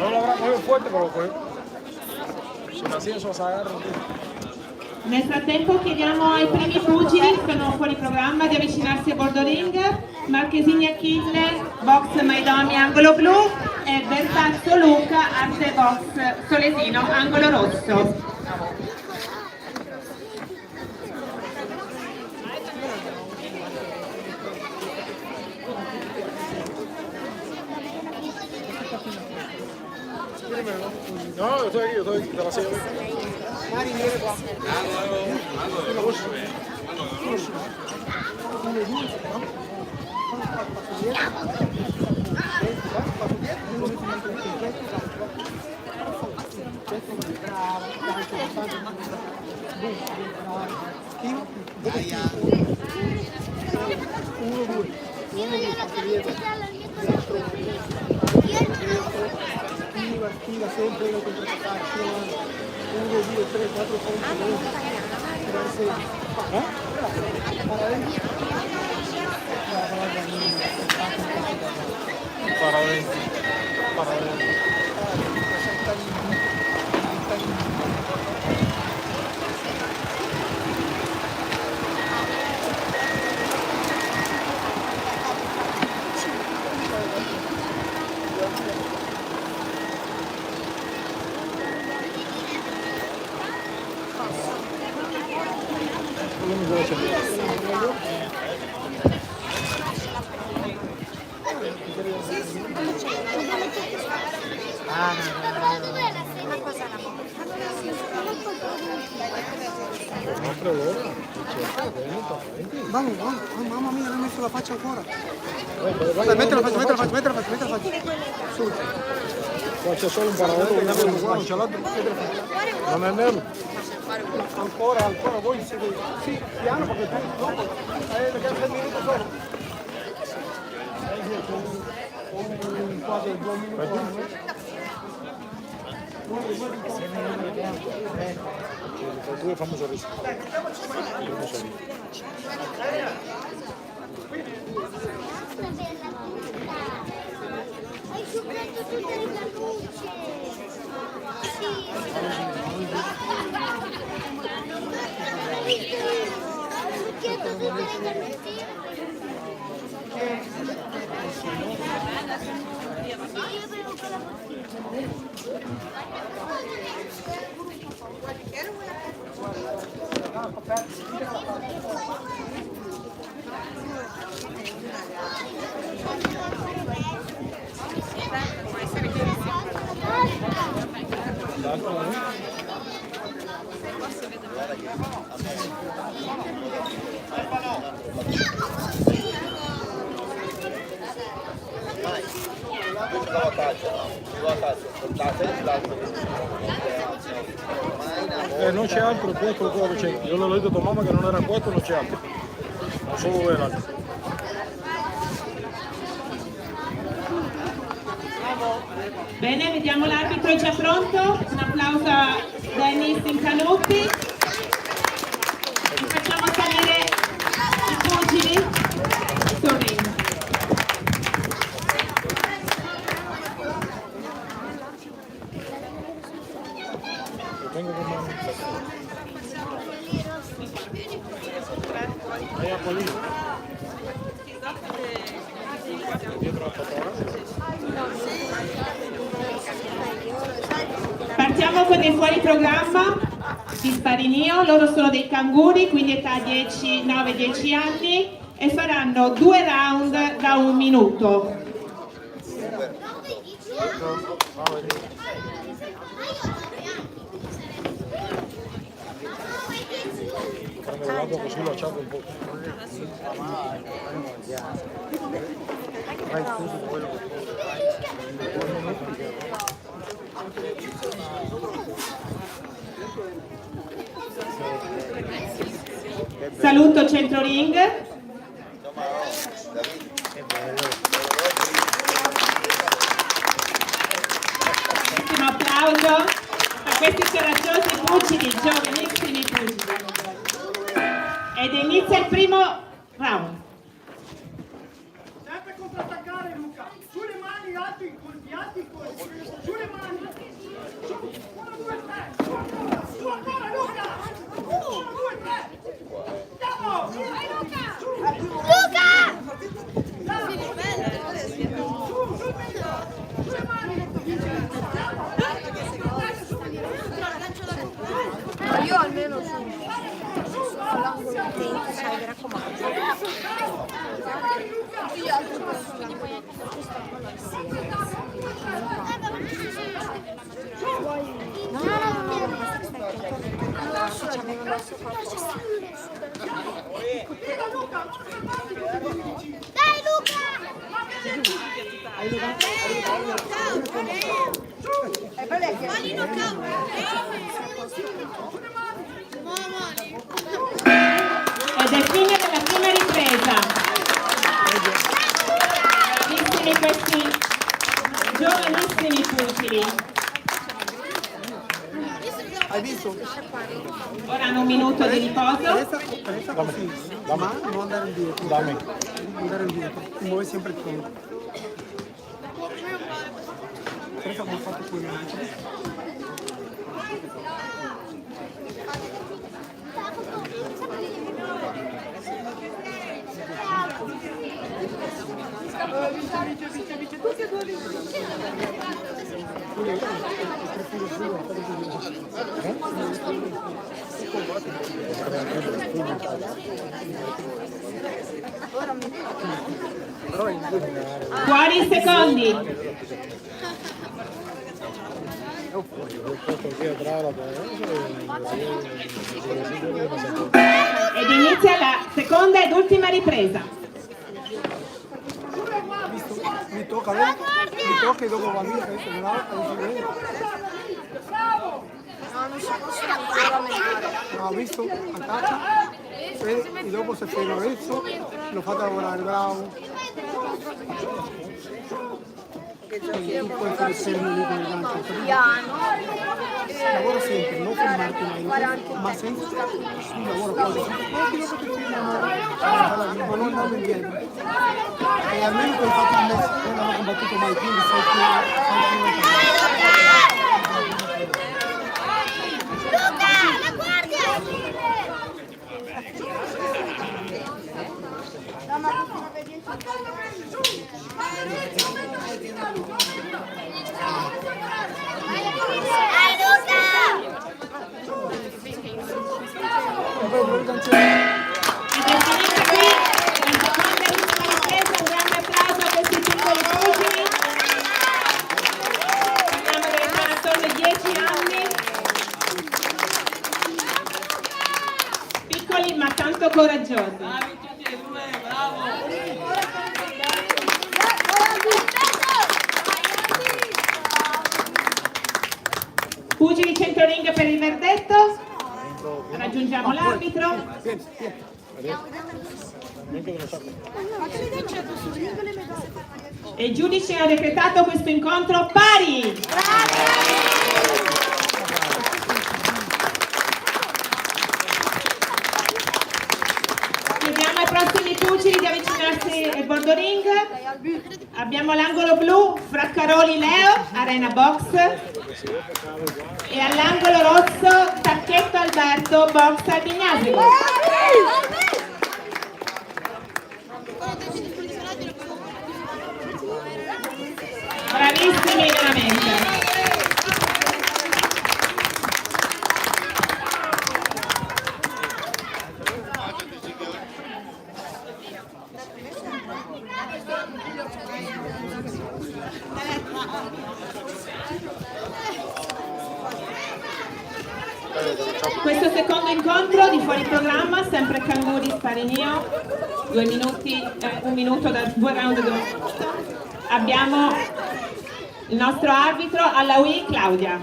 No lo habrá cogido fuerte, pero lo cogió. Si lo hacía, eso se agarra. Nel frattempo chiediamo ai primi pugili, sono fuori programma, di avvicinarsi a bordo ring. Marchesini Achille, box Maidomi, angolo blu, e Bertazzo Luca, arte box Solesino, angolo rosso. No, yo estoy aquí, te la sigo. Mari, viene qua. Tira sempre la contrattazione 1, 2, 3, 4, 5, 6 Para adentro. Vamos, mamma mia, non ho messo la faccia ancora. Guarda, metti la faccia. Su. Qua c'è solo un paradero, qua non c'è l'altro. Non è nero. Ancora, voi siete... Sì, piano perché tu dopo... perché è un minuto solo. Quasi 2 minuti. Due fammi sorriso. Hai superato tutte le luci. Non c'è altro, questo quello che c'è. Io l'ho detto a tua mamma che non era questo, non c'è altro. Non solo quello. Bene, vediamo l'arbitro è già pronto. Un applauso a Dennis Incanutti. Facciamo salire i pugili sul ring. Tengo come... Hai acqua lì? Dietro la fotografia? Partiamo con il fuori programma di Sparinio. Loro sono dei canguri, quindi età 9-10 anni, e faranno 2 round da 1 minuto. Prendo l'acqua così lo acciato un po'. Vai tutto quello che Saluto centro ring. Un applauso a questi coraggiosi pugili, giovanissimi pugili. Ed inizia il primo round. Sempre contrattaccare, Luca. Sulle mani, alti, colpi, alti, colpi. Ma io almeno sono all'angolo attento, sai, mi raccomando. Gli altri possono, quindi poi anche per questo dai Luca! Ed è fine della prima ripresa. Bravissimi questi giovanissimi pugili. Hai visto? Ora hanno un minuto di riposo. Presa così, ma non andare indietro. Dammi. Andare indietro, muove sempre il tronco. Presa come ho fatto qui. Fuori i secondi. Ed inizia la seconda ed ultima ripresa. Mi tocca e dopo va via, adesso me la No, non so cosa ancora menare. ha visto? Attacca e dopo se freno adesso lo fate lavorare, bravo. Tu puoi fare fermo lì con il gancio, Piano. lavora sempre, non fermarti mai, ma senza un lavoro poi dopo ti fermano, ma non andare indietro. E almeno quel fatto di me non hanno combattuto mai, quindi sai più Luca, la guardia! No, ma dai Luca! Ed è finita qui la seconda e ultima ripresa. Un grande applauso a questi piccoli pugili. Parliamo dell'età attorno ai 10 anni. Piccoli ma tanto coraggiosi. Pugili centroring per il verdetto. Raggiungiamo l'arbitro. E il giudice ha decretato questo incontro pari. Chiediamo ai prossimi pugili di avvicinarsi al bordoring. Abbiamo l'angolo blu, Fraccaroli Leo, Arena Box. E all'angolo rosso, Tacchetto Alberto, Box Albignasimo. Bravissimi veramente. Questo secondo incontro di fuori programma, sempre Canguri Sparinio, 2 minuti, 1 minuto da 2 round. Abbiamo il nostro arbitro alla UI, Claudia.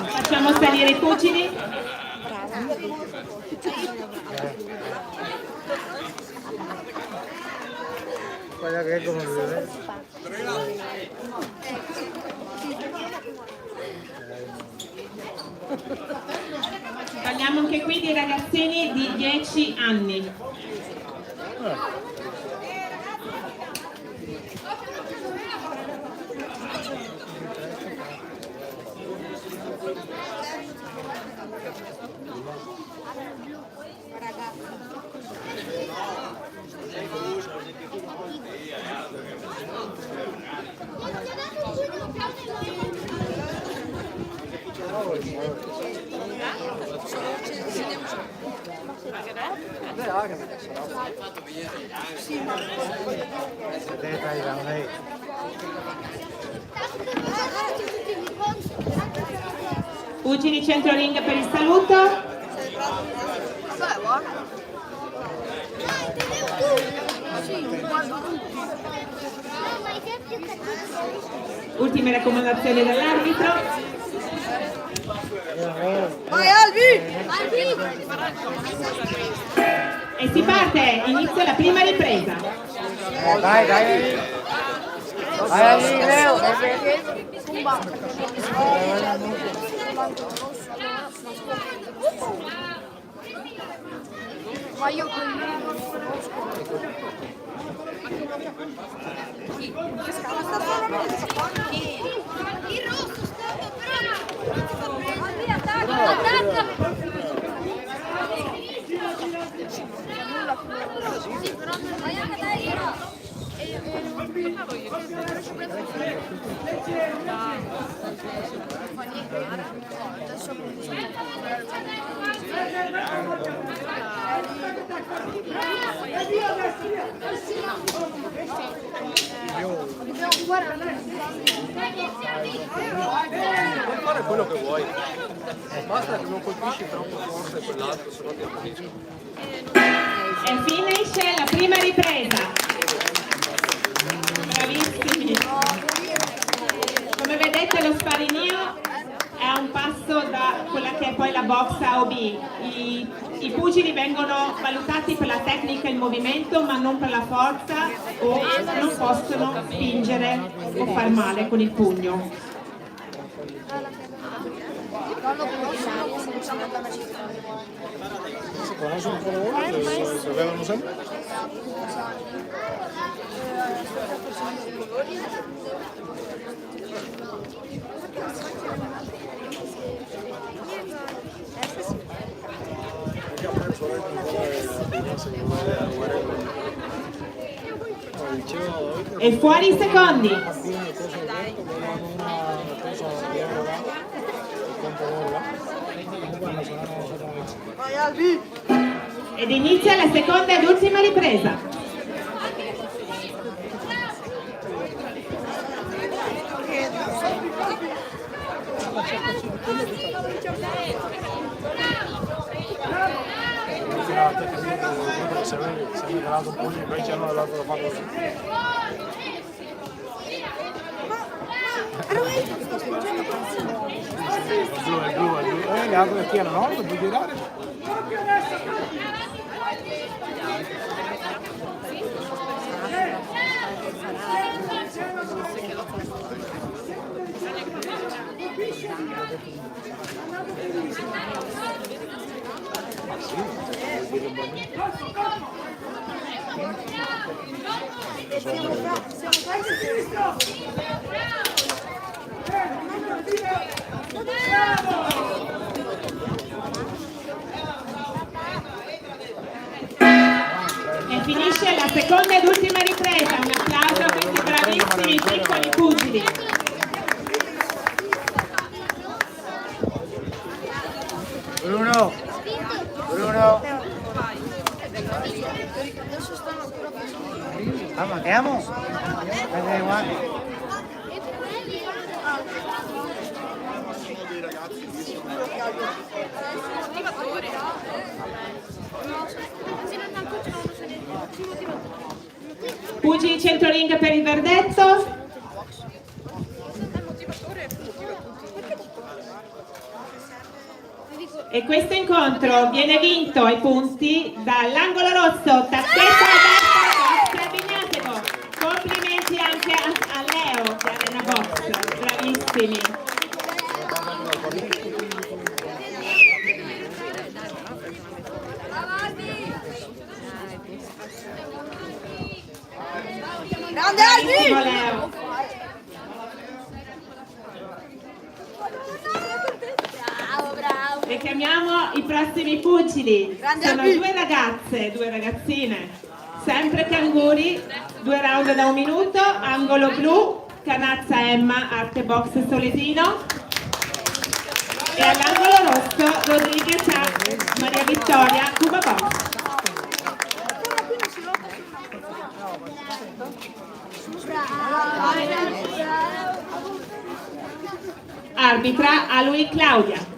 Facciamo salire i pugili. Guarda che è come Parliamo anche qui di ragazzini di 10 anni. Pugili centro ring per il saluto. Ultime raccomandazioni dall'arbitro. Vai Albi! E si parte, inizia la prima ripresa. Dai, dai. Vai, Leo. Ma io con il rosso sta però. Albi attacca! Vai anche dai! Puoi fare quello che vuoi. Basta che non colpisci troppo forte quell'altro, se no ti ammoniscono. E finisce la prima ripresa. Bravissimi. Come vedete lo sparinio è a un passo da quella che è poi la box AOB. I pugili vengono valutati per la tecnica e il movimento, ma non per la forza, o non possono spingere o far male con il pugno. Si conoscono un po' loro, si vedono sempre. E fuori i secondi. Ed inizia la seconda ed ultima ripresa. Se mi calato un po' di poi c'hanno dall'altro fatto. È blu. Le altre che erano, no? Lo puoi girare? E finisce la seconda ed ultima ripresa. Un applauso a questi bravissimi piccoli pugili. Bruno. Vamos, andiamo? Pugili centro ring per il verdetto. E questo incontro viene vinto ai punti dall'angolo rosso Tazzetta Alberto Vignasego. Complimenti anche a Leo di Arena Box, bravissimi. Grande Albi! Bravissimo Leo. Bravo! Richiamiamo i prossimi pugili. Grande Sono Albi! due ragazze, due ragazzine, sempre canguri, 2 round da 1 minuto, angolo blu, Canazza Emma, Arte Box Soletino, e all'angolo rosso Rodriguez Maria Vittoria, Cuba Box. Arbitra a lui Claudia.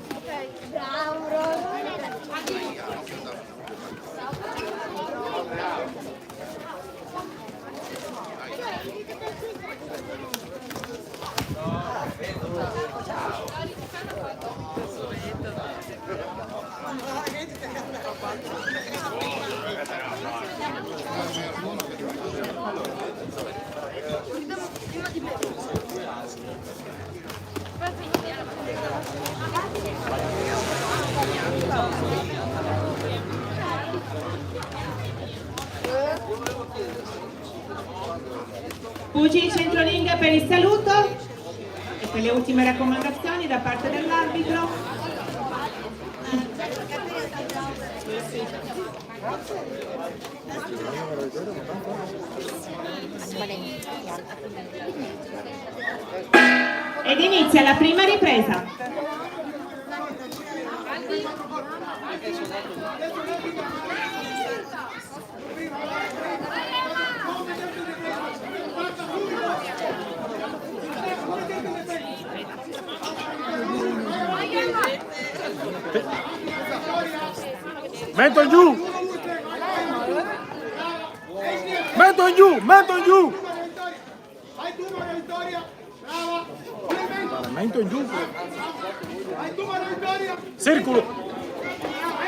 Pugili centrolinea per il saluto e per le ultime raccomandazioni da parte dell'arbitro. Ed inizia la prima ripresa. Mento in giù! Mento in giù! Mento in giù! Vai tu, Maria Vittoria! Brava! Mento in giù! Vai tu, Maria Vittoria! Circolo!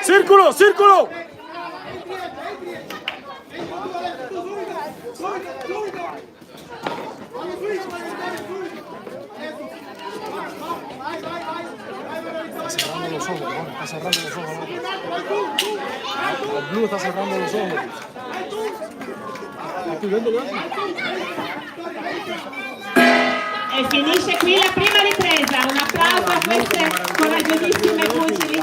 Circolo! Circolo! Entri tu adesso, tu subito! Vamos subito, Maria Vittoria, subito! Vai, Maria Vittoria! Cerrando los ojos, ¿no? Está cerrando los ojos. Vai tu! El blue está cerrando los ojos. Estoy viendo, E finisce qui la prima ripresa. Un applauso a queste coraggiosissime pugili.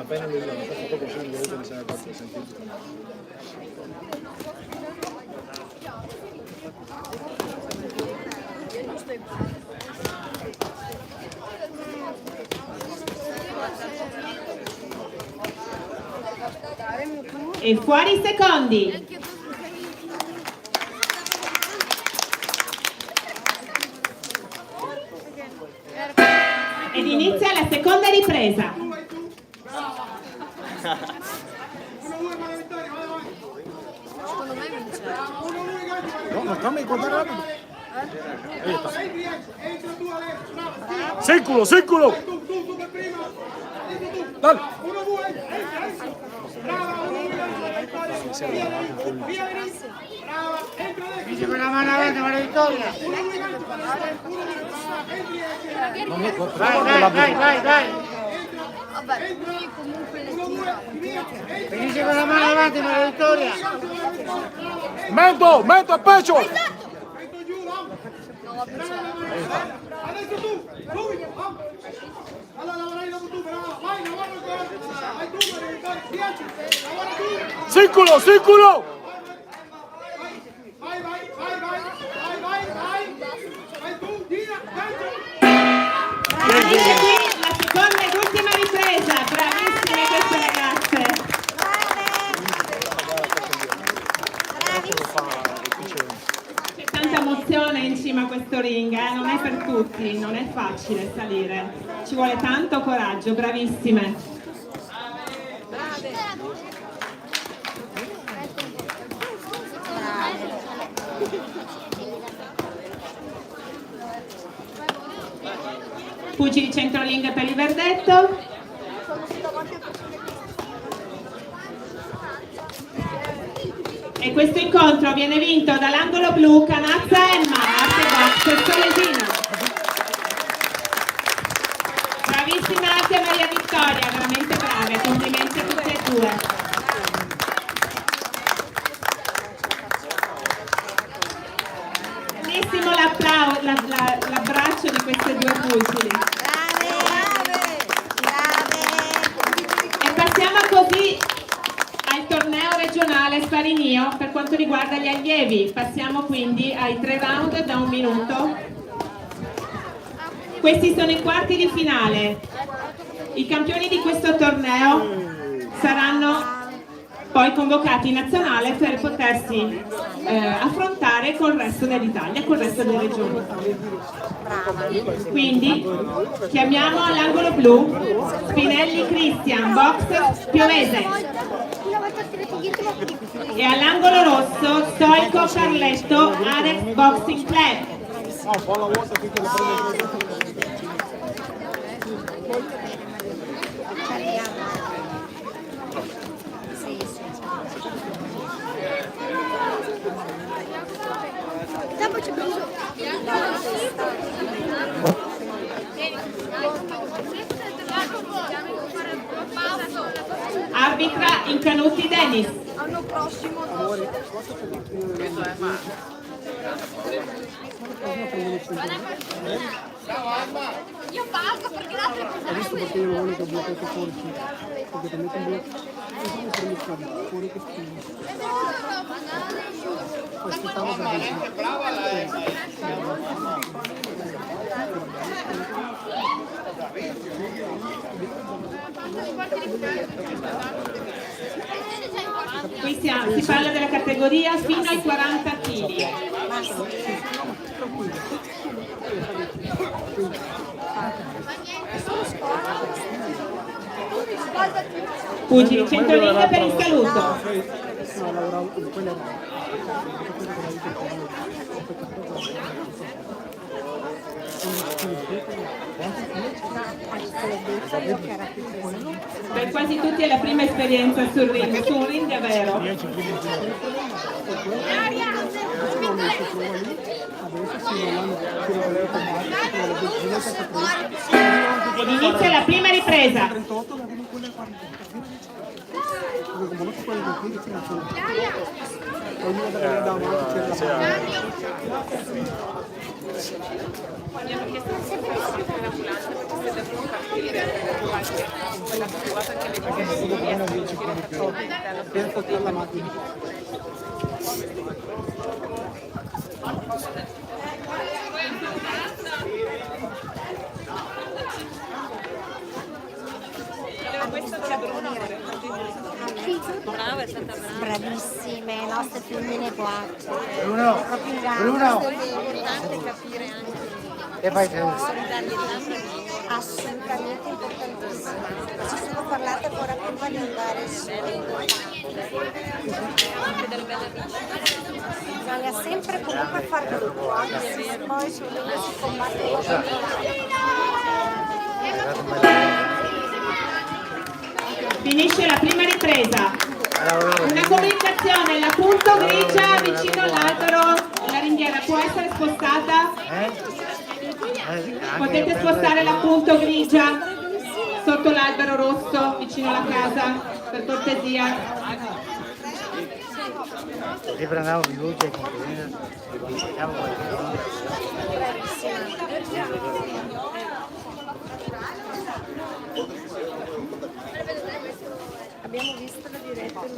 Appena lui l'ha fatto così, non volete iniziare a parte sentire. E fuori i secondi. Ed inizia la seconda ripresa. No, no sta mai guardare rapido. Entra tu adesso, brava! Circolo, circolo. Tu per prima! Dale. Uno, due, entra! Brava, uno, due, Maria Vittoria! Via, brava! Entra adesso! Dice con la mano avanti, Maria Vittoria. Uno, due, entri! Non è dai. Vabbè, qui comunque le tira. Dice con la mano avanti, Maria Vittoria. Mento a pecho. Metto giù, vamos! Adesso tu! Subito, vamos! Allora lavorai dopo tu, brava! Vai, lavora ancora! Vai tu, Maria Vittoria! Piaci! Lavora tu! Circolo. Vai! Vai tu, gira! Finisce qui la seconda ed ultima ripresa. Bravissime queste ragazze. C'è tanta emozione in cima a questo ring, non è per tutti, non è facile salire, ci vuole tanto coraggio, bravissime. Pugili centroling per il verdetto. E questo incontro viene vinto dall'angolo blu Canazza Emma, arte box Solesino. Bravissima anche Maria Vittoria, veramente brave, complimenti a tutte e due. Bellissimo l'abbraccio di queste due pugili. E passiamo così al torneo regionale Sparinio per quanto riguarda gli allievi. Passiamo quindi ai 3 round da 1 minuto. Questi sono i quarti di finale. I campioni di questo torneo saranno poi convocati in nazionale per potersi affrontare col resto dell'Italia, col resto delle regioni. Quindi chiamiamo all'angolo blu Spinelli Cristian, box Piovese, e all'angolo rosso Stoico Carletto, Arex Boxing Club. Dopo ci penso. Arbitra Incanuti Dennis. L'anno prossimo io pago perché Hai visto perché io voglio che ho bloccato fuori? Completamente bloccato. Fuori che schifo. Questo stavo Qui si parla della categoria fino ai 40 kg. Pugili centrolinea per il saluto. No, lavoravo con quella. Per quasi tutti è la prima esperienza sul ring, su un ring davvero. Ed inizia la prima ripresa. brava, è stata brava. Bravissime, le nostre femmine qua. Bruno, Bruno. È importante capire anche Che fai tu? assolutamente importantissimo. Ci sono parlate ancora prima di andare su. Bisogna sempre comunque far gruppo, anche se poi su dove si combatte. Finisce la prima ripresa. Una comunicazione, la punto grigia vicino all'albero, la ringhiera può essere spostata? Potete spostare la punto grigia sotto l'albero rosso vicino alla casa, per cortesia. Così prendiamo fiducia e facciamo Abbiamo visto la diretta in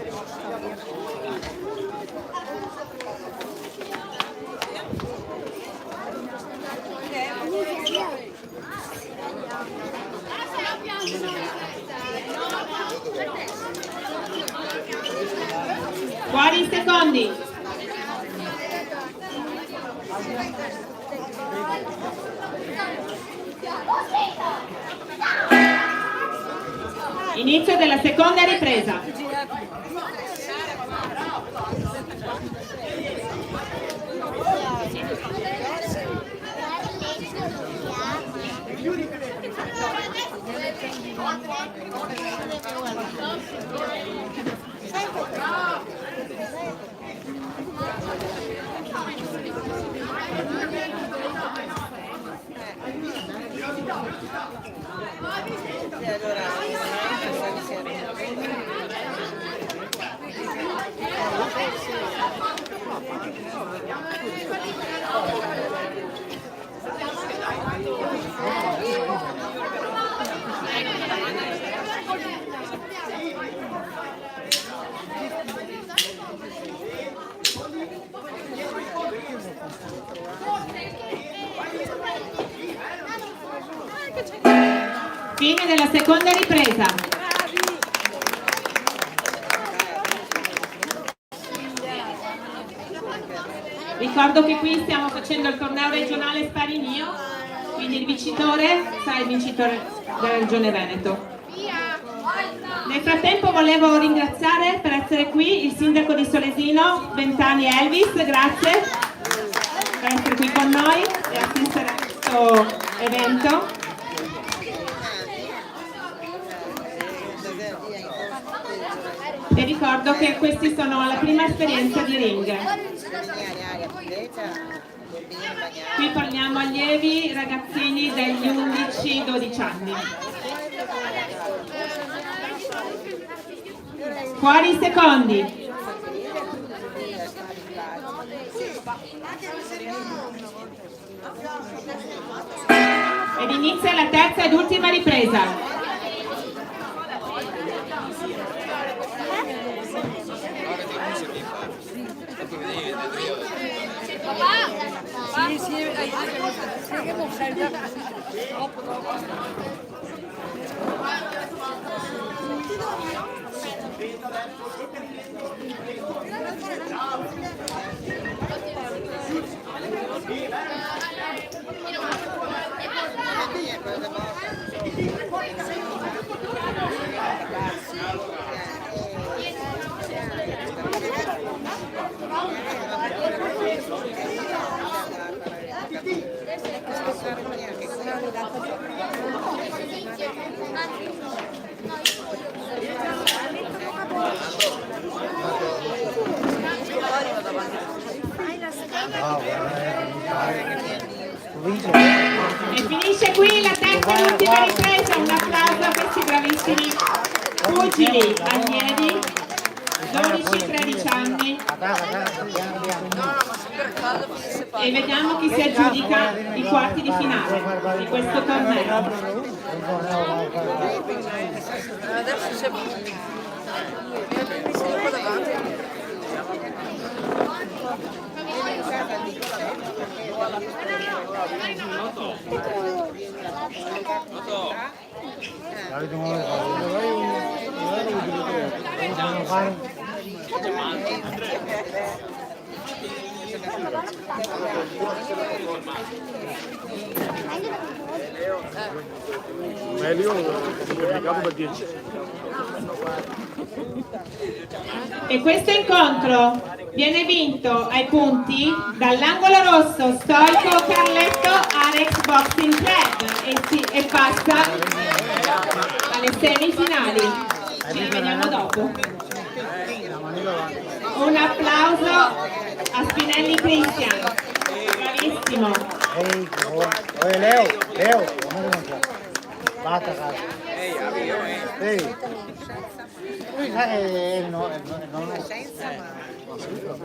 Fuori secondi. Inizio della seconda ripresa. Fine della seconda ripresa. Ricordo che qui stiamo facendo il torneo regionale Sparinio, quindi il vincitore sarà il vincitore della Regione Veneto. Nel frattempo volevo ringraziare per essere qui il sindaco di Solesino, Ventani Elvis, grazie per essere qui con noi e assistere a questo evento. E ricordo che questi sono la prima esperienza di ring. Qui parliamo allievi ragazzini degli 11-12 anni. Fuori i secondi. Ed inizia la terza ed ultima ripresa. E finisce qui la terza e ultima ripresa. Un applauso a questi bravissimi pugili allievi, 12-13 anni. E vediamo chi si aggiudica i quarti di finale di questo torneo. Meglio pubblicato per 10. E questo incontro viene vinto ai punti dall'angolo rosso Stoico Carletto Arex Boxing Club e passa alle semifinali. Ci rivediamo dopo. Un applauso a Spinelli Cristian, bravissimo. Oye, Leo, basta, lui sa che non è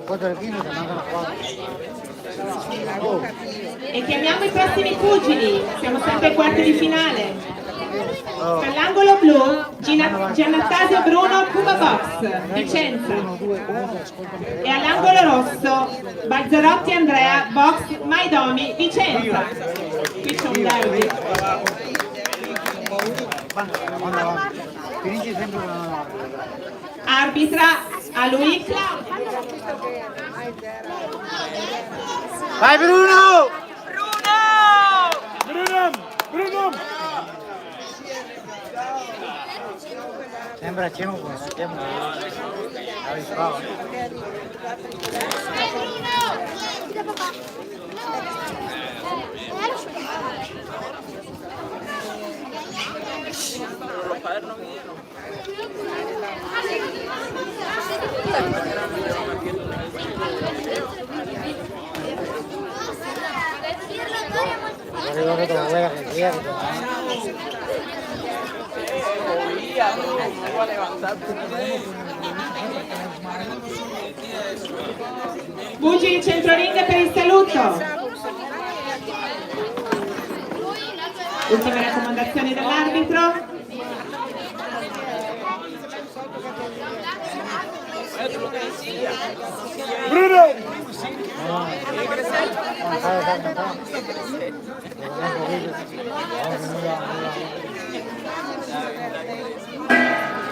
4 e 15 mancano 4. E chiamiamo i prossimi pugili, siamo sempre ai quarti di finale. Per l'angolo blu Giannattasio Bruno Cuba Box, Vicenza. E all'angolo rosso Balzarotti Andrea Box Maidomi, Vicenza. Qui c'è un derby. Arbitra a lui Claudio. Vai Bruno! Bruno! Sembra c'emo qua, Pugili centroring per il saluto. Ultime raccomandazioni dell'arbitro.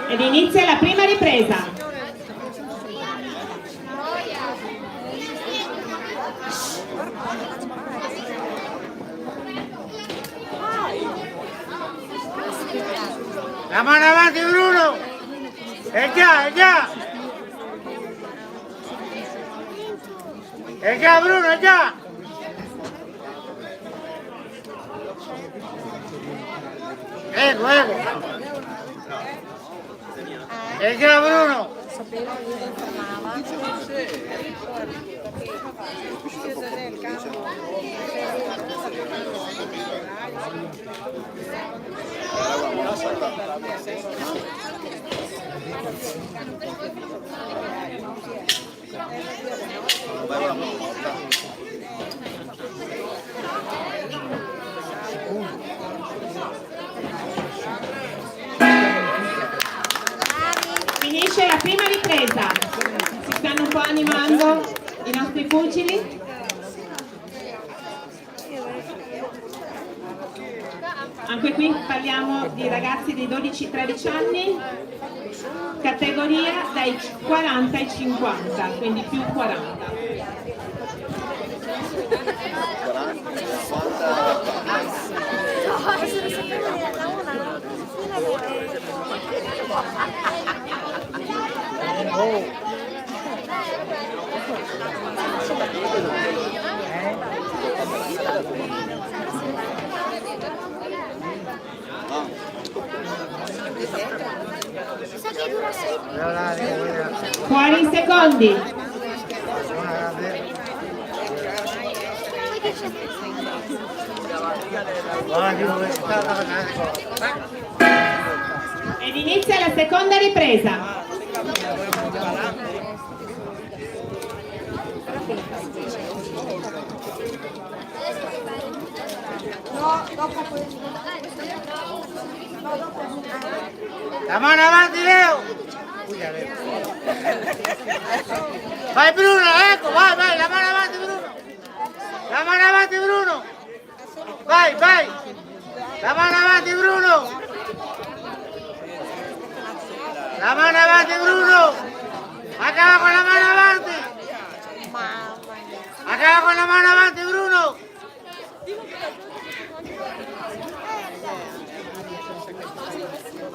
Ed inizia la prima ripresa. La mano avanti Bruno! È già, è già! È già Bruno, è già! Ecco, ecco! È già Bruno! Sapevo che mi informava. Chiudere il campo. Finisce la prima ripresa. Si stanno un po' animando i nostri pugili. Anche qui parliamo di ragazzi di 12-13 anni, categoria dai 40 ai 50, quindi più 40. Fuori in secondi. Ed inizia la seconda ripresa. No, dopo questo. No, dopo. La mano avanti Leo! Vai Bruno, ecco, vai, vai, la mano avanti Bruno! La mano avanti Bruno! Vai, vai! La mano avanti Bruno! La mano avanti Bruno! Acaba con la mano avanti! Acaba con la mano avanti Bruno!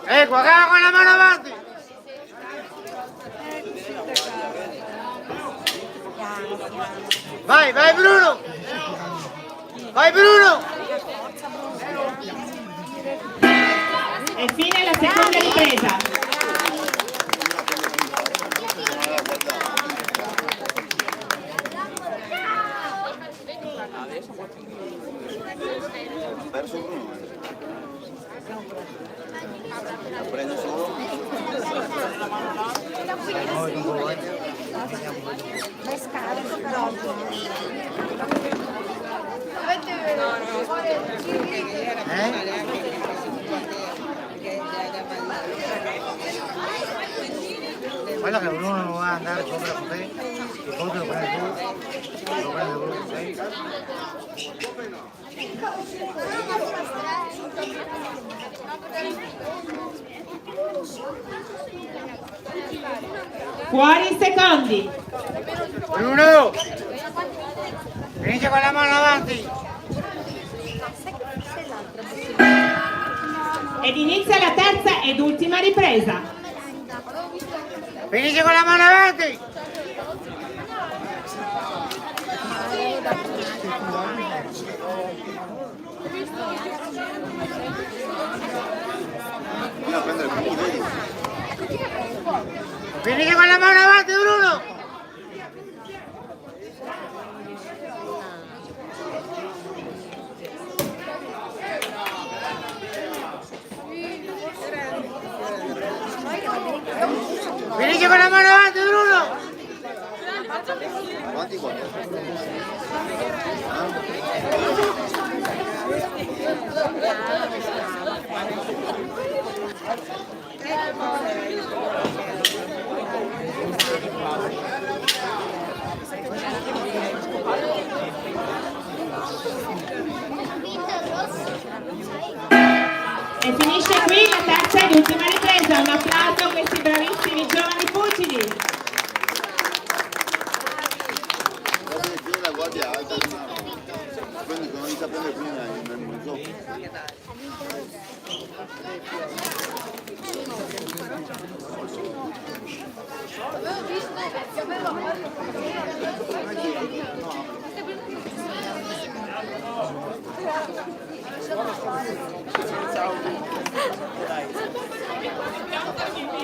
Ecco, acaba con la mano avanti! Vai, vai Bruno! Vai Bruno! E fine la seconda ripresa. Perso Bruno. Lo prende solo. Ma è scarico però. Guarda che Bruno non va a andare sopra con te, e poi te lo prendi tu, lo prendi Bruno, sei? Fuori in secondi. Bruno! Finisce con la mano avanti! Ed inizia la terza ed ultima ripresa. Finisce con la mano avanti! Vieni a prendere il culo, vedi? Finisce con la mano avanti Bruno! Finisce con la mano avanti Bruno! Avanti qua. E finisce qui la terza ed ultima ripresa. Un applauso a questi bravissimi giovani pugili. Tiene la guardia alta, quindi non inizia a prendere prima nel gioco.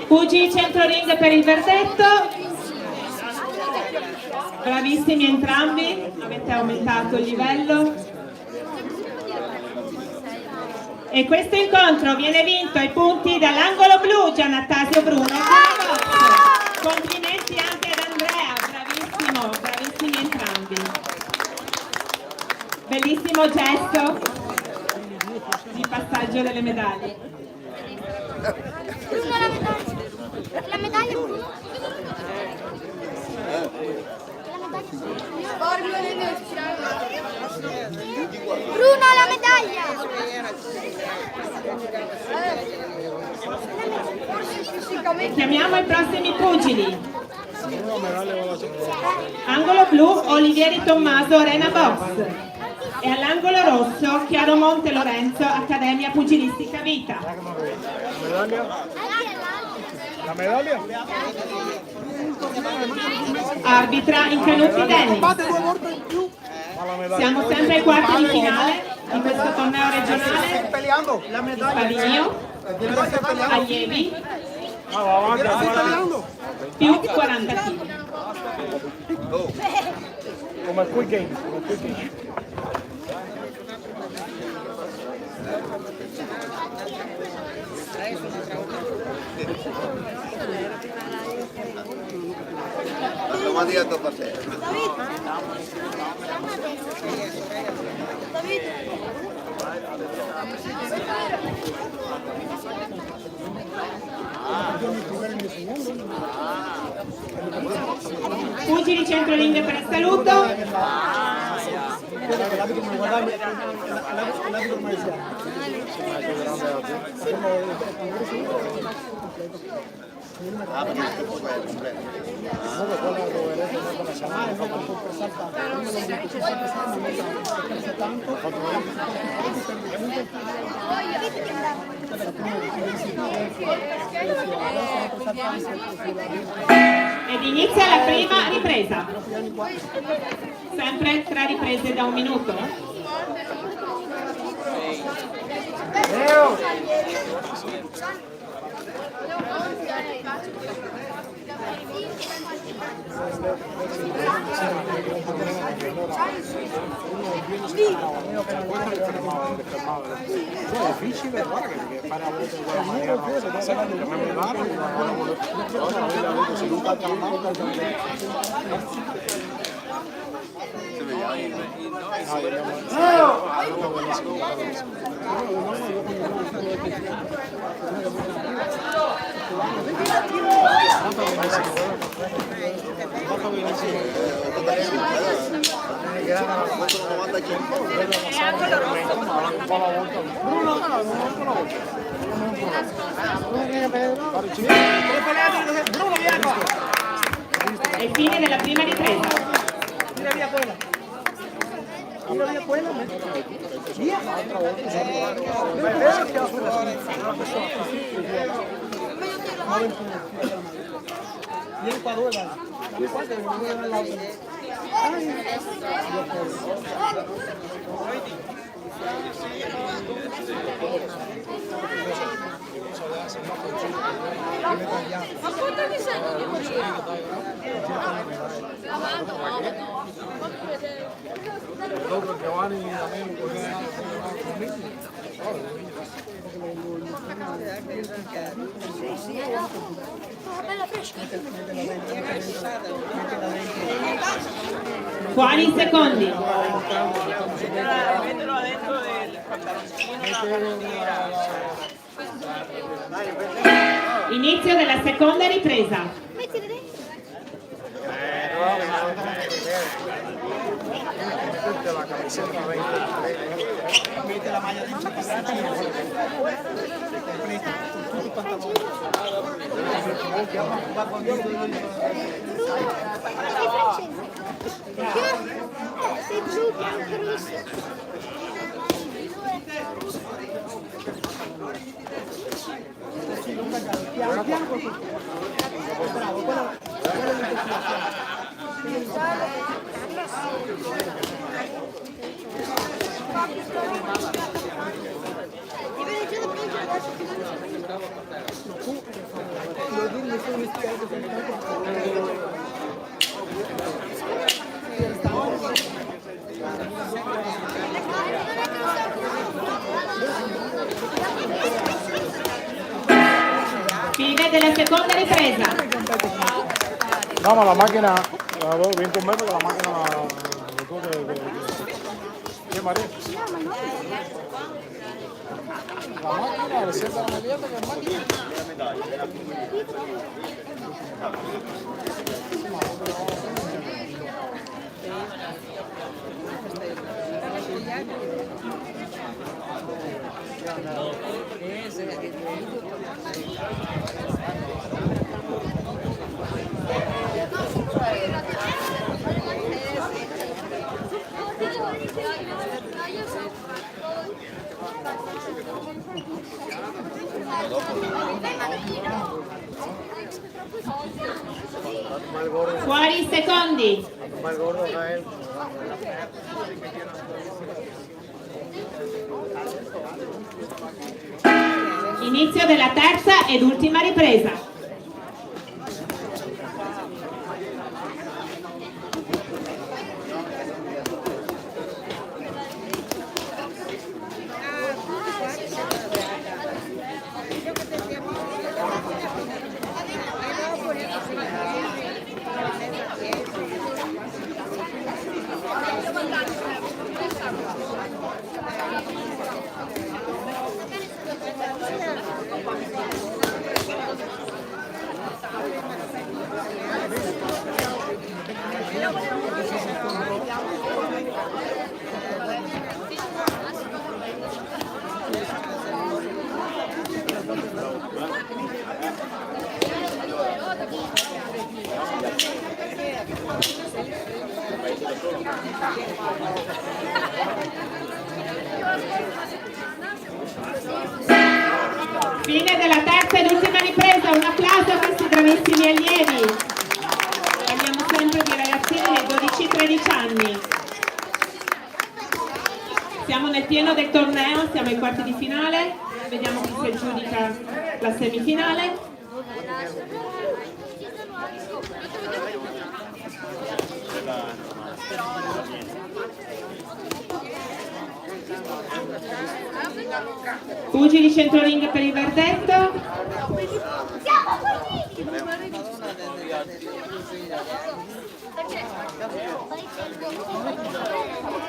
Pugili centro ring per il verdetto. Bravissimi entrambi, avete aumentato il livello. E questo incontro viene vinto ai punti dall'angolo blu Giannattasio Bruno. Complimenti anche ad Andrea, bravissimo, bravissimi entrambi. Bellissimo gesto di passaggio delle medaglie. Bruno, la medaglia Bruno. Bruno, la medaglia. Chiamiamo i prossimi pugili. Angolo blu Olivieri Tommaso Arena Box. E all'angolo rosso Chiaromonte Lorenzo Accademia Pugilistica Vita. La medaglia? Arbitra Incanuti Dennis. Batte 2 volte in più. Siamo sempre ai quarti di finale di questo torneo regionale. Peleando. Di Spaligno, allievi, più 40 kg. Come quick game. Automatica tocca a te. Pugili centro ring per il saluto. Ed inizia la prima ripresa. Sempre 3 riprese da 1 minuto. È difficile, guarda che fare a volte in quella maniera non sa che non mi va, non seduta tra l'altro. È il fine della prima ripresa. Mira via quella. Mira via quella. Via. Vieni qua dove vai? Vieni qua che non viene dall'altro. Quali secondi? Metterlo dentro del... Inizio della seconda ripresa. Mettili dentro. Mette la maglia di tutti i pantaloni. Sei blu, bianco, rosso. Piano piano così. Bravo, quello Fine della seconda ripresa. No, ma la macchina, ven conmigo que la máquina, ¿qué María? La máquina, recién la mediata que es máquina. Fuori i secondi. Inizio della terza ed ultima ripresa. Fine della terza ed ultima ripresa, un applauso a questi bravissimi allievi. Parliamo sempre di ragazzini di 12-13 anni. Siamo nel pieno del torneo, siamo ai quarti di finale, vediamo chi si aggiudica la semifinale. Pugili centroring per il verdetto.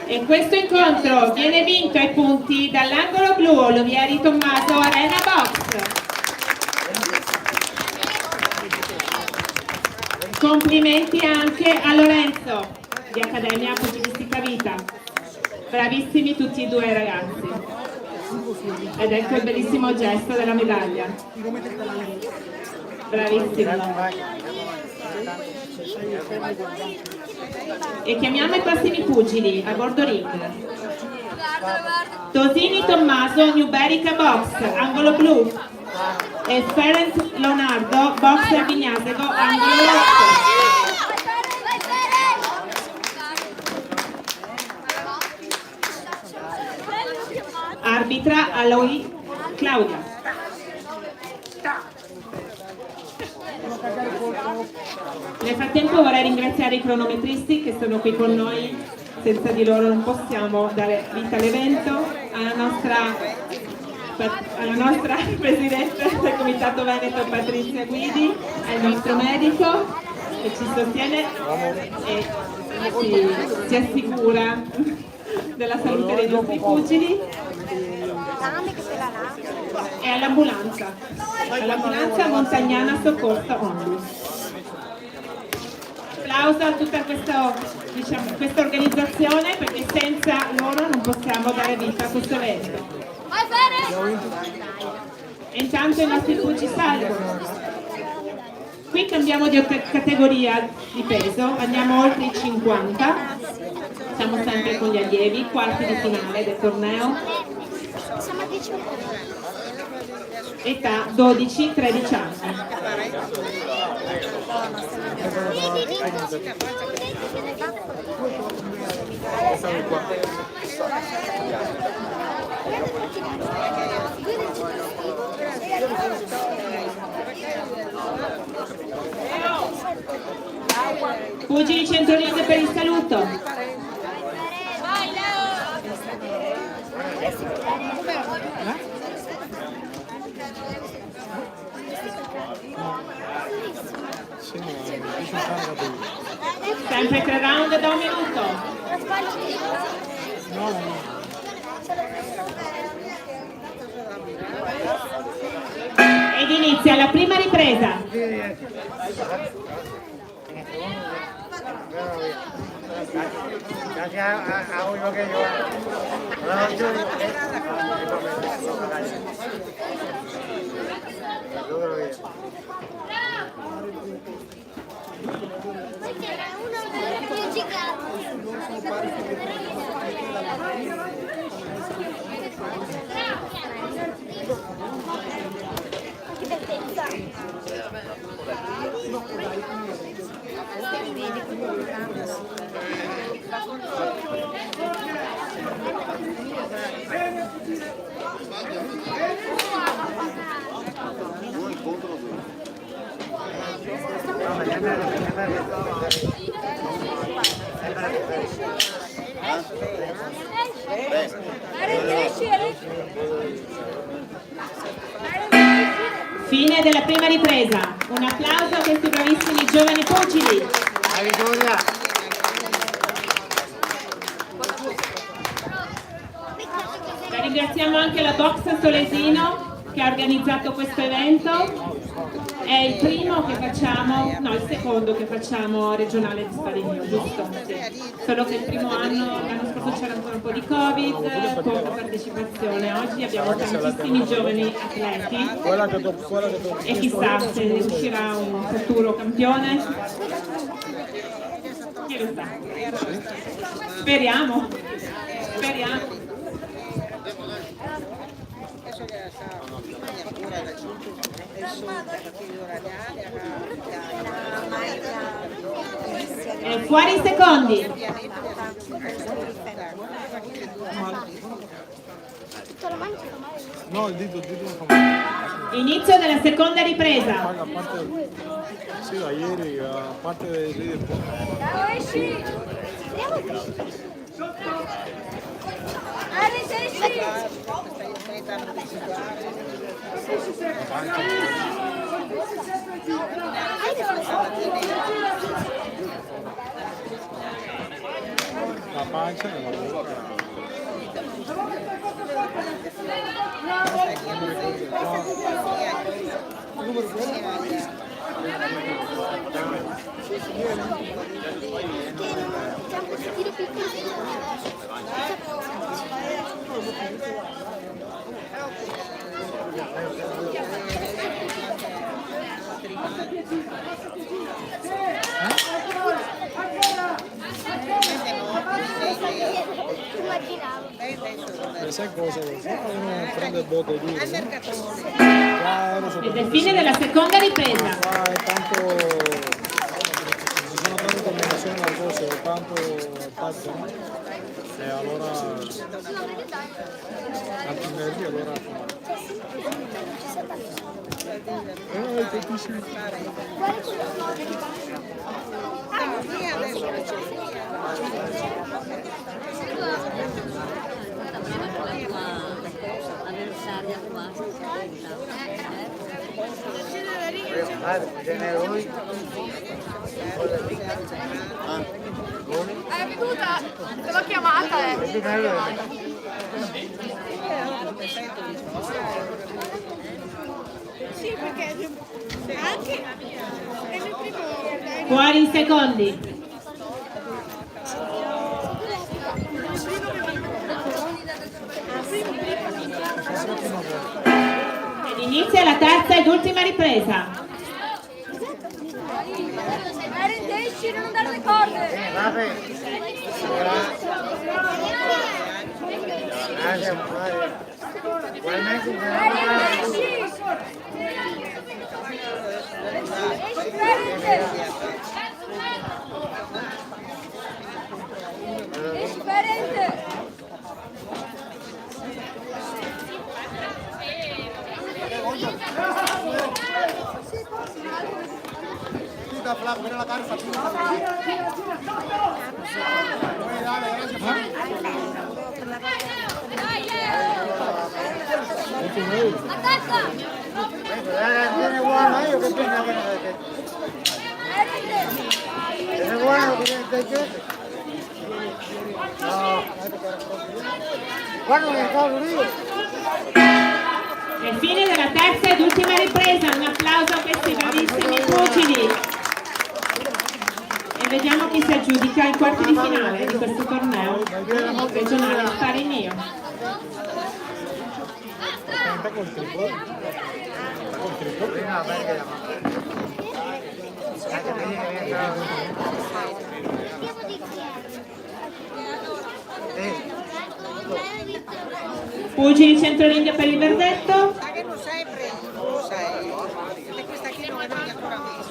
E questo incontro viene vinto ai punti dall'angolo blu Olivieri Tommaso Arena Box. Complimenti anche a Lorenzo di Accademia Pugilistica Vita. Bravissimi tutti e due i ragazzi. Ed ecco il bellissimo gesto della medaglia. Bravissimo. E chiamiamo i prossimi pugili a bordo ring. Tosini Tommaso, Newberica Box, angolo blu. E Ferenc Leonardo, boxer Vignasego, angolo rosso. Arbitra Aloi Claudia. Nel frattempo vorrei ringraziare i cronometristi che sono qui con noi, senza di loro non possiamo dare vita all'evento, alla nostra Presidente del Comitato Veneto Patrizia Guidi, al nostro medico che ci sostiene e si assicura della salute dei nostri pugili. E all'ambulanza Montagnana Soccorso Onlus. Applauso a tutta questa organizzazione, perché senza loro non possiamo dare vita a questo evento. E intanto i nostri pugili salgono. Qui cambiamo di categoria di peso, andiamo oltre i 50, siamo sempre con gli allievi, quarti di finale del torneo, età 12-13 anni. Pugili centrolinea per il saluto. Sempre 3 round da 1 minuto. Ed inizia la prima ripresa. Fine della prima ripresa. Un applauso a questi bravissimi giovani pugili. Ringraziamo anche la Box Solesino che ha organizzato questo evento. È il primo che facciamo, no, il secondo che facciamo regionale di Spadegno, giusto? Sì. Solo che il primo anno, l'anno scorso c'era ancora un po' di Covid, poca partecipazione. Oggi abbiamo tantissimi giovani atleti e chissà se ne uscirà un futuro campione. Chi lo sa? Speriamo. Fuori i secondi. No, il dito non fa male. Inizio della seconda ripresa. A parte, sì, da ieri, a parte del ridere. La pancia e la bocca. Sai cosa? Uno prende il botto duro. Ed è fine della seconda ripresa. Tanto ci sono tante combinazioni al corso, tanto tatto, no? E allora anti-nervi allora avversaria qua. È venuta, te l'ho chiamata, Sì, perché anche è il primo. Fuori in secondi. Ed inizia la terza ed ultima ripresa. Esci, non dare le corde. Vabbè. Da Flavio, mira la cara, Fatima. Tiene buono, io che penso che non è. Tiene buono che no. Guarda che cavolo io. E fine della terza ed ultima ripresa. Un applauso a questi bravissimi pugili. E vediamo chi si aggiudica ai quarti di finale di questo torneo regionale Farinio. Col triplo. Col triplo. Pugili centrolinea per il verdetto.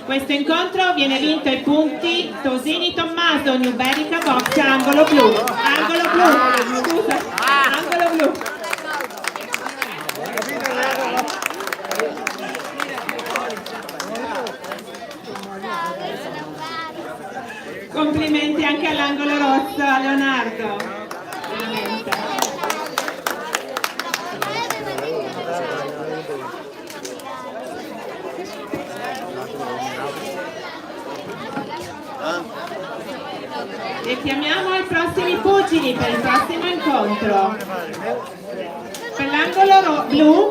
Questo incontro viene vinto ai punti Tosini Tommaso, Nuberica Box, angolo blu. Angolo blu, scusa, angolo blu. Complimenti anche all'angolo rosso, a Leonardo. Veramente. E chiamiamo i prossimi pugili per il prossimo incontro. Per l'angolo blu,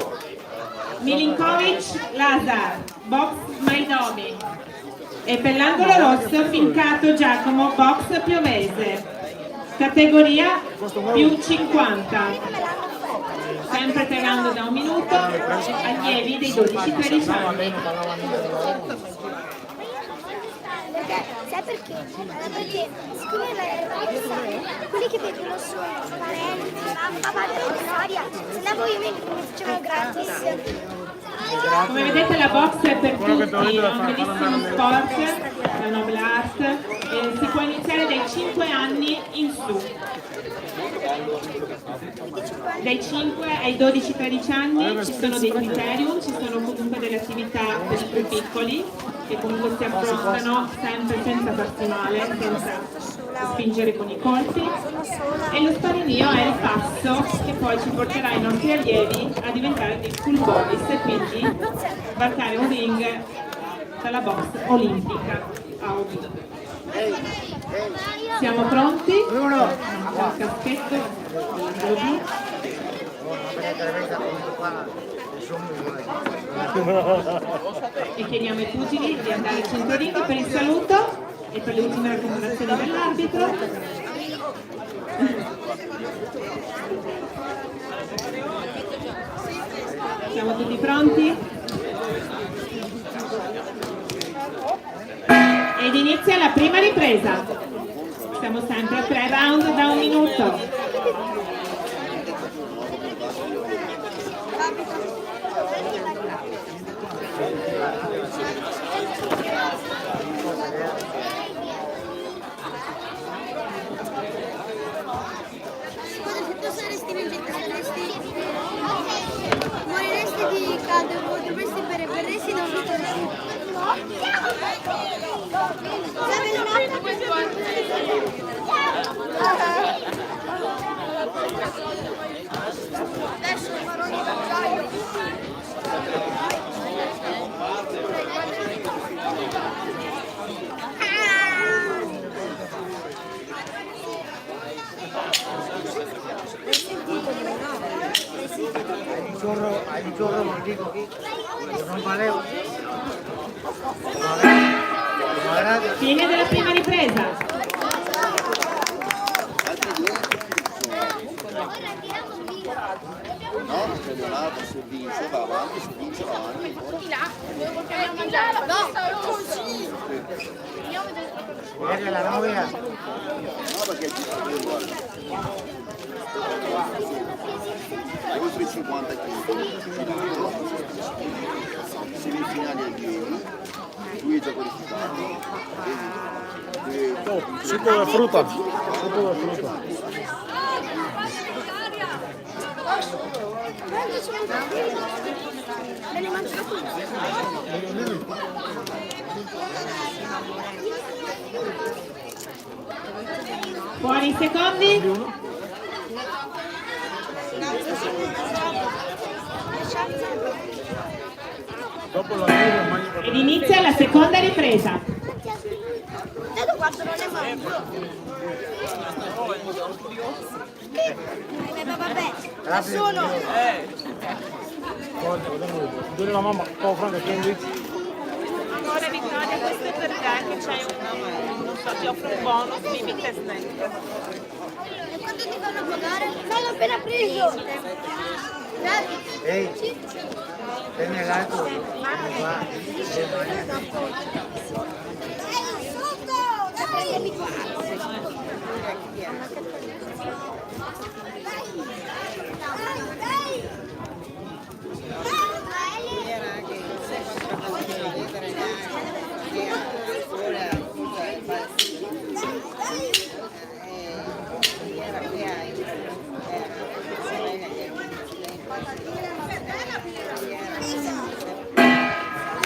Milinkovic Lazar, box Maidomi. E per l'angolo rosso, Fincato Giacomo, box Piovese. Categoria più 50. Sempre per round da 1 minuto, allievi dei 12-13 anni. Sai perché? Perché siccome quelli che vedono sono parenti, papà della storia, se andavo io mi facevano gratis. Come vedete la box è per tutti, è un bellissimo sport, la noble art, e si può iniziare dai 5 anni in su. Dai 5 ai 12-13 anni ci sono dei criterium, ci sono comunque delle attività per i più piccoli che comunque si affrontano sempre senza farsi male, senza spingere con i colpi, e lo sparinio è il passo che poi ci porterà i nostri allievi a diventare dei school boys e quindi varcare un ring dalla box olimpica a OB. Siamo pronti? Il caschetto e chiediamo ai pugili di andare al centro ring per il saluto e per le ultime raccomandazioni dell'arbitro. Siamo tutti pronti? Ed inizia la prima ripresa. Siamo sempre a 3 round da 1 minuto. Scusa, se tu saresti vegetale, moriresti di caldo, dovresti bere, berresti non vivresti. Adesso farò il ghiacciaio. Hai Hay un chorro maldito aquí. Non valevo. Fine della prima ripresa. No, il campionato si vince, va avanti, si vince, va avanti. Viene la novia. No, perché è tutto uguale. Oltre i 50 kg. Semifinali ai piedi, 2 qualificati. Succo de fruta. Succo de fruta. Me ne mangio tutti. Fuori i secondi. Dopo la fine mangio Ed inizia la seconda ripresa. Vedo quanto non ne mangio. Vabbè, da solo. Dove la mamma, oh Franca, prendi? Amore Vittoria, questo è per te che c'hai non so, ti offro un bonus, limite snack. E quanto ti fanno pagare? Non l'ho appena preso. Ehi, tieni l'altro. Qua.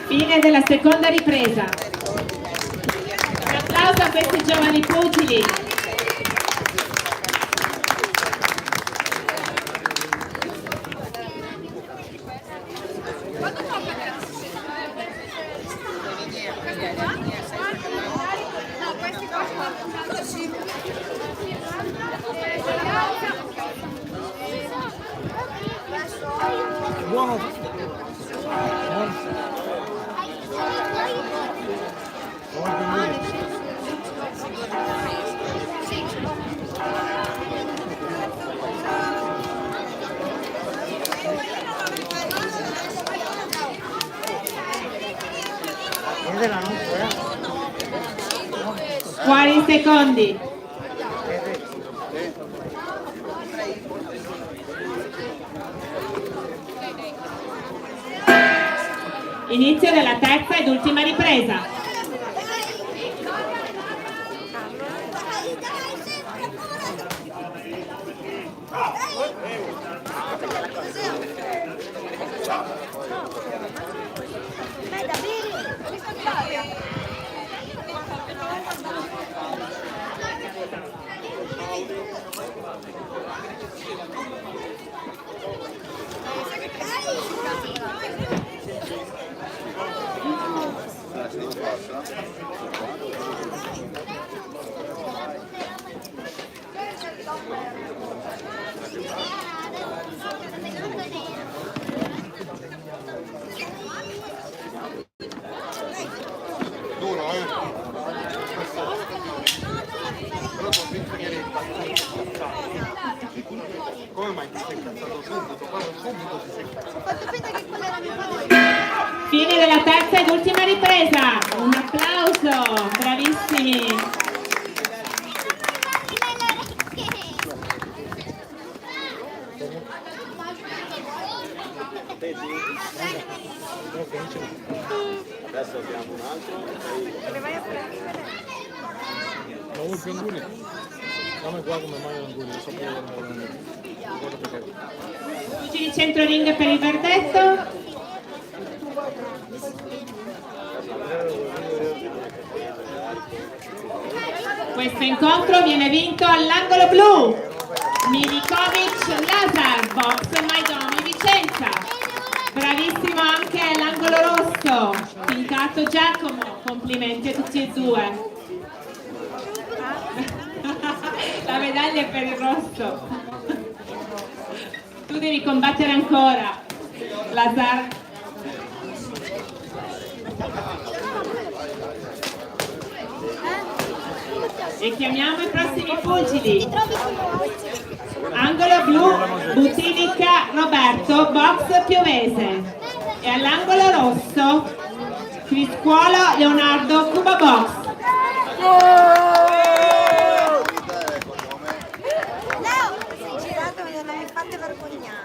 Fine della seconda ripresa. Un applauso a questi giovani pugili. Buono. Fuori i secondi. Inizio della terza ed ultima ripresa. Beh, da bere. Come mai ti sei incazzato subito? Guarda, subito ti sei incazzato. Fatto finta che quella era mia padre. Fine della terza ed ultima ripresa. Un applauso, bravissimi. Adesso abbiamo un altro. Le vai a prendere? Ma vuoi più anguri? Dammi qua come mai anguri, so che guarda perché. Pugili centro ring per il verdetto. Questo incontro viene vinto all'angolo blu. Milikovic Lazar, box Maidomi Vicenza. Bravissimo anche all'angolo rosso, Pincato Giacomo, complimenti a tutti e due. La medaglia è per il rosso. Tu devi combattere ancora. Lazar. E chiamiamo i prossimi pugili. Angolo blu, Butinica Roberto, box Piovese. E all'angolo rosso, Criscuolo Leonardo, Cuba Box. Leo, sei girato e non mi fate vergognare.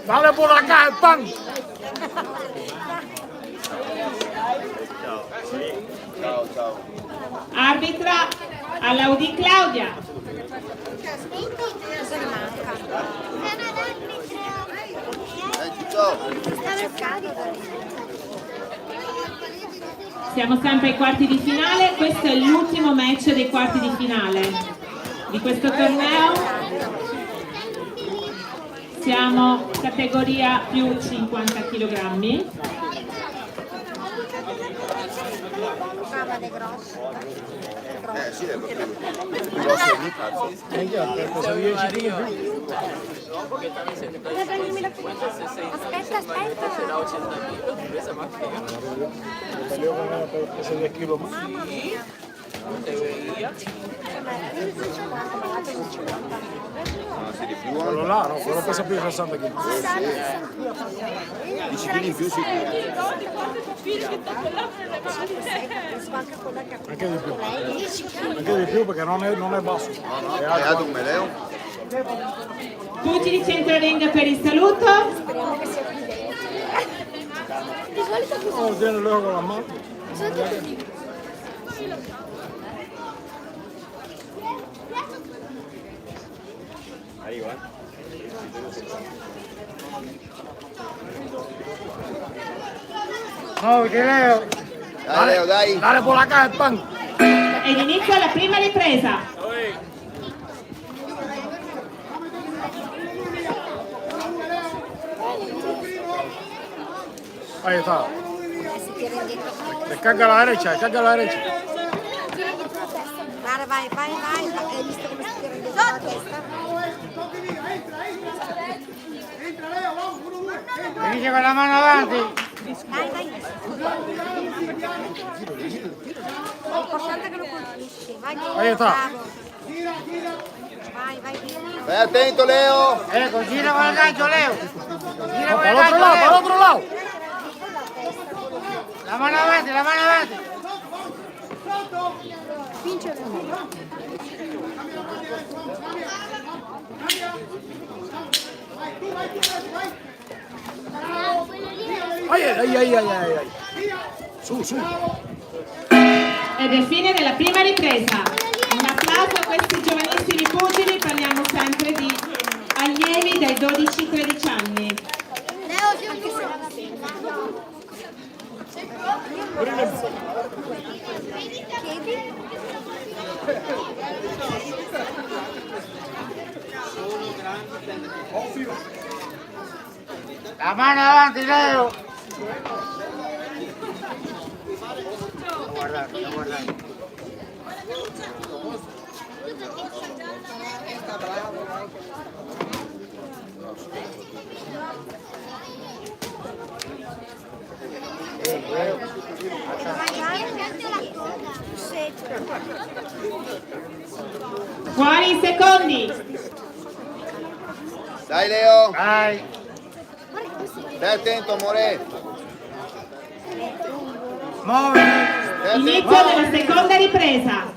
Dale por acá el pan. Ciao, ciao. Arbitra Allaudi Claudia. Cosa ne manca? Ciao. Siamo sempre ai quarti di finale, questo è l'ultimo match dei quarti di finale di questo torneo. Siamo categoria più 50 kg. Sì, è proprio più grosso di cazzo. Aspetta. Peleó con él, pesa 10 kilos más. Sì, di più. Quello là, no, quello pesa più di 60 kg. 10 kg in più sicuro. Anche di più. Anche di più perché non è basso. No, è alto come Leo. Pugili centro ring per il saluto. Di solito così. No, tiene Leo con la mano. Di solito così. Muoviti Leo. Dai Leo, dai. Dale por acá el pan. Ed inizia la prima ripresa. Ahí está. Descarga a la derecha, descarga a la derecha. Guarda, vai. Hai visto come si tira indietro la testa? Finisce con la mano avanti. Vai. L'importante è che lo colpisci. Vai. Ahí está. Bravo. Vai. Stai attento Leo. Ecco, gira con il gancio Leo. Gira con il Para el otro gancio lado, para el Leo. otro lado. La mano avanti. Ay. Su. Ed è fine della prima ripresa. Un applauso a questi giovanissimi pugili, parliamo sempre di allievi dai 12-13 anni. Leo, ti giuro. Chiedi? La mano avanti Leo. Guardate. Fuori i secondi. Dai Leo. Vai. Stai attento amore. Muoviti. Stai attento. Inizio della seconda ripresa.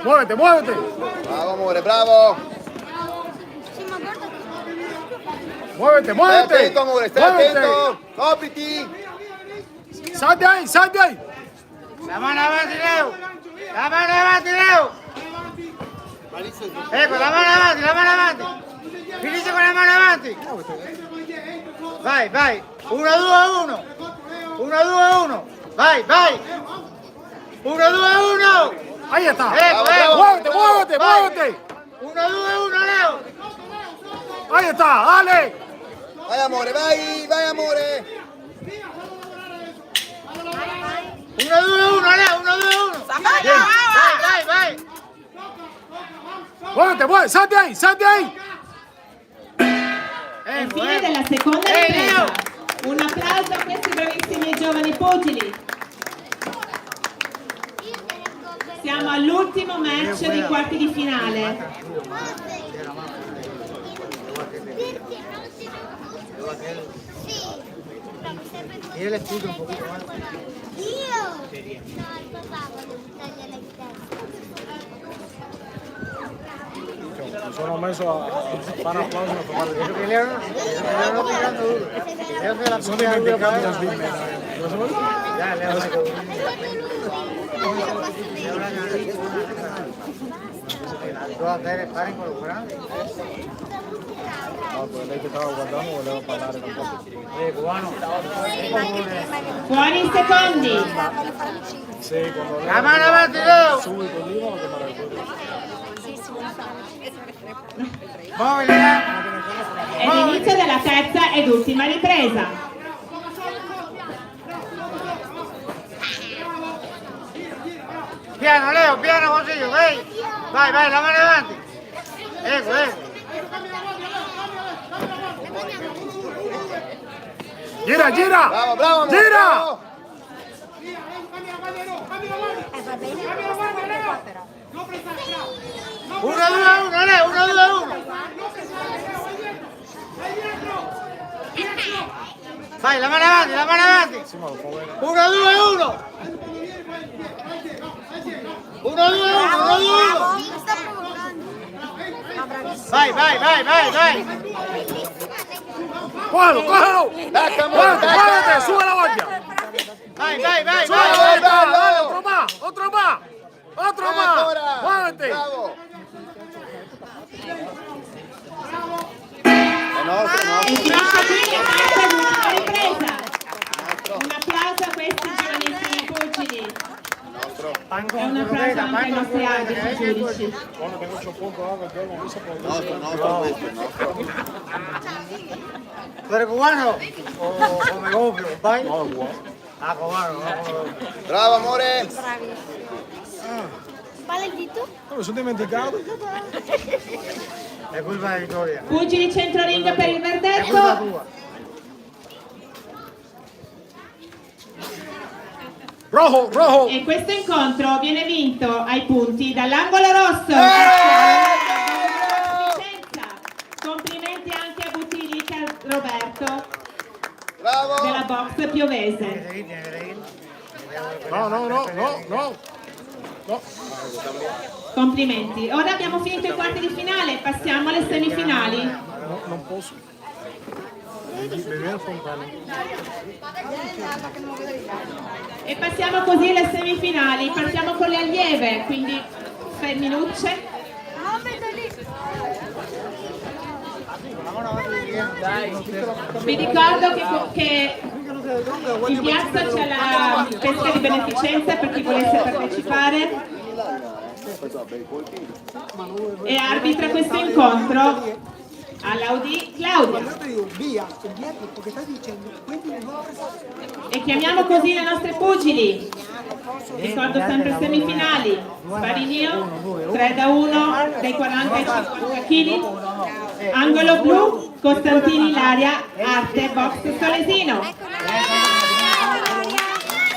Muévete. Bravo amore, bravo. Muévete. Stai attento amore, stai attento. Copriti. Sal de ahí. La mano avanti Leo. Ecco, la mano avanti. Finisce con la mano avanti. Vai. 1, 2, 1. Vai. 1, 2, 1. Ahí está. Ecco. Muévete. 1, 2, 1 Leo. Ahí está, dale. Vai amore, vai amore. 1-2-1, Leo, 1-2-1. Vai. Muévete, muévete, salte ahí. È fine della seconda ripresa. Un applauso a questi bravissimi e giovani pugili. Siamo all'ultimo match dei quarti di finale. Io le spiego un pochino más. Io? No, il papà vuole tagliare il testo. Mi sono messo a fare applauso per fare Perché Leo non tirando duro. Leo se la sono pone a duro dimenticato para di svimmere. Ya, Leo se tu a fare con lo grande. No, pues lei che stava guardando voleva parlare con poco. Cubano. Fuori i secondi. Sì, quando lei La mano avanti, Leo. subito lì non lo chiamare il pubblico. Muovili, È l'inizio della terza ed ultima ripresa. Piano, Leo, piano così, vai, la mano avanti. Ecco. Gira! Bravo, bravo, Gira! bravo. Va bene, qua però. 1-2-1, Leo, 1-2-1. Vai, la mano avanti. 1-2-1. 1-2-1. Mi sta provocando. Ma bravissimo. Vai. ¡Cógelo! Dacca, amore, ¡Muévete! ¡Sube la guardia! Vai. ¡Dale, otro más! Ancora. ¡Muévete! Bravo. E finisce qui la terza ed ultima ripresa. Un applauso a questi giovanissimi pugili. E un applauso anche ai nostri arbitri giudici. Bueno, tengo 8 puntos ahora, yo no hice por Nostro, questo, nostro. ¿Tú eres cubano? ¿O me copio, vai? No, igual. Ah, cubano. Bravo, amore. Vale il dito? No, me sono dimenticato. È colpa di Vittoria. Pugili centro ring per il È colpa verdetto. tua. Rojo! E questo incontro viene vinto ai punti dall'angolo rosso. Complimenti anche a Butilica Roberto Bravo. della box piovese. No. Complimenti. Ora abbiamo finito i quarti di finale, passiamo alle semifinali. Non posso. Mi viene spontaneo. E passiamo così alle semifinali. Partiamo con le allieve, quindi femminucce. Non vedo lì. Vi ricordo che in piazza c'è la pesca di beneficenza per chi volesse partecipare e arbitra questo incontro all'Audi Claudia. Io ti dico via, perché stai dicendo, quindi non ho preso. E chiamiamo così le nostre pugili. Ricordo sempre semifinali. Sparinio 3-1 dai 40 ai 50 kg. Angolo blu Costantini Ilaria Arte Box Solesino.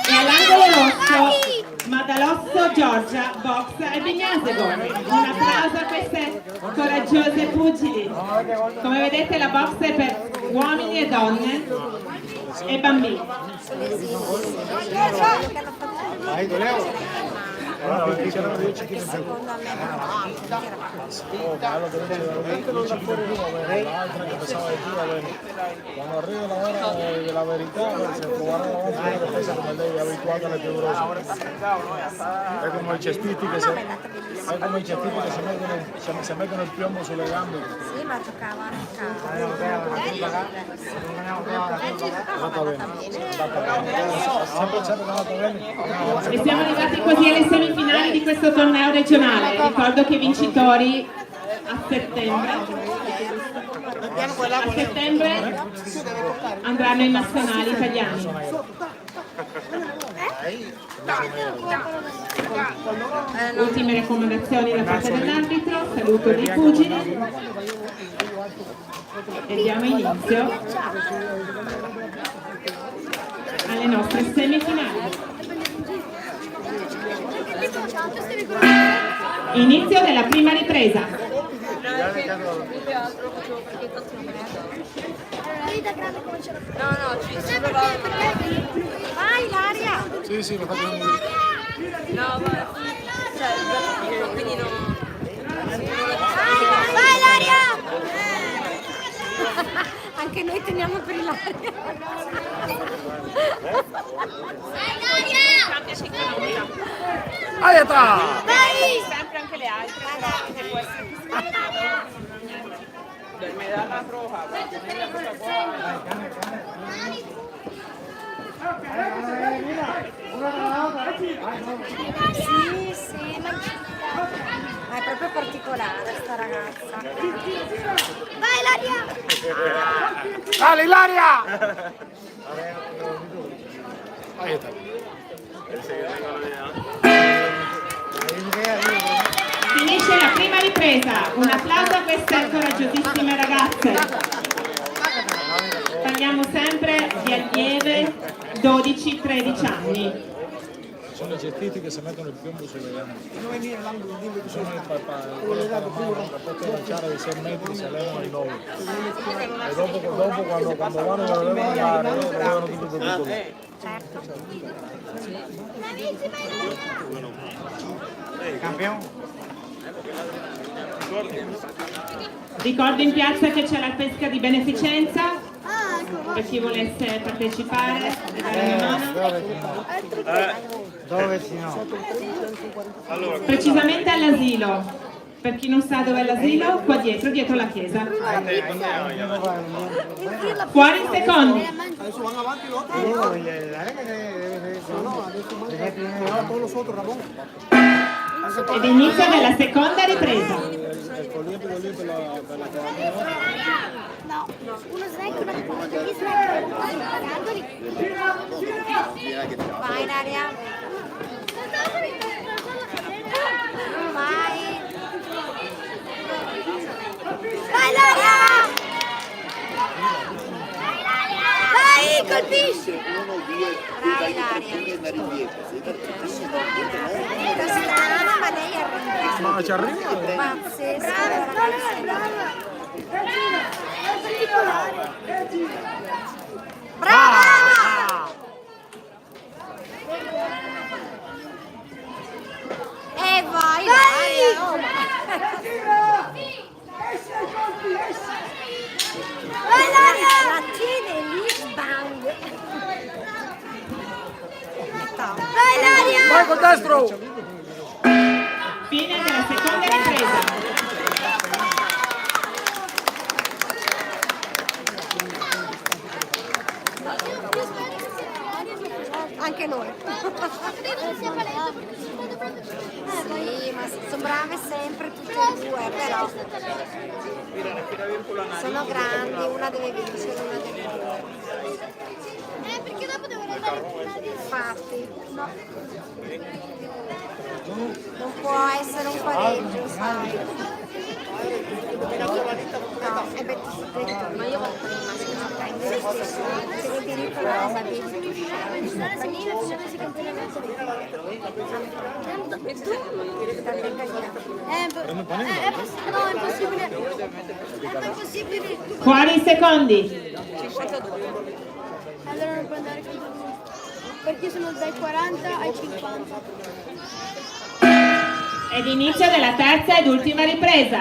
E all'angolo rosso Madalosso Giorgia Box e Vignasego. Un applauso a queste coraggiose pugili. Come vedete la box è per uomini e donne e bambini. Vai, Leo. Allora, c'erano 10 kg in più. Quello che diceva 10 kg in più, l'altra che pesava di più, quando arriva la hora della verità, se troverà la otra che pesa come lei, abituata alle più grosse. È come i cestiti che se mettono il piombo sulle gambe. Sì, ma giocava. E siamo arrivati così alle semifinali di questo torneo regionale. Ricordo che i vincitori a settembre. A settembre andranno in nazionali italiani. Ultime raccomandazioni da parte dell'arbitro, saluto dei pugili e diamo inizio alle nostre semifinali. Inizio della prima ripresa. No, ci sono. Vai, Ilaria! Sì, lo faccio vedere. No, ma cioè, quindi non. Vai, Ilaria! Anche noi teniamo per Ilaria. Aiata! Vai! Sempre anche le altre. Sì, ma è proprio particolare sta ragazza. Vai, Ilaria! Dale, Ilaria! Aiata. Finisce la prima ripresa. Un applauso a queste coraggiosissime ragazze. Parliamo sempre di allieve 12-13 anni. Sono i gestiti che si mettono il piombo sulle gambe. Non venire all'angolo, dimmi che sono Per poter lanciare di 6 metri si allenano ai 9. E dopo quando vanno a andare, lo vedono tutto per tutto. Ricordo in piazza che c'è la pesca di beneficenza per chi volesse partecipare e dare una mano. Dove si no? Precisamente all'asilo. Per chi non sa dove è l'asilo, qua dietro la chiesa. Fuori in secondi. Adesso vanno avanti l'otto. No, adesso quello sotto Ramon. Ed inizio della seconda ripresa. No, uno snack, una gli snack, Vai, Ilaria! Vai! vai Ilaria! Vai, colpisci! Brava Ilaria! Da strana, ma lei arriva! Ma ci arriva? Pazzesca! Brava! E vai, Ilaria! Vai Ilaria! La tiene lì, bang! Vai Ilaria! Vai col destro! Fine della seconda ripresa. Anche noi. Sì, ma sono brave sempre tutte e due, però sono grandi, una deve vincere, una deve vincere. Perché dopo devo andare Infatti, no. Non può essere un pareggio, sai. No, è detto, ma io vado prima, scusa, prendere stesso. Se vuoi dire qualcosa, dici. No, è impossibile. È impossibile. Fuori in secondi. Allora non può andare con lui. Perché sono dai 40 ai 50. Ed inizio della terza ed ultima ripresa.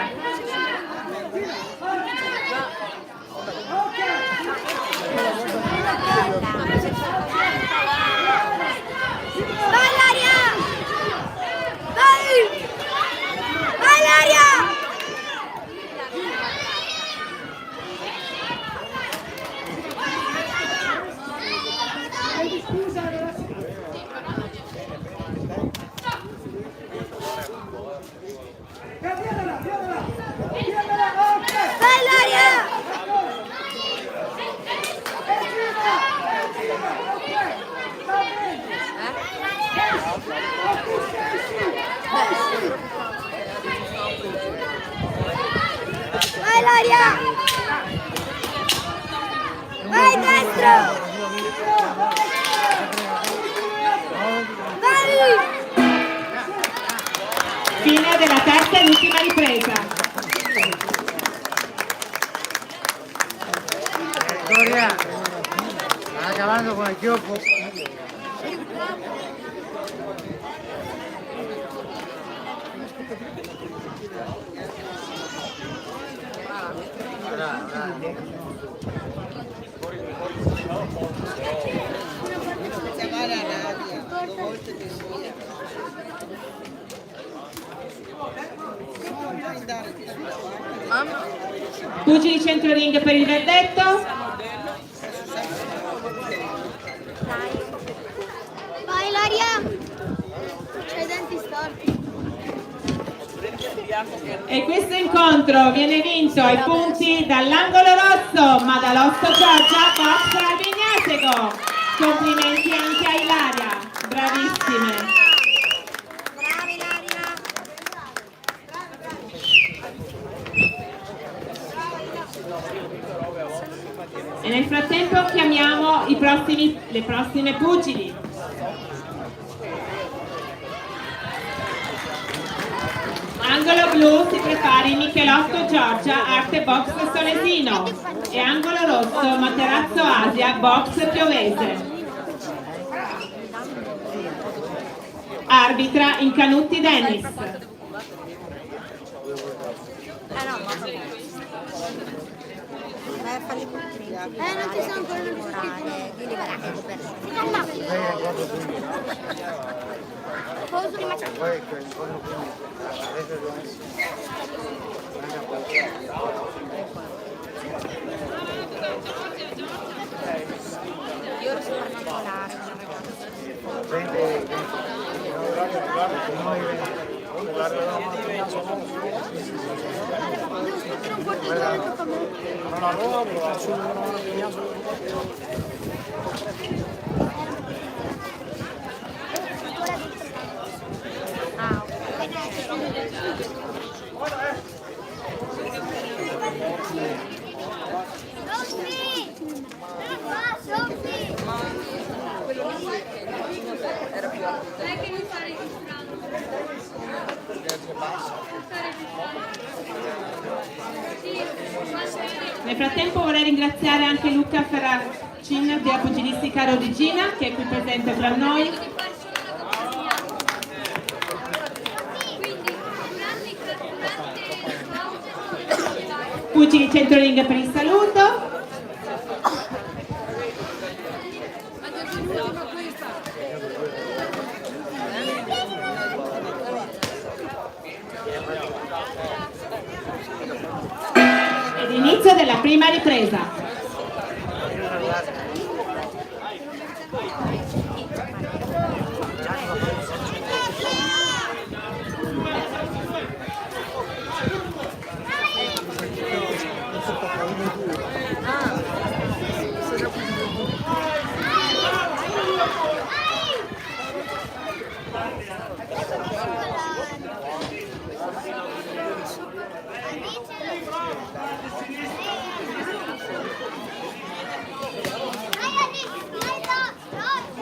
Vai Ilaria! Vai! Vai Ilaria! Via, Gloria! Vai destro! Vai! Fine della terza e ultima ripresa. Gloria, sta acabando con il gioco. Pugili centro ring per il verdetto. Vai Ilaria! C'hai i denti storti. E questo incontro viene vinto ai punti dall'angolo rosso Madalotto Giorgia, box Albignasego. Complimenti anche a Ilaria, bravissime. Brava Ilaria! E nel frattempo chiamiamo le prossime pugili. Angolo blu si prepari Michelotto Giorgia, arte box Solesino. E angolo rosso Materazzo Asia, box Piovese. Arbitra Incanutti Dennis. Non ti sono ancora Io sono particolare. Nel frattempo vorrei ringraziare anche Luca Ferracin della Pugilistica Rodigina che è qui presente tra noi. Pugili centro ring per il saluto. Ed inizio della prima ripresa.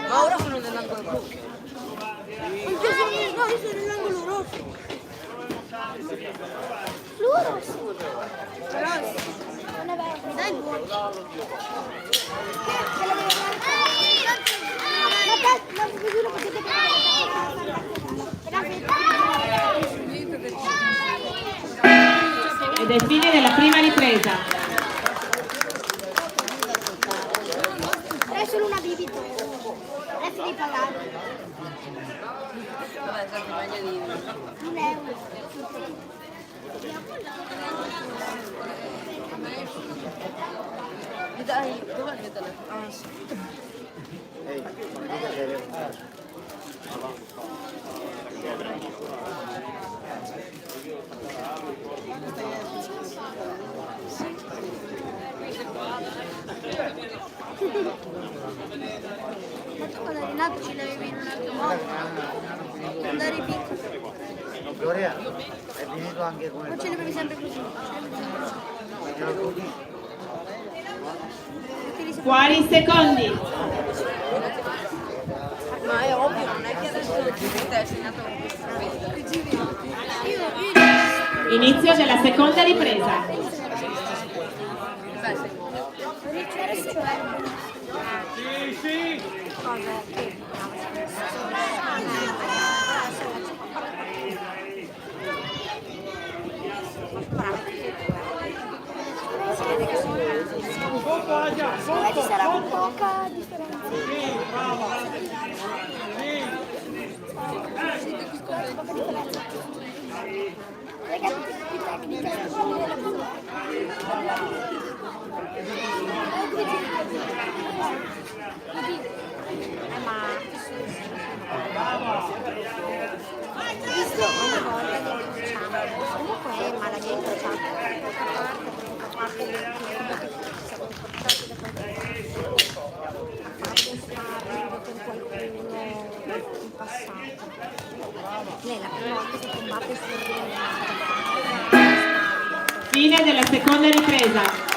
Ma ora sono nell'angolo blu. Anche se no, io sono nell'angolo rosso. Rosso. Non è vero. Dai, buono. Ma vi giuro potete Ed è fine della prima ripresa. È solo una bibita. Adesso devi pagare. Vabbè, sempre meglio di... 1 euro. Dai, dov'è il mio telefono? Ah, sì. Ma tu quando eri nato ce l'avevi in un altro modo. Quando eri piccolo. Gloria, è finito anche come Non ce ne bevi sempre così. Fuori secondi. Ma è ovvio, non è che adesso ti hai segnato Inizio della seconda ripresa. Sì, sì. Secondo me ci sarà poca differenza. Poca differenza. Ragazzi, più tecnica della Visto ogni volta che diciamo, comunque è malamente a parte le che siamo portati da sparring con qualcuno in passato. Lei è la prima volta che combatte sul ring. Fine della seconda ripresa.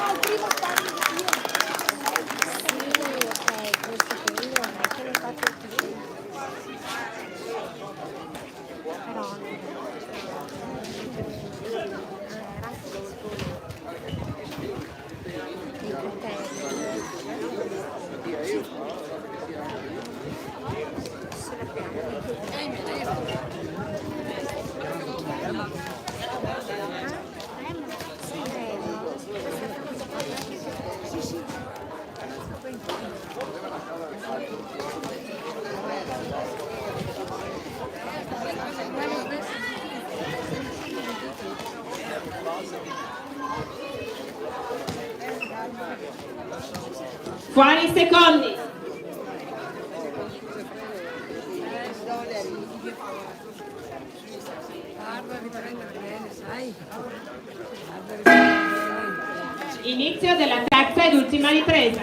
Fuori secondi. Inizio della terza ed ultima ripresa.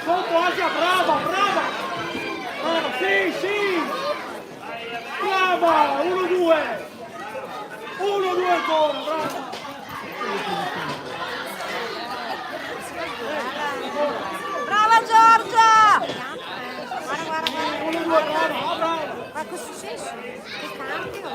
Sotto, Asia, brava, brava. Brava, sì, sì. Brava, 1-2. 1-2 ancora, brava. Brava Giorgia! Guarda. Ma cosa è successo? Che cambio?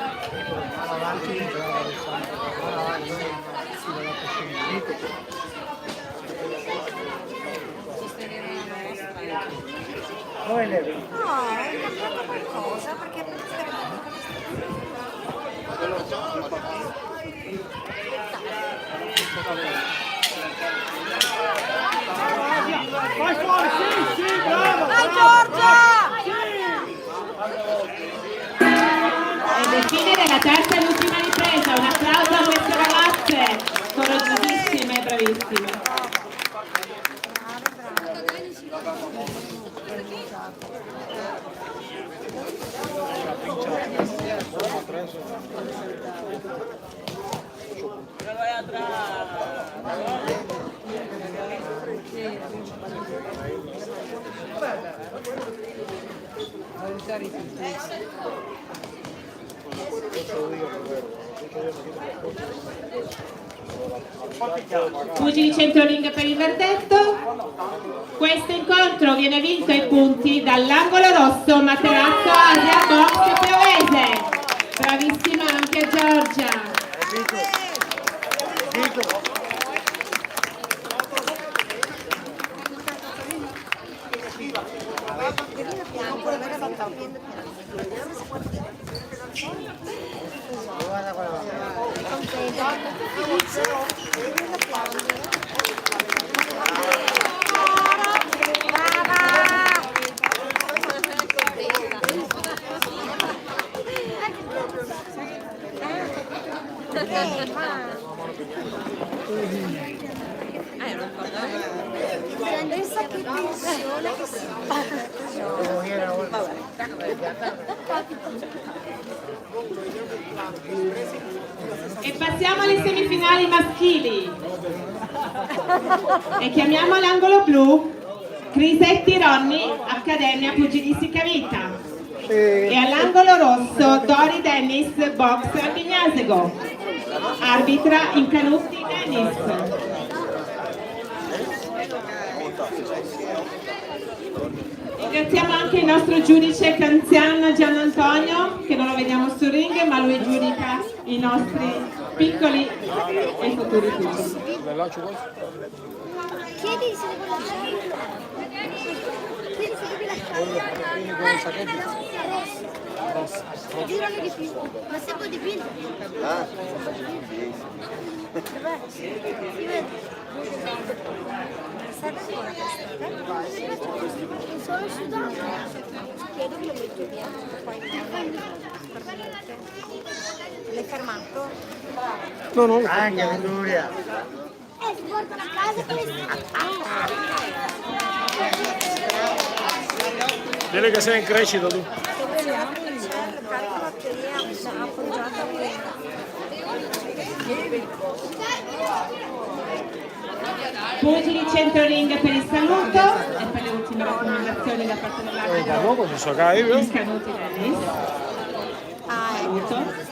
Come le vedi? No, è cambiato qualcosa perché Vai fuori, sì, sì, brava. Vai Giorgia! Ed è fine della terza ed ultima ripresa. Un applauso a queste ragazze, coraggiosissime e bravissime. Pugili Centroring per il verdetto. Questo incontro viene vinto ai punti dall'angolo rosso Materazzo Asia Box Peoese. Bravissima anche Giorgia. Pensa che tensione che si E passiamo alle semifinali maschili. E chiamiamo all'angolo blu Crisetti Ronny, Accademia Pugilistica Vita. E all'angolo rosso Dori Dennis, box a Vignasego. Arbitra Incanutti Dennis. Ringraziamo anche il nostro giudice Canzian Gian Antonio, che non lo vediamo sul ring, ma lui giudica i nostri piccoli e futuri pugili. Chiedi se devo lasciare. Chiedi se devi lasciare. Girano di più. Ma se può dipingere? Dov'è? Si vede. Serve ancora questa? Sono sudato. Chiedo che lo metto via. L'hai fermato? No, no. Anche Vittoria. Si portano a casa questi. Dile che sei in crescita tu. Pugili centro ring per il saluto e per le ultime raccomandazioni da parte dell'arbitro. Dopo ci so che io. Scanuti Dennis. Saluto.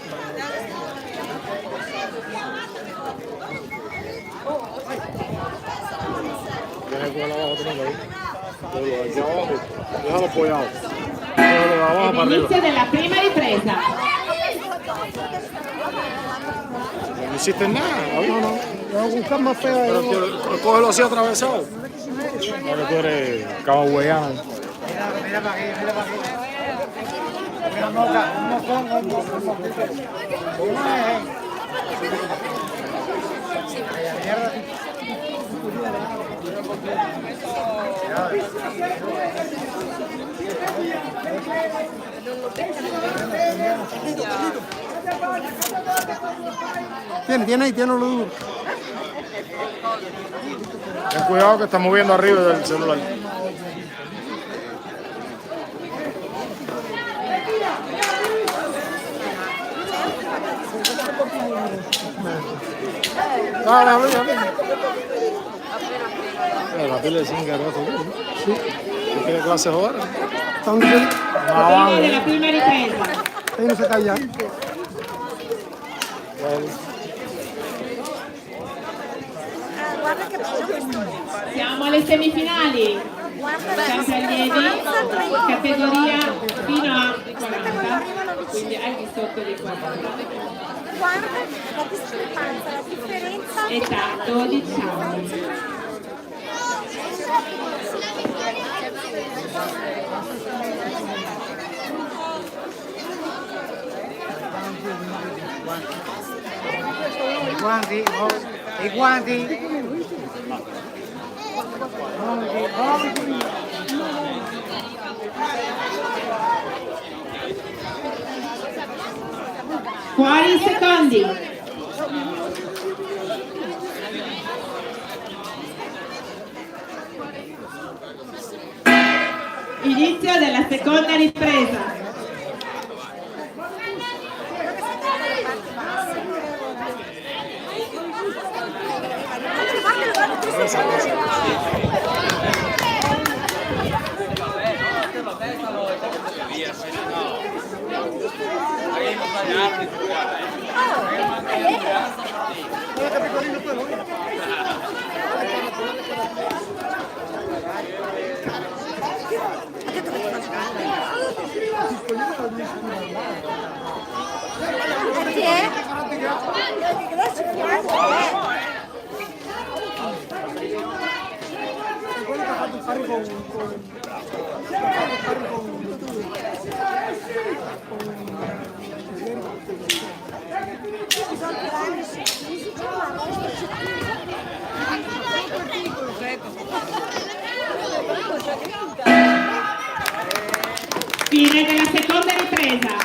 Viene con la abajo también ahí. Aquí abajo. Déjalo apoyado. Déjalo de abajo para arriba. Inizio della prima ripresa. No hiciste nada, no, no. Voy a buscar más feo ahí. Pero cógelo así atravesado. Ahora tú eres cabahueyano. Mira para aquí, mira para aquí. Mira, moca, un mocón, un mocón. Tiene ahí, tiene lo duro. Ten cuidado que está moviendo arriba del celular. Dale, dale. La pila de 5 garotos. Sí. ¿Qué clase ahora? Están bien. Fine della prima ripresa. Ahí no se calla. Siamo alle semifinali. Sempre allievi, categoria fino a 40, quindi al di sotto dei 40. Guarda la discrepanza, la differenza. Età 12 anni. I guanti, oh, i guanti. Fuori i secondi. Inizio della seconda ripresa. Fine della seconda ripresa.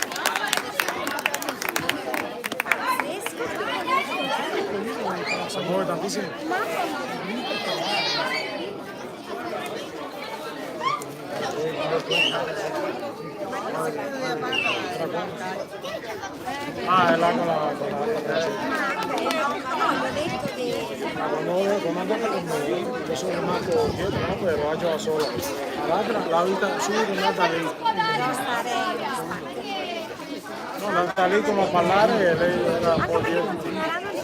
Se mueve tantísimo. Ah, è là con la... No, gli ho detto che Quando è andata con me, io sono rimasto dietro, no? Poi ero da solo. L'altra, la vita subito è andata lì. devo stare No, è andata lì come a parlare e lei era un po' anche perché dietro. continueranno di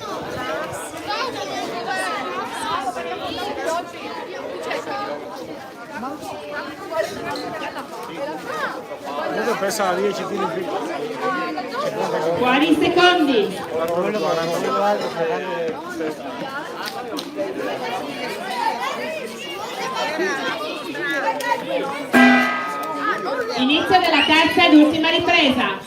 Comunque pesa 10 kg in più. Buoni secondi. Inizio della terza ed ultima ripresa.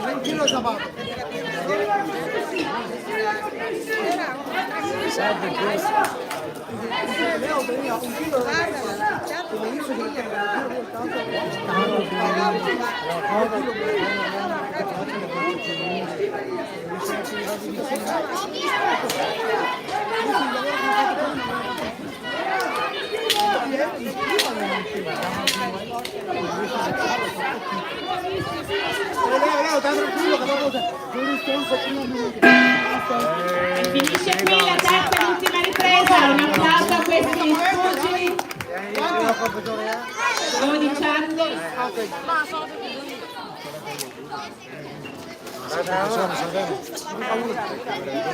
Tranquilo Zapato. Leo tenía un kilo de y me hizo que Finisce qui la terza e ultima ripresa. Un applauso a questi pugili. 12 anni.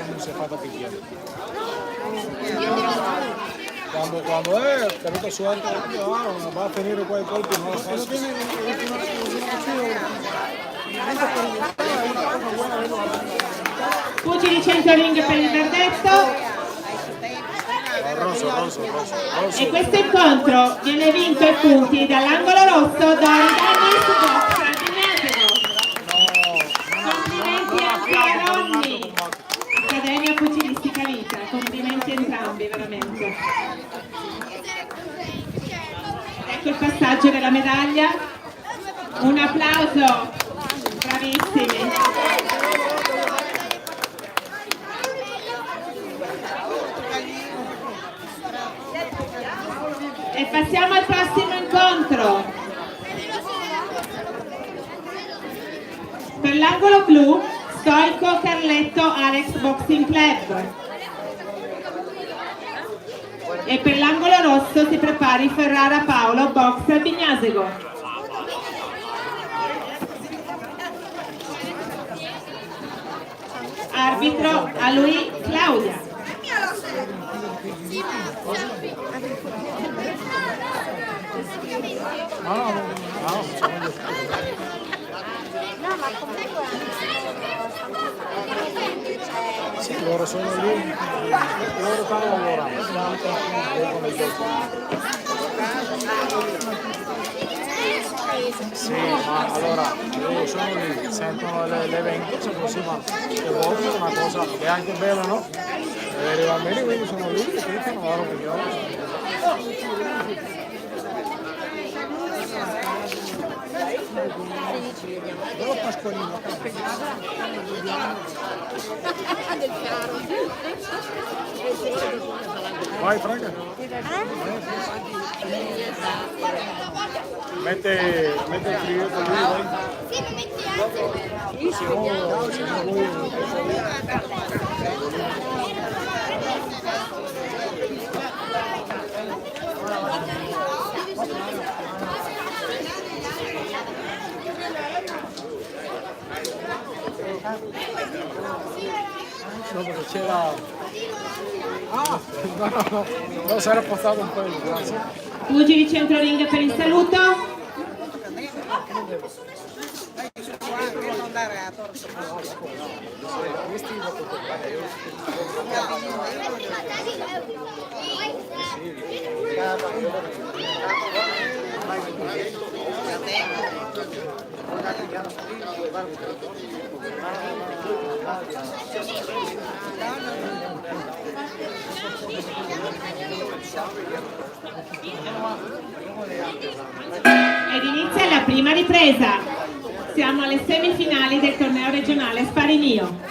Non si è fatta picchiare. Quando è caduto su altro, va a finire qua i colpi, non lo fa. Pugili 100 ring per il verdetto. Rosso. E questo incontro viene vinto ai punti dall'angolo rosso Dori Dennis Box di Mesego. Complimenti anche a Ronny, Accademia Pugilistica Vita, complimenti a entrambi veramente. Ecco il passaggio della medaglia, un applauso, bravissimi. E passiamo al prossimo incontro. Per l'angolo blu, Stoico Carletto Alex Boxing Club. E per l'angolo rosso si prepari Ferrara Paolo Box Bignasego. Arbitro a lui Claudia. no, ma comunque Sì, loro sono lì, loro stanno lavorando, con il gioco. Sì, ma allora loro sono lì, sentono l'evento, si aprossima che vogliono, una cosa che è anche bella, no? E i bambini quindi sono lì, che fanno la loro opinione. Dove Pasqualino? Del chiaro. Vai Franca. Mette il frigo lì, vai. Sì, mi metti anche. No, perché c'era... no, si era passato un po', grazie. Pugili centro ring per il saluto. Ed inizia la prima ripresa. Siamo alle semifinali del torneo regionale Sparinio.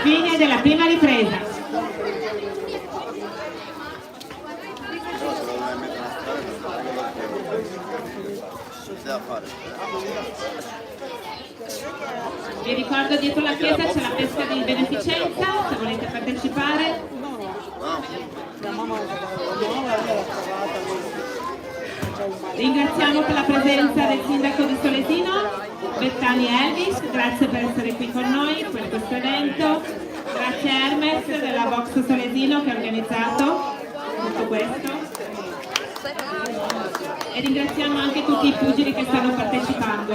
Fine della prima ripresa. Vi ricordo dietro la chiesa c'è la pesca di beneficenza, se volete partecipare. Ringraziamo per la presenza del sindaco di Solesino, Bettani Elvis, grazie per essere qui con noi per questo evento. Grazie a Hermes della Box Solesino che ha organizzato tutto questo. E ringraziamo anche tutti i pugili che stanno partecipando.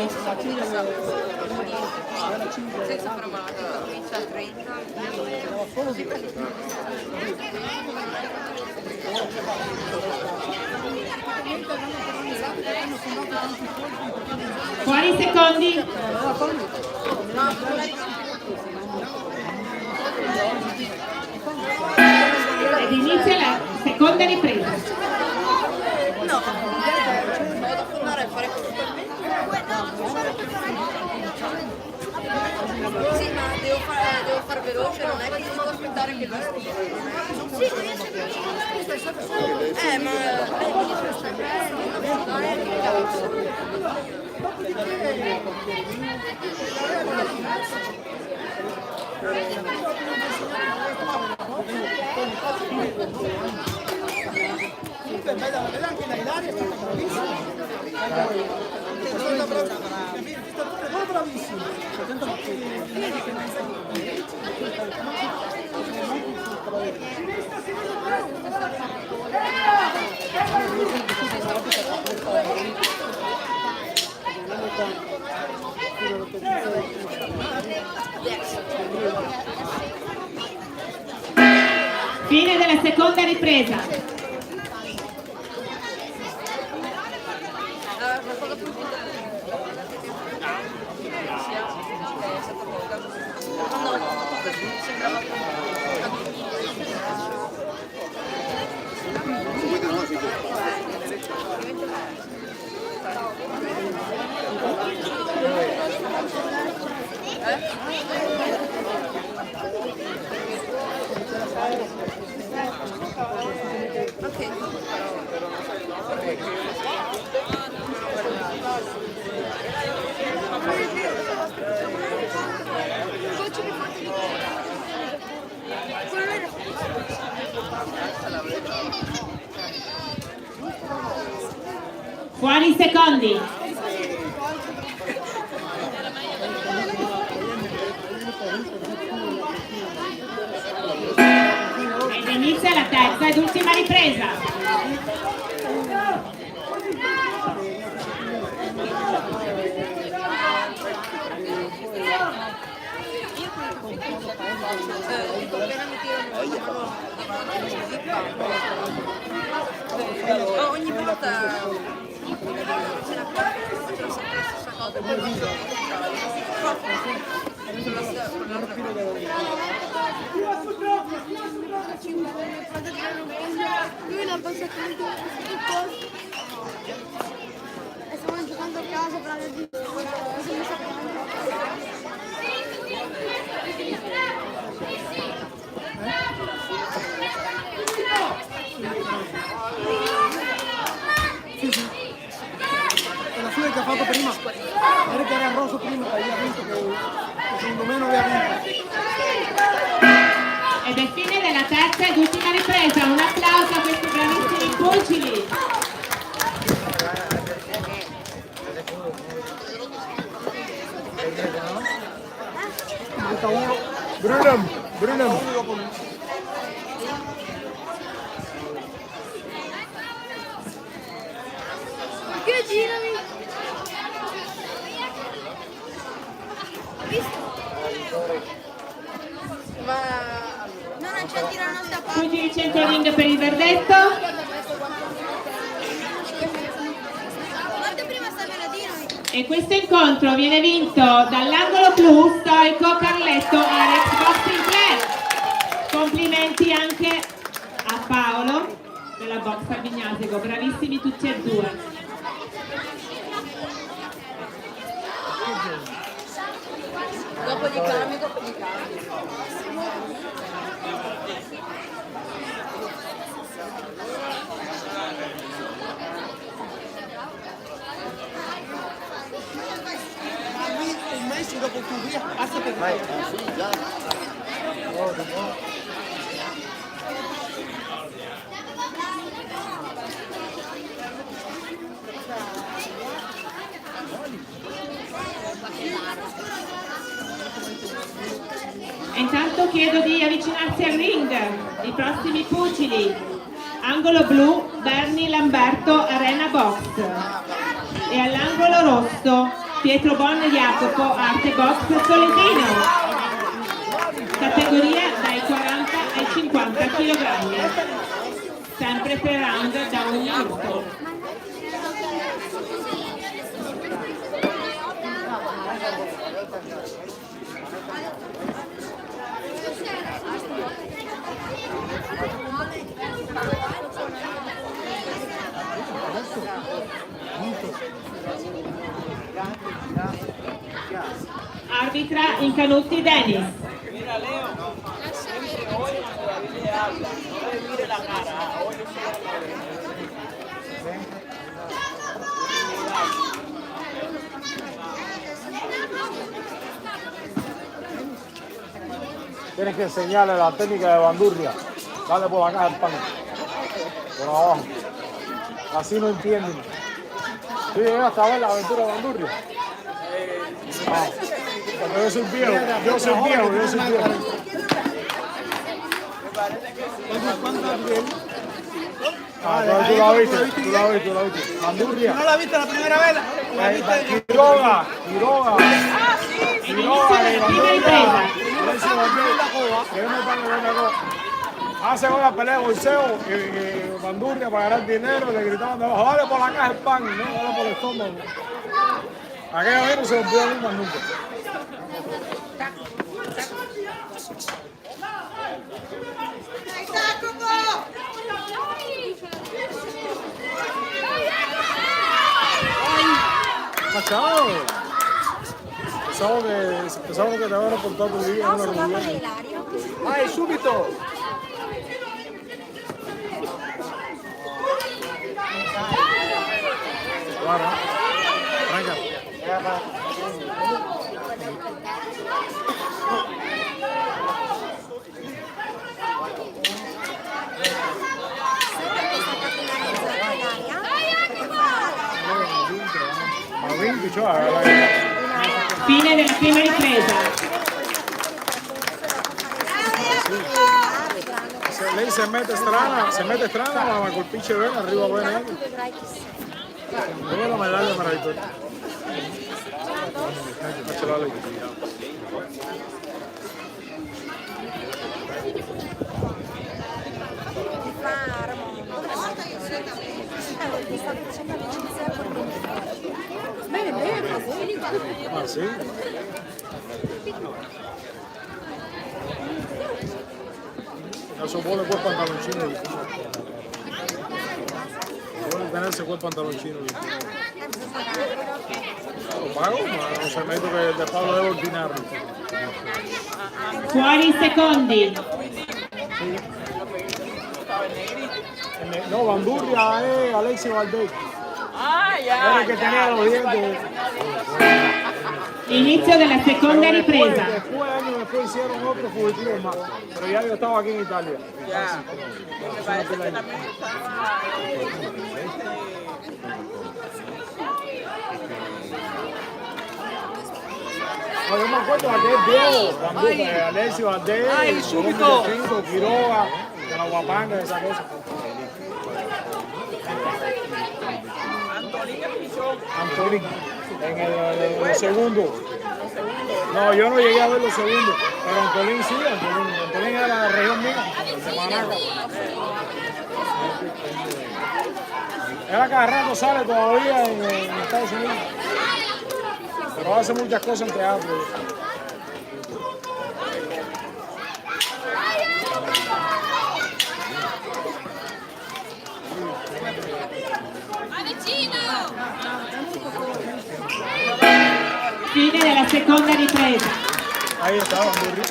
Fuori i secondi. Ed inizia la seconda ripresa. Sì, ma devo far veloce, non è che devo aspettare che lui anche l'Ailaria è stata bravissima. Fine della seconda ripresa. Fuori i secondi. Ed inizia la terza ed ultima ripresa. ogni volta ce la faccio sempre la stessa cosa per lui non passa tutto e stavano giocando a casa per la di la fine che ha fatto prima, era che era rosso prima, meno le ha vinto. Ed è fine della terza ed ultima ripresa. Un applauso a questi bravissimi pugili. Manca uno. Bruno. Che girami? Hai visto? Ma No, non c'è tiro alla nostra parte. Pugili centro ring per il verdetto. Guarda prima sta melodia. E questo incontro viene vinto dall'angolo blu storico Carletto Alex Boxing Club. Complimenti anche a Paolo della Box Albignasico, bravissimi tutti e due. dopo gli cambio. Il Messi dopo tu via, passa per me. Sì, già. E intanto chiedo di avvicinarsi al ring i prossimi pugili. Angolo blu Berni Lamberto Arena Box e all'angolo rosso Pietro Bon Jacopo Arte Box Soletino. Categoria dai 40 ai 50 kg. Sempre per round da 1 minuto. Arbitra Incanutti Denis. Tienes que enseñarle la técnica de bandurria. Dale por la caja el pan. Por abajo. Así no entienden. ¿Tú llegaste a ver la aventura de bandurria? Ah, porque yo soy viejo. Ah, pero tú la viste. Bandurria. ¿No la viste la primera vez? La viste. Quiroga. Inizio della prima ripresa. Hace una pelea de boxeo y bandurria para ganar dinero, le gritaban de abajo, dale por la caja el pan, no, dale por el estómago. Aquella vez no se lo pudo ver más nunca. Machado. Pensavo che ti avevano portato lì a una riunione. Vai, subito! Guarda, raga. Ma vinti, cioè, Fine della prima ripresa. lei se mette strana, ma colpisce bene, arriva bene. Dove la medaglia me la ricordo? Faccio la legge. Ah sì? Adesso vuole quel pantaloncino lì. Vuole tenersi quel pantaloncino lì. Lo pago, ma non se metto che del Paolo devo ordinarlo. Fuori secondi. No, Bandurria es Alexis Valdez. Ah, Era el que tenía los dientes. Inizio della seconda ripresa. Después, años después, hicieron otro fugitivo más. Pero ya yo estaba aquí en Italia. Ya. Me parece que también estaba. No, yo me acuerdo de aquel viejo, cuando Alessio Ardel, Ay, subito. Quiroga, de la Guapanga, esa cosa. Antolín, en el segundo. No, yo no llegué a ver los segundos, pero Antolín sí, Antolín era la región mía, de Manaco. Él a cada rato sale todavía en Estados Unidos, pero hace muchas cosas en teatro. Fine della seconda ripresa. Ahí estaba, muy rico.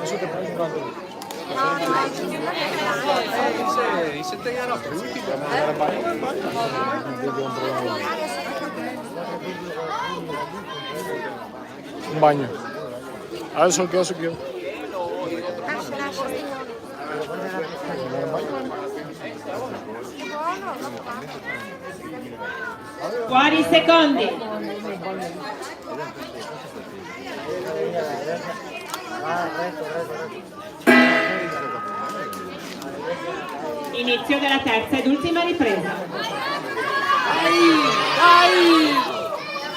Eso te parece un rato. Dice te era per ultimo. Un bagno. Adesso chiedo. Fuori secondi. Inizio della terza ed ultima ripresa.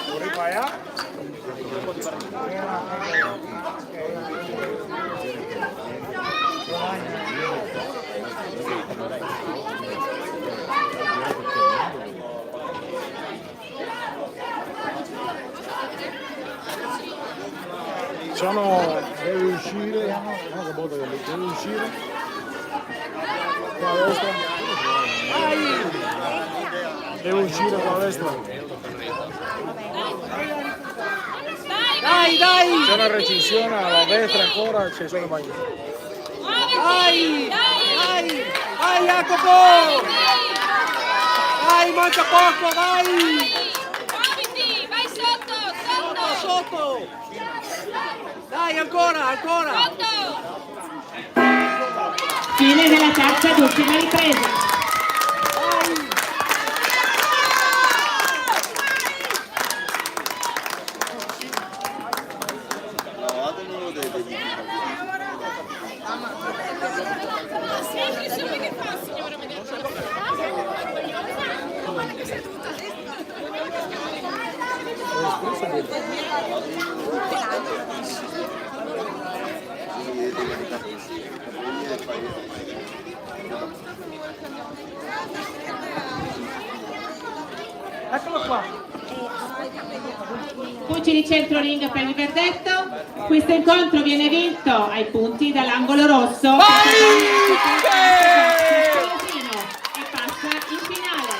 Corri para allá. Deve uscire, no, che volta che deve uscire. Qua a destra. Deve uscire qua a destra. Dai, dai! C'è una recinzione alla destra ancora, c'è solo il bagno. Dai! Dai! Dai Jacopo! Dai, manca poco, dai! Muoviti, vai sotto, Sotto! Dai, ancora! Fine della terza ed ultima ripresa. Eccolo qua! Pugili centro ring per il verdetto. Questo incontro viene vinto ai punti dall'angolo rosso. E passa in finale.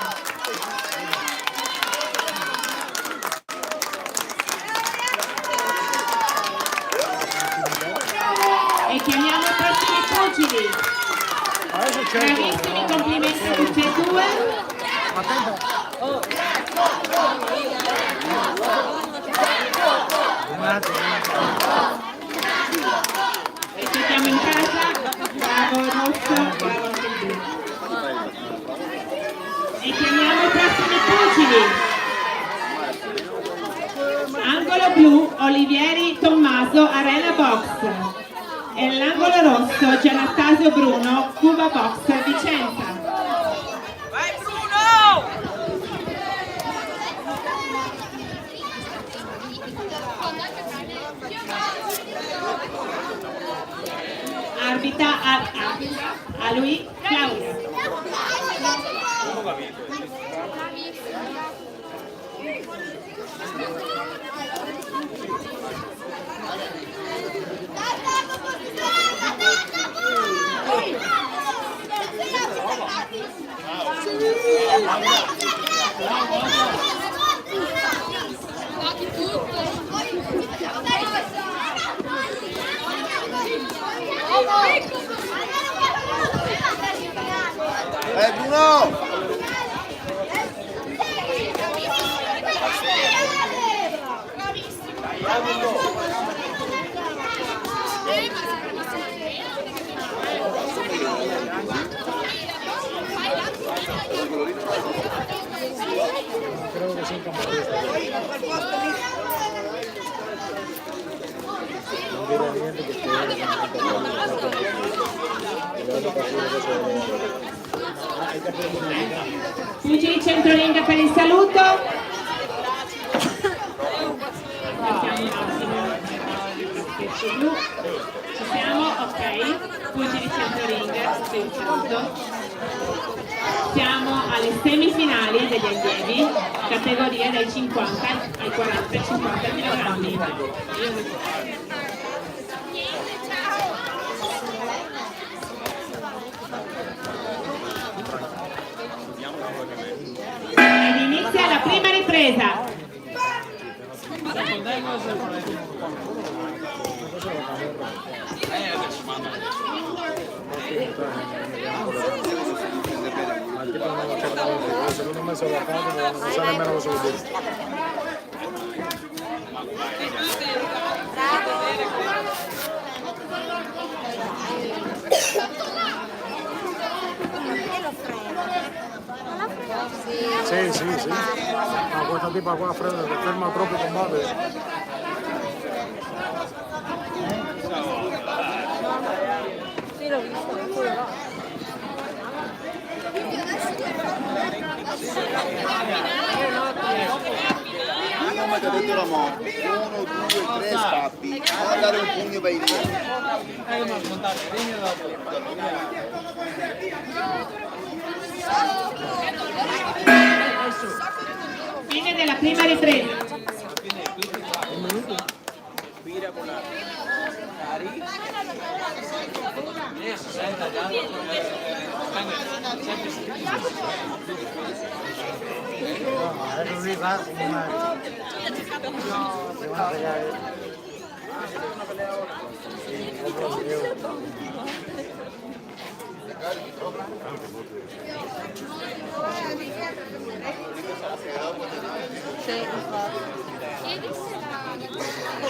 E chiamiamo i prossimi pugili. Bravissimi, complimenti a tutti e due. E cerchiamo in casa, bravo rosso, bravo anche il blu. E chiamiamo i prossimi pugili. Angolo blu, Olivieri Tommaso, Arena Box. E l'angolo rosso, Gianattasio Bruno, Cuba Box, Vicenza. Vai Bruno! Arbitra a lui Claudia. Bruno! Creo que son camaristas. Non direi niente perché Pugili centrolinga per il saluto. Blu. Ci siamo? Ok. Pugili centrolinga per il saluto. Siamo alle semifinali degli allievi, categoria dai 50 ai 40-50 kg. Ed inizia la prima ripresa. Secondo me se lo fanno non sa nemmeno cosa vuol dire. Sì. Ma questa tipa qua ferma troppo combattere. Sì, l'ho visto, quello là. Come ti ha detto la mo, 1, 2, 3 scappi, non andare un pugno per i Fine della prima ripresa. Così va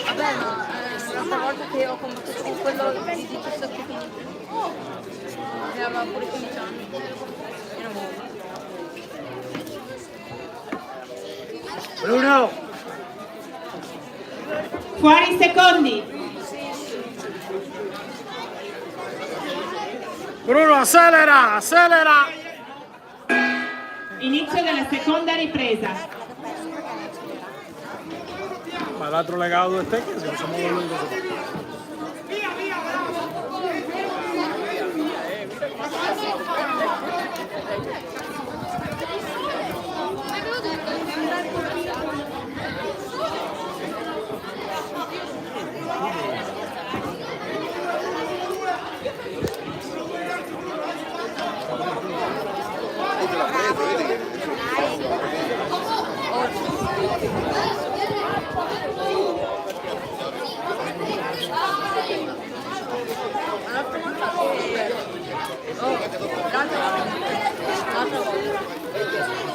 Vabbè, no, l'altra volta che ho combattuto con quello di 17 anni, che aveva pure 15 anni, era buono. Bruno! Fuori secondi. Bruno, accelera! Inizio della seconda ripresa. Ma l'altro legato dove stai che se non siamo voluti così.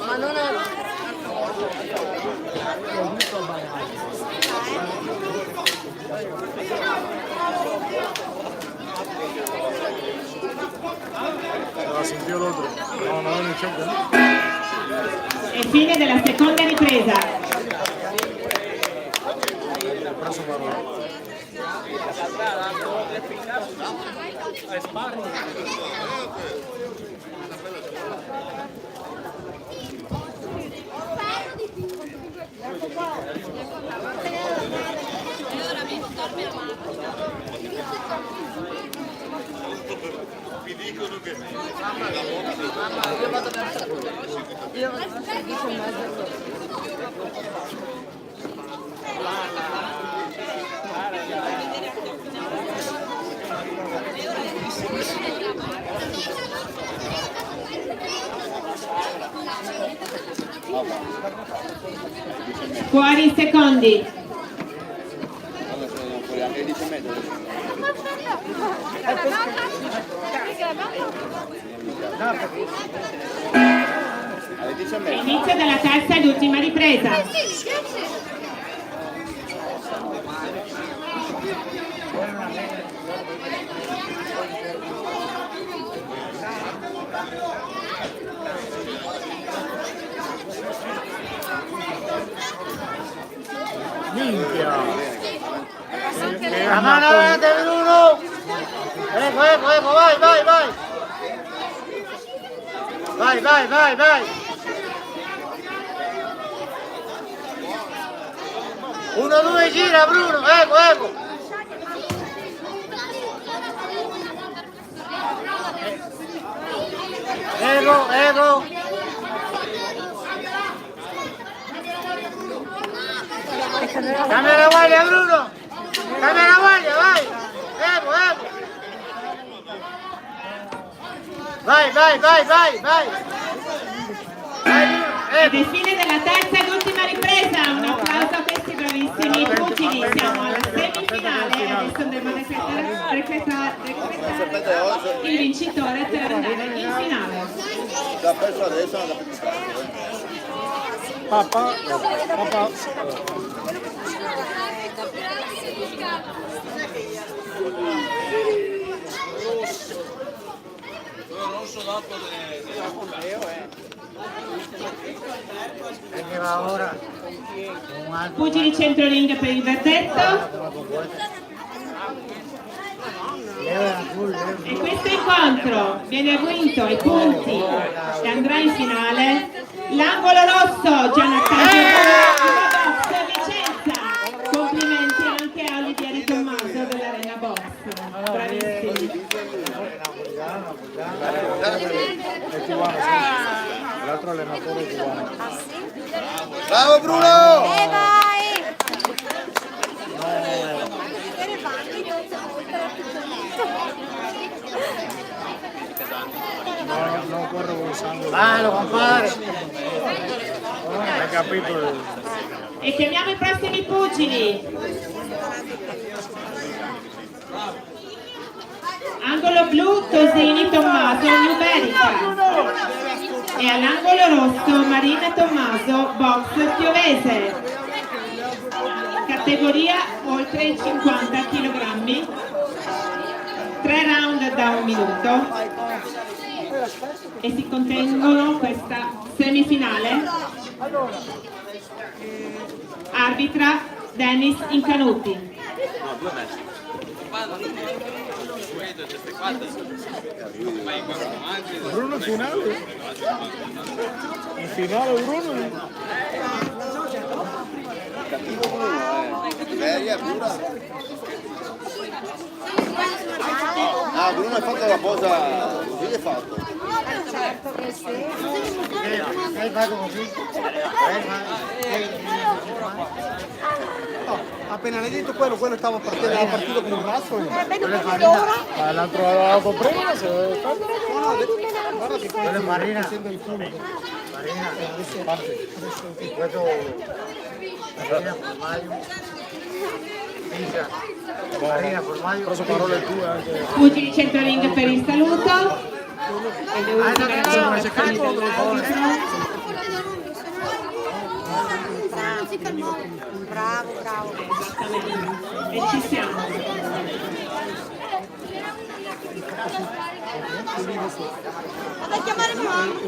Ma non è... La sentito l'altro. No, non c'è più. E fine della seconda ripresa. Preso parola. Mi dicono che Mamma, io vado verso il servizio in mezzo. Fuori secondi. Anche 10 metri. Inizio della terza ed ultima ripresa. La mano avanti Bruno! Ecco, vai! Vai! 1, 2, gira Bruno, ecco! Ecco! Camera guardia Bruno! Camera guardia, vai! Ecco! Vai! Ed è fine della terza ed ultima ripresa. Un applauso a questi bravissimi pugili. Siamo alla semifinale e adesso andremo a decretare il vincitore per andare in finale. L'ha preso adesso, non l'ha preso. Papà. Pugili centroring per il verdetto. E questo incontro viene vinto ai punti e andrà in finale l'angolo rosso Giannattacchio Box Vicenza. Complimenti anche a Olivieri Tommaso dell'Arena Box. Bravissimi. È cubano, sì. L'altro allenatore è cubano. Bravo Bruno! Vai! Non corro con il sangue. Lo compare! Hai capito? E chiamiamo i prossimi pugili. Angolo blu Tosini Tommaso Numerica. E all'angolo rosso Marina Tommaso Box Piovese. Categoria oltre i 50 kg. 3 round da 1 minuto. E si contengono questa semifinale. Arbitra Dennis Incanuti. Bruno in finale? In finale Bruno? Ah, Bruno hai fatto la posa, così è fatto. Certo che sì. Appena l'hai detto quello stava partito con il braccio. L'altro l'ho preso. Guarda che poi Marina. sembra il fumo. Marina, questo Marina Formaggio. Marina Formaggio. Ho preso parole tue anche. Pugili centroring per il saluto. E le ultime Bravo. e ci siamo. Vado a chiamare mia mamma.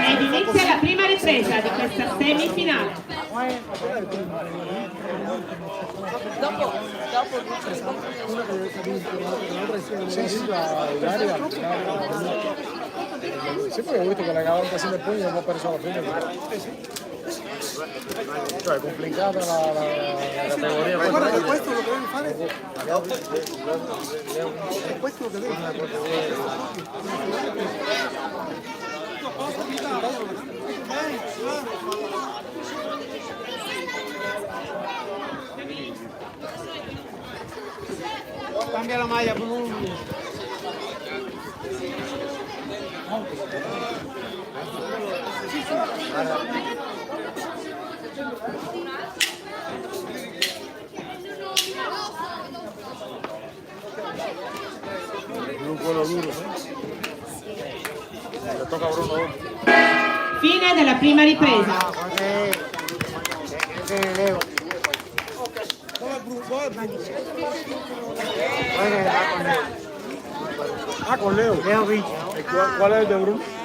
Ed inizia la prima ripresa di questa semifinale. Sì, Ilaria. Sì, poi ho visto che la volta se ne poi abbiamo perso alla fine. Cioè è complicata la categoria. Guarda che questo lo devi fare. Questo lo devi fare. Cambia la maglia, Bruno. Fine della prima ripresa. Ah, con Leo. Leo vince. E qual è il De Bruno?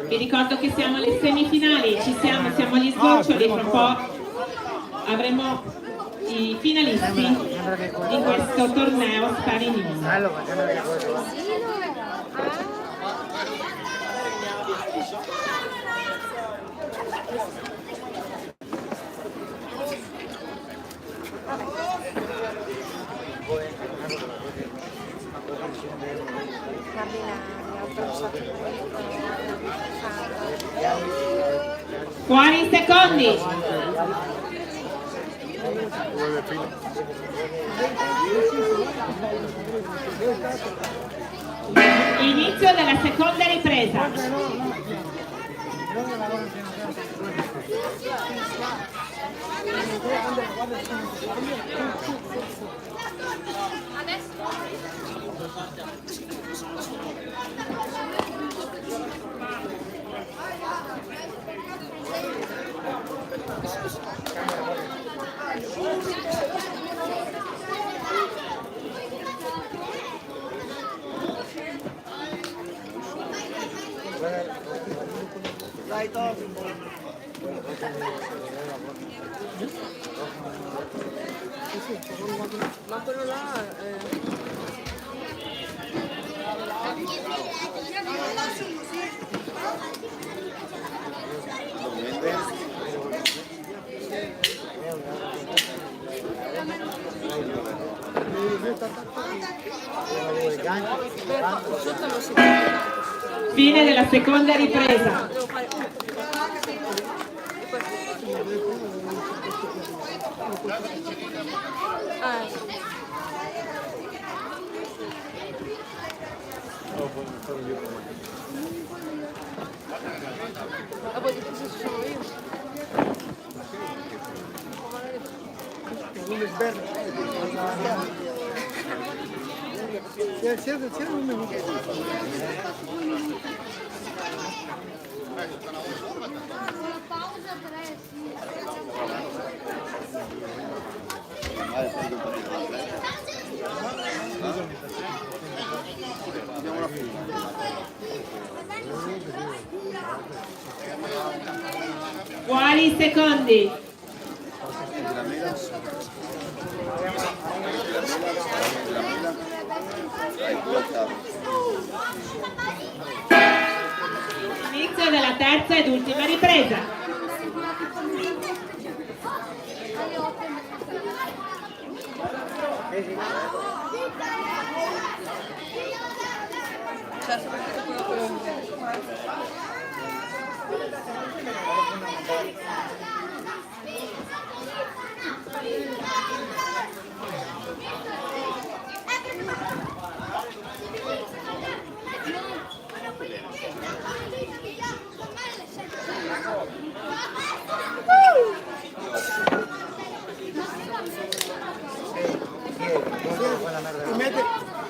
Vi ricordo che siamo alle semifinali, siamo agli sgoccioli, fra un po' avremo i finalisti di questo torneo Sparinino. Fuori in secondi. Inizio della seconda ripresa. Ma quello là Fine della seconda ripresa. Fuori in secondi. Inizio della terza ed ultima ripresa.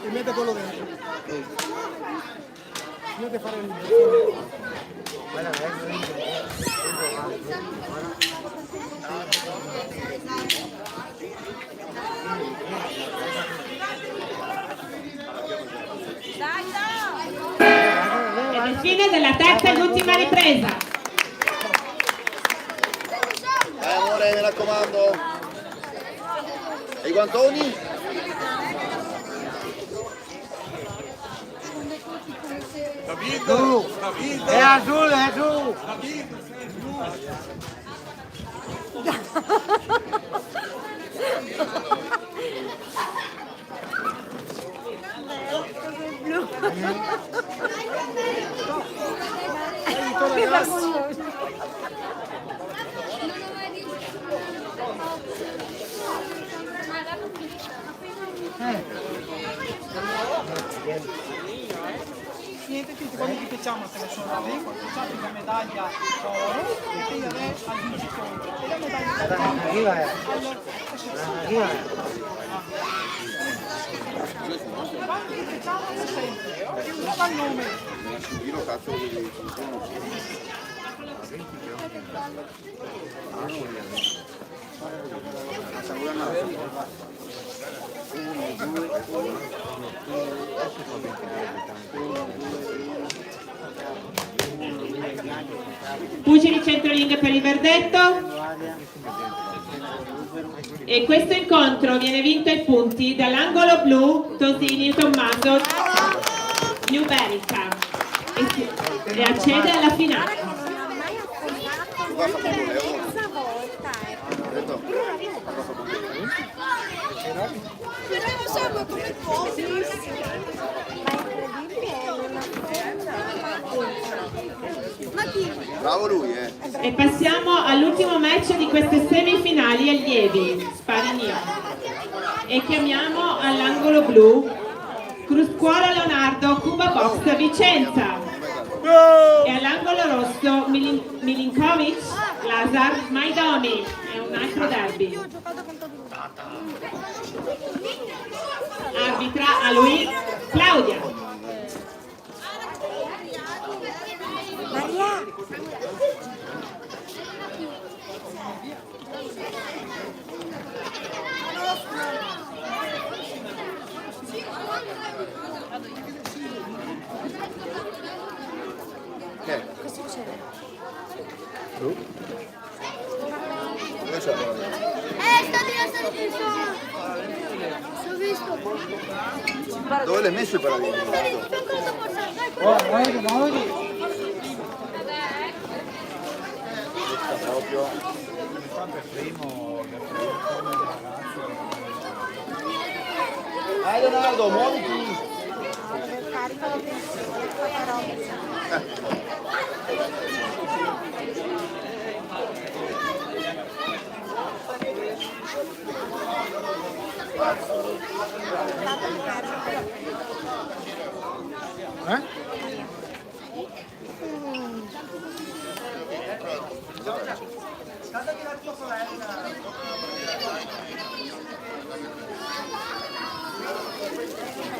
E mette quello dentro. Mette fare il Ed è fine della terza ed ultima ripresa. Dai amore, mi raccomando. E i guantoni? È azul, è azul. niente, tutti quando ti piacciamo se ne sono la lingua, la medaglia oro e io adesso al vincitore. E la medaglia d'oro. Quando ti piacciamo sempre, usa il nome. Io cazzo di Pugili centroling per il verdetto. E questo incontro viene vinto ai punti dall'angolo blu Tosini Tommaso Ljubelka e accede alla finale. Non ha mai affrontato neanche la terza volta. Però non so come può. Ma è incredibile, non affronta. Bravo lui, E passiamo all'ultimo match di queste semifinali allievi, Sparinio. E chiamiamo all'angolo blu Cruscuola Leonardo, Cuba Box Vicenza. E all'angolo rosso Milinkovic, Lazar Maidomi. È un altro derby. Arbitra a lui Claudia. Maria! Cosa succede? Sto visto. dove l'hai messo il paladino? Proprio l'elefante primo Dai Leonardo, muoviti! Carico la pensione, però.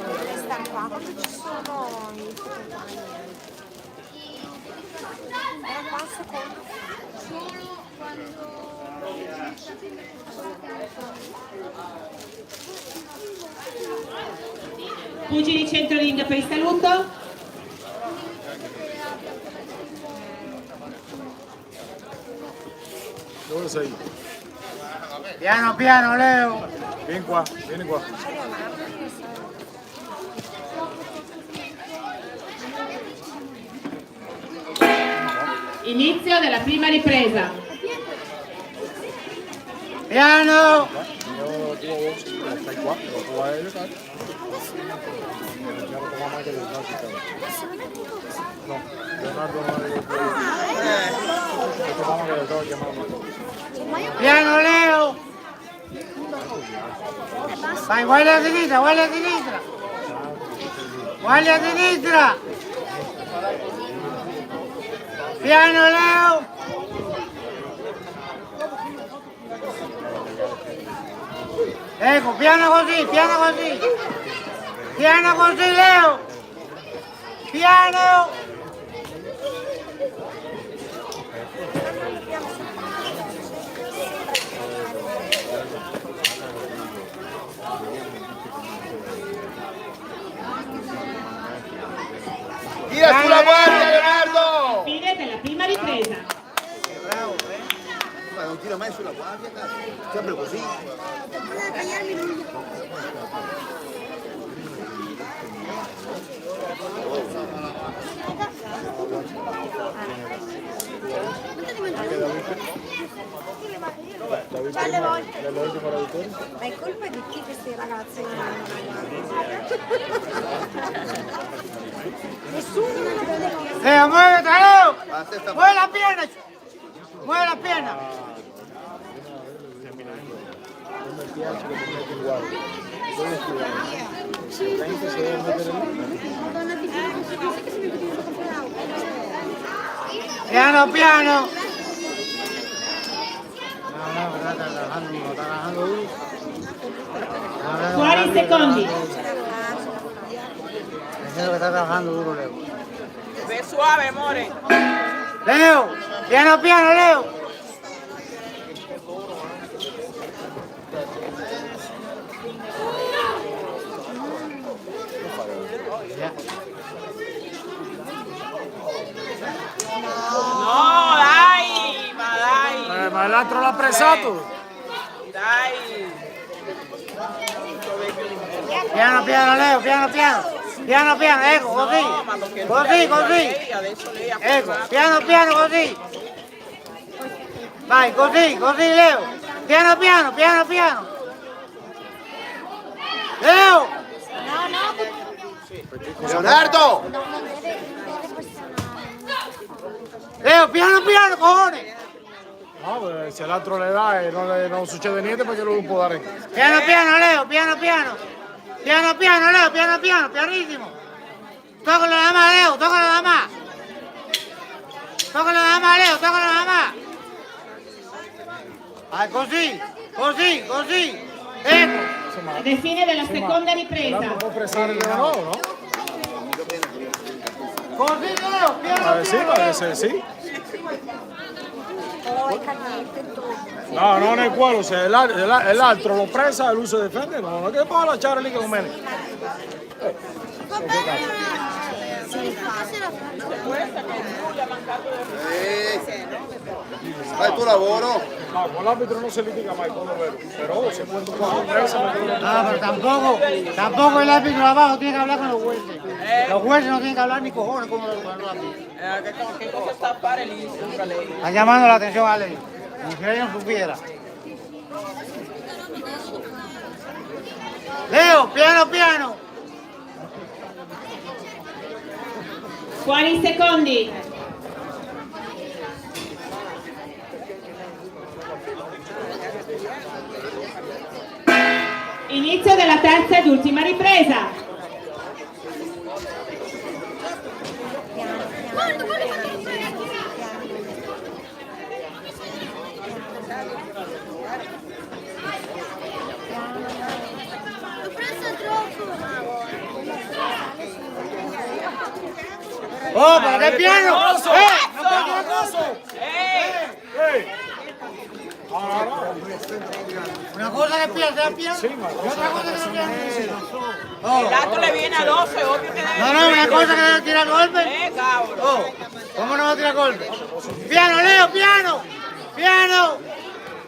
Deve stare qua quando ci sono i fotogrammi. Era qua un secondo. Solo quando... Pugili centroling per il saluto. Dove sei? Piano piano Leo. Vieni qua, vieni qua. Inizio della prima ripresa. Piano. Io tu stai qua, dopo vai a giocare. Già con mamma che devi fare. No, Leonardo non è il tuo mamma che devi fare chiamare. Piano Leo. Vai, guarda a sinistra, guarda a sinistra. Guarda a sinistra. Piano Leo. Ecco, piano così, piano così. Piano così Leo. Piano. Tira sulla guardia Leonardo! Fine della prima ripresa. Bravo, ma non tira mai sulla guardia, cazzo. Sempre così. Voleva tagliarmi l'unghia. Alle volte. Dall'ultimo radicone? Ma è colpa di chi questi ragazzi non hanno? Nessuno non lo vede più. Leo, muévete Leo. La stessa Mueve la pierna. Mueve la pierna. Non mi piace che ti metti uguale. Dove scrivere? Pensi se devi mettere lì? Madonna, Piano, piano. No, está trabajando duro. Fuori secondi. Ese que está trabajando duro, Leo. Ve suave, amore. Leo, piano, piano, Leo. No, dai, ma dai. Ma l'altro l'ha pressato. Dai. Piano, piano, Leo, piano, piano. Piano, piano, ecco, così. Così, così. Adesso lei ha Ecco, piano, piano, così. Vai, così, così, Leo. Piano, piano, piano, piano. Leo. Leonardo! Leo, piano, piano, cojones. No, se l'altro le dà e non succede niente perché lui non può dare. Piano, piano, Leo, piano, piano. Piano, piano, Leo, piano, piano, pianissimo. Tócalo nada más, Leo, tócalo nada más. Tócalo nada más, Leo, tócalo nada más. Vai, così, così, così. Ecco. Ed è fine della seconda ripresa. L'altro può pressare il nuovo, no? Così, Leo, piano, Sì, piano. parece sì. No, non è quello, se l'altro lo presa e lui si difende, no, non è che può lasciare lì con me. Fai il tuo lavoro. No, con l'arbitro no se litiga mai, quello è vero. Però se puede tomar presa, No, pero tampoco el árbitro abajo tiene que hablar con los jueces. Los jueces no tienen que hablar ni cojones como los árbitros. Che cosa sta a fare lì sopra lei? Están llamando la atención a Ale. Ni si ella no supiera. Leo, piano, piano. Fuori secondi. Inizio della terza ed ultima ripresa. L'ho preso troppo. Oh, pero qué piano. No, No, una cosa que piensa es piano. Y otra cosa que no piensa. Il lato le viene a 12, ovvio che deve... No, una cosa que no tira golpe. Cavolo. Oh, ¿cómo no va a tirar golpe? Piano, Leo, piano. Piano.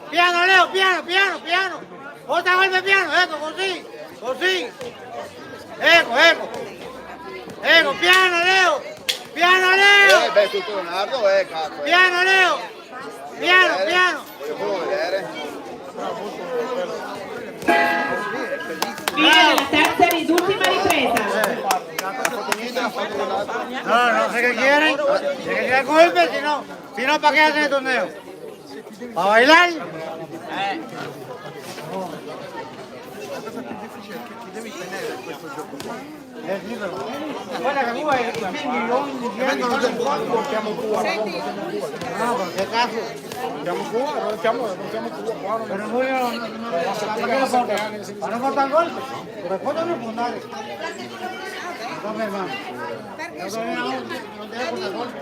Piano, Leo, piano, piano, piano. Otra golpe piano, ecco, così. Così. Ecco, ecco. Ecco, piano, Leo. Piano, Leo. Beh, tutto Leonardo, cazzo. Piano, Leo. Piano, piano. Voglio solo vedere. Fine della terza ed ultima ripresa. No, no sé qué quieren. Si quieren golpe, si no, ¿para qué hacen el torneo? ¿Para bailar? Guarda che vuoi, vengono del fuoco, portiamo Cuba. no, per che caso? Portiamo Cuba, noi portiamo Cuba qua. Pero no, para no cortar golpe, pero después no puedo dar. No, mi hermano. No te cortar golpe.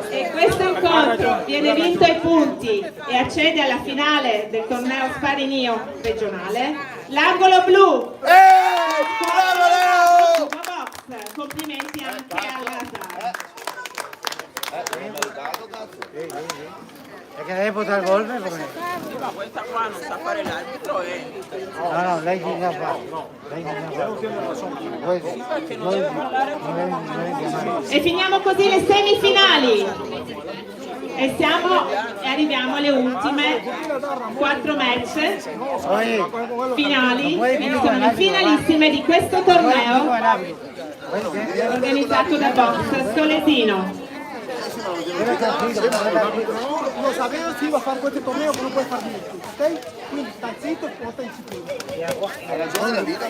E questo incontro viene vinto ai punti e accede alla finale del torneo Sparinio regionale l'angolo blu. Bravo Leo! Box. Complimenti anche alla Sara. Es que debe botar golpe porque... Ma questa qua non sa fare l'arbitro No, lei si sa fare. Lei si sa fare. E finiamo così le semifinali. E arriviamo alle ultime 4 match Oye, finali. Quindi sono le finalissime di questo torneo organizzato da Box Solesino. Lo sapevo si iba a fare questo torneo che non puoi fare niente, ok? Quindi stai zitto e porta disciplina. Ha ragione la vita.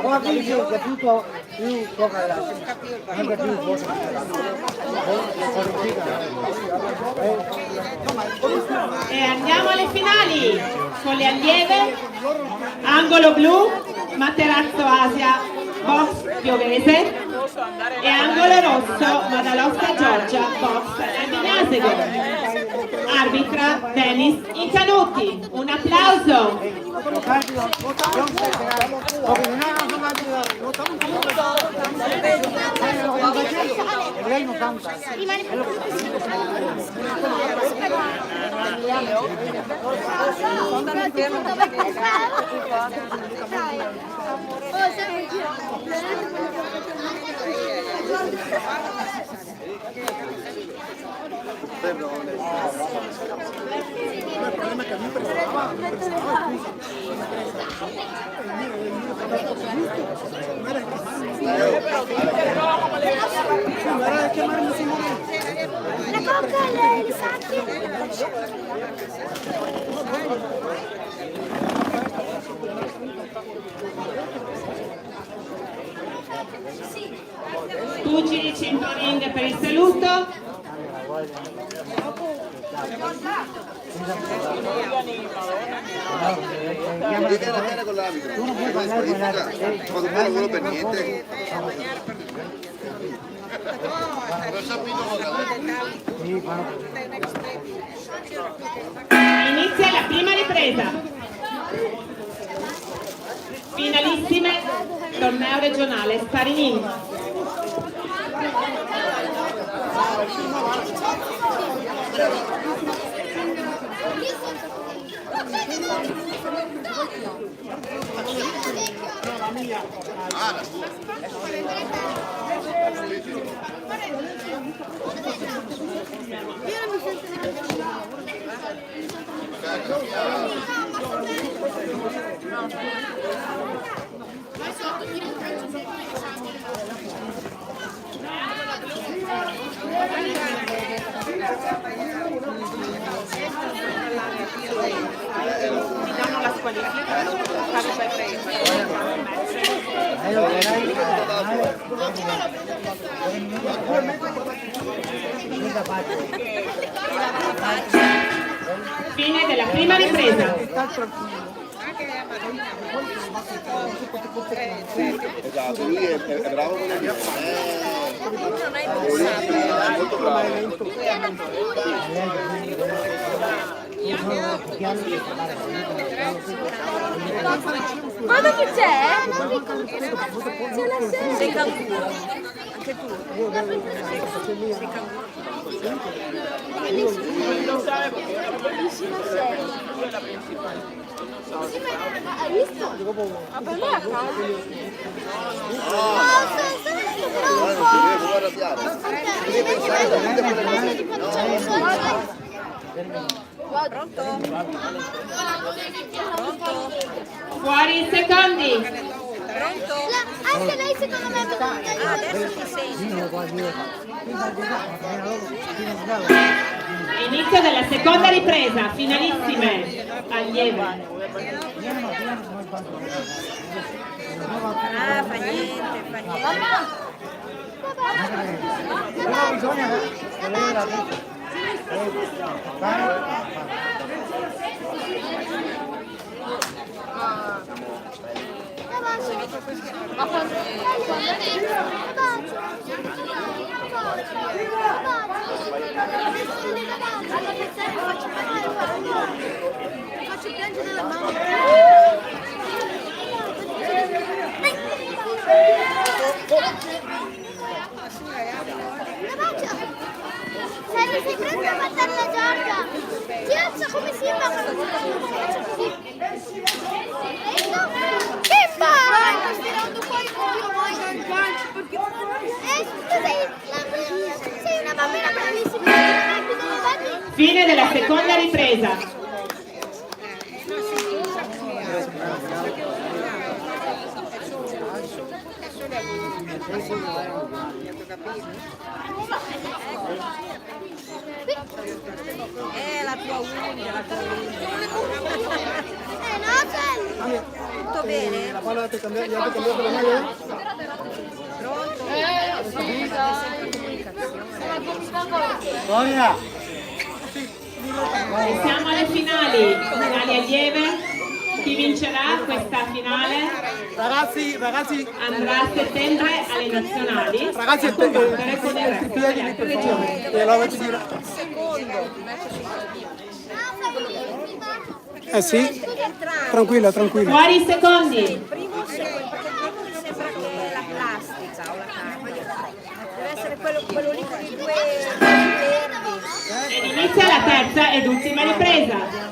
Qua vince che tutto più poca anche più E andiamo alle finali con le allieve. Angolo blu, Materazzo Asia, box Piovese, e angolo rosso, Madalosta Giorgia, box Vignasego. Arbitra Denis Incanuti. Un applauso. Lei non canta. Il problema è che a me pensava era chiamarmi Simone. La cocca e i sacchi. Pugili cinturing per il saluto. Vedete la gara con l'arbitro, come squalifica, ma dopo lavoro per niente. Inizia la prima ripresa. Finalissime, torneo regionale Sparinin. Mi danno la squalifica, fare per Fine della prima ripresa. Esatto, lui è bravo con le vite. È molto bravo. Guarda chi c'è? C'è la sera. Sei canguro. Anche tu. Sei canguro. Bellissima serie. Hai visto? Ma per me è a casa. Non si deve provare a piare. Deve pensare alla vita per le cose. Pronto? Pronto? Fuori in secondi. Pronto? Anche lei secondo me è venuta. Ah, adesso ti sento. Inizio della seconda ripresa. Finalissime. Allieve. Ah, fa niente, fa niente. Però bisogna vedere la vita. Faccio piangere la mamma. Sei pronto a battere la Giorgia? Ti alza come Simba quando ti faccio così. Simba! Vai, stirando poi il culo, vai, non ganci perché... sei una bambina bravissima. Fine della seconda ripresa. La tua unghia. Tutto bene? La palla te cambiato, ya te cambiato la maglia? Pronto? Gloria! E siamo alle finali allieve. Chi vincerà questa finale Ragazzi, andrà a settembre alle nazionali ragazzi, a combattere con il resto delle altre per regioni. favore. Lo avete girato? Sì? Tranquilla. Fuori i secondi. Il primo o il secondo? Perché il primo mi sembra che è la plastica o la carta. Deve essere quello lì con i due verdi. Ed inizia la terza ed ultima ripresa.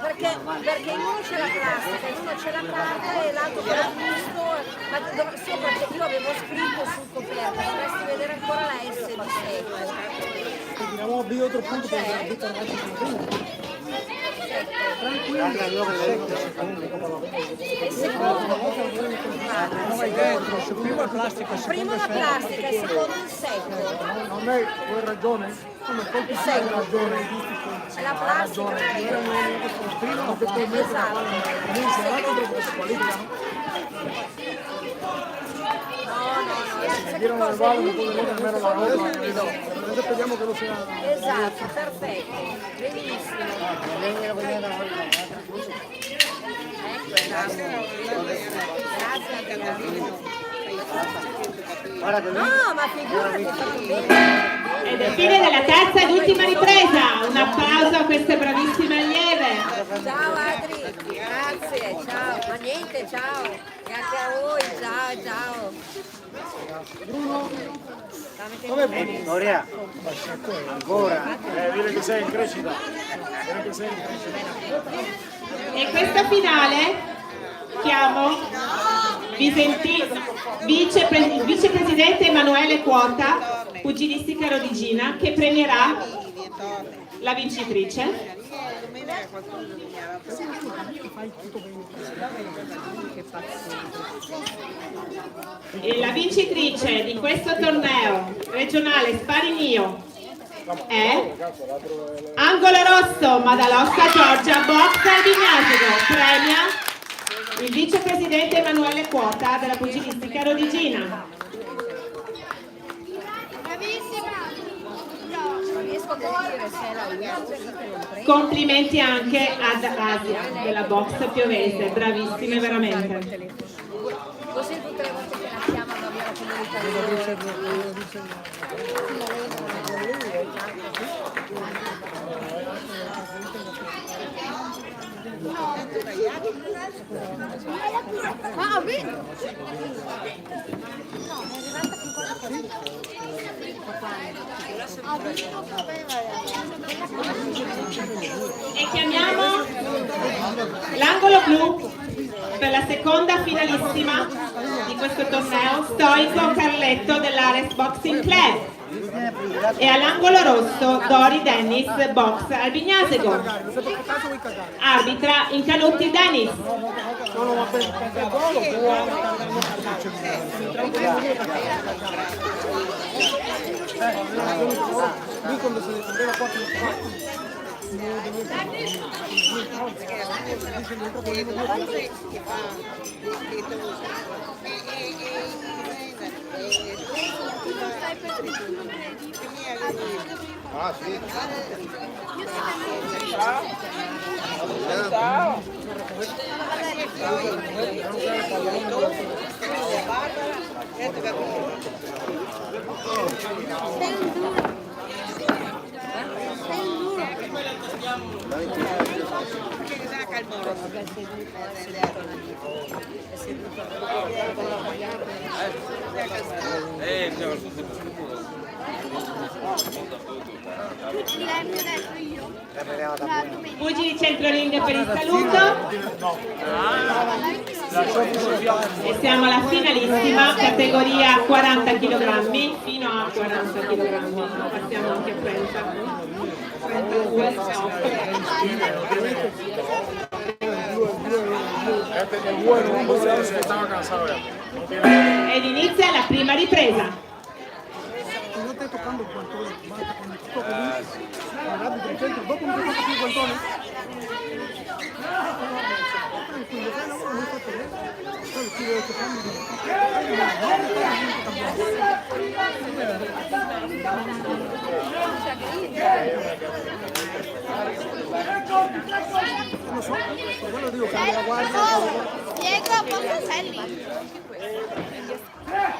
Perché in uno c'è la plastica, in uno c'è la carta e l'altro che l'ho visto, ma sopra che io avevo scritto sul coperto, dovresti vedere ancora la S di secco. Tiriamo via otro punto per la vita ragazzi. Il secondo, Prima è plastica, primo la plastica, il secondo il secco. non hai ragione? Il secco, è la plastica. Esatto. Girano le balle, poi vedete almeno la roba, speriamo che lo sia. Esatto, perfetto, benissimo. No, ma figurati, fatto bene. Ed è fine della terza ed ultima ripresa. Un applauso a queste bravissime allieve. Ciao Adri, grazie, ciao. Ma niente, ciao. Grazie a voi, ciao. Bruno, dov'è Bruno? Gloria! Ancora! Dire che sei in crescita. E questa finale chiamo vicepresidente Emanuele Quota, pugilistica Rodigina, che premierà la vincitrice. E la vincitrice di questo torneo regionale Sparinio è Angolo Rosso Madalotta Giorgia Box Albignasico, premia il vicepresidente Emanuele Quota della pugilistica Rodigina. Complimenti anche ad Asia della box piovese, bravissime veramente. Così tutte le volte che la chiamano abbiamo comunicazione. Ah, vedi? E chiamiamo l'angolo blu per la seconda finalissima di questo torneo, Stoico Carletto dell'Ares Boxing Club. E all'angolo rosso Dori Dennis Box Albignasego. Arbitra Incanutti Dennis. Ah, sì. Pugili centroring per il saluto. E siamo alla finalissima, categoria 40 kg, fino a 40 kg, passiamo anche a 30. 32, Este es bueno, un boxeador que estaba cansado ya. No tiene... Ed inizia la prima ripresa. Si no estés tocando guantones, vas a cuando tú toques el árbitro al centro, 2 minutos tocas tus guantones. No so, yo lo digo, cambia guardia. Diego, posso Selly?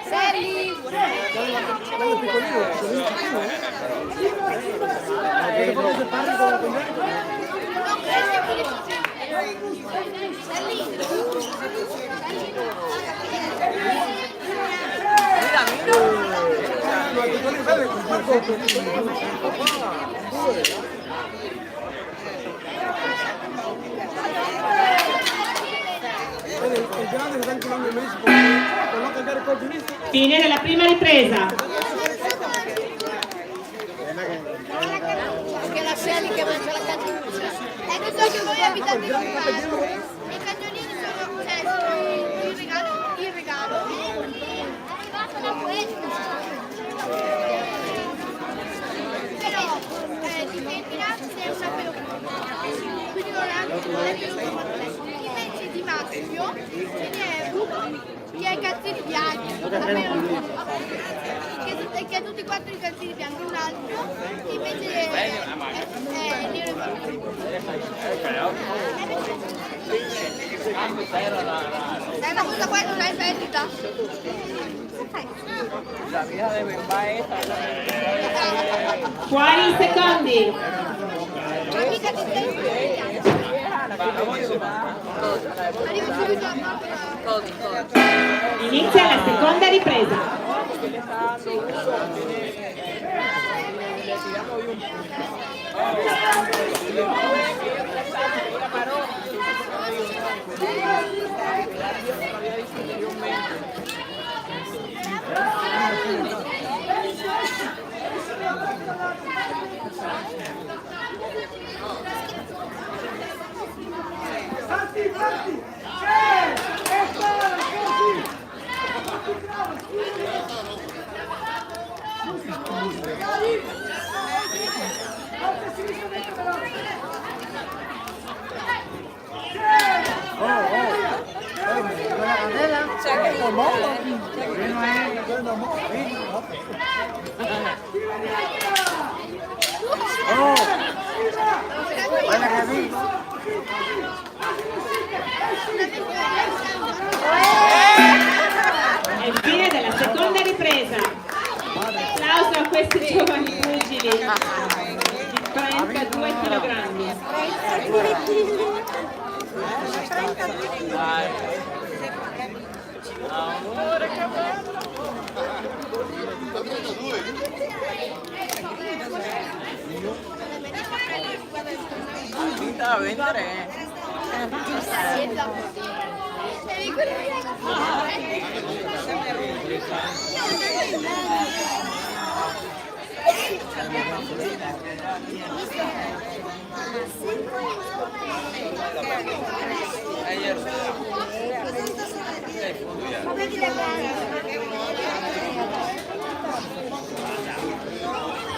Selly! Quello piccolino, piccolino, Perché poi se parli con la conversa. No, questo è più Il grande sta inculando i mesi per non cambiare colpi lì. Fine della prima ripresa. Anche la Selly che mangia la cannuccia. Non so che voi abitate in casa. I cagnolini sono il regalo. Arrivano questo. Però di femmina c'è un sapere quindi non è più invece di maschio ce n'è uno che ha i calzini bianchi che ha tutti e 4 i calzini bianchi, un altro invece è nero e blu. Ma questa qua non è vendita? Fuori in secondi. Amica ti stai Inizia la seconda ripresa. È il fine della seconda ripresa. Applauso a questi giovani pugili di 32 kg. Amore, che bello! Vinta a vendere.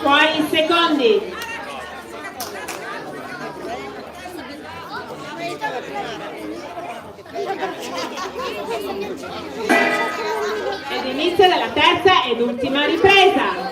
Fuori in secondi. Ed inizia la terza ed ultima ripresa.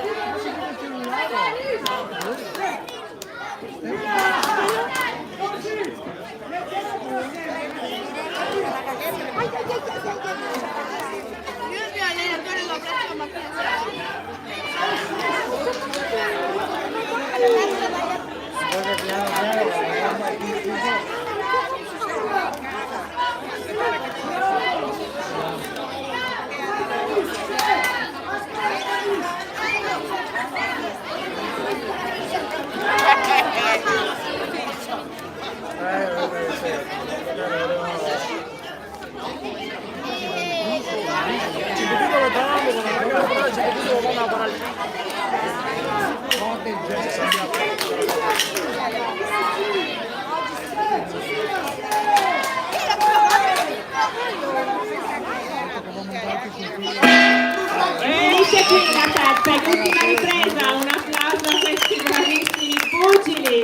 finisce qui la terza e ultima ripresa, un applauso a questi bravissimi pugili.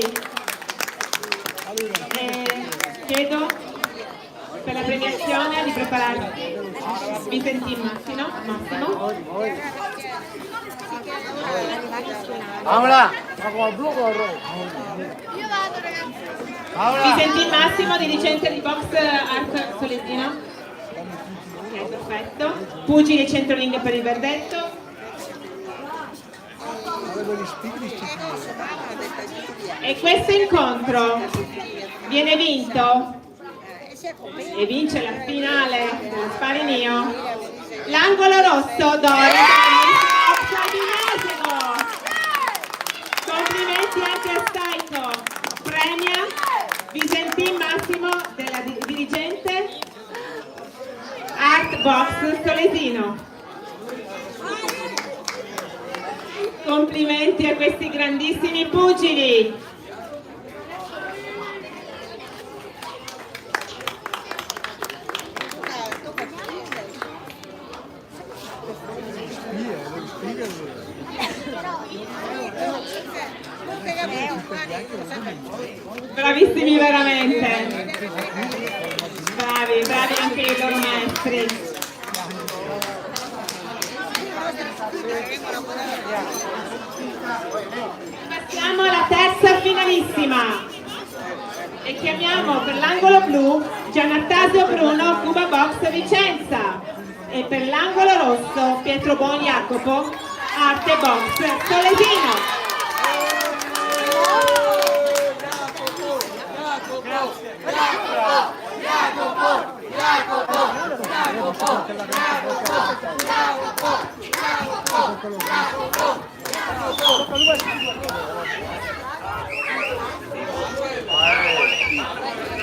Chiedo per la premiazione di prepararsi. Vicentino Massimo. Paola! Vicentin Massimo, dirigente di Box Art Solesino. Ok, perfetto. Pugili centroling per il verdetto. E questo incontro viene vinto e vince la finale dello Sparinio l'angolo rosso Doris Sabinesimo. Complimenti anche a Staito, premia Vicentin Massimo della dirigente Art Box Solesino. Complimenti a questi grandissimi pugili. Bravissimi veramente, bravi anche i loro maestri. Passiamo alla terza finalissima e chiamiamo per l'angolo blu Gianattasio Bruno Cuba Box Vicenza e per l'angolo rosso Pietro Bon Jacopo Arte Box Solesino.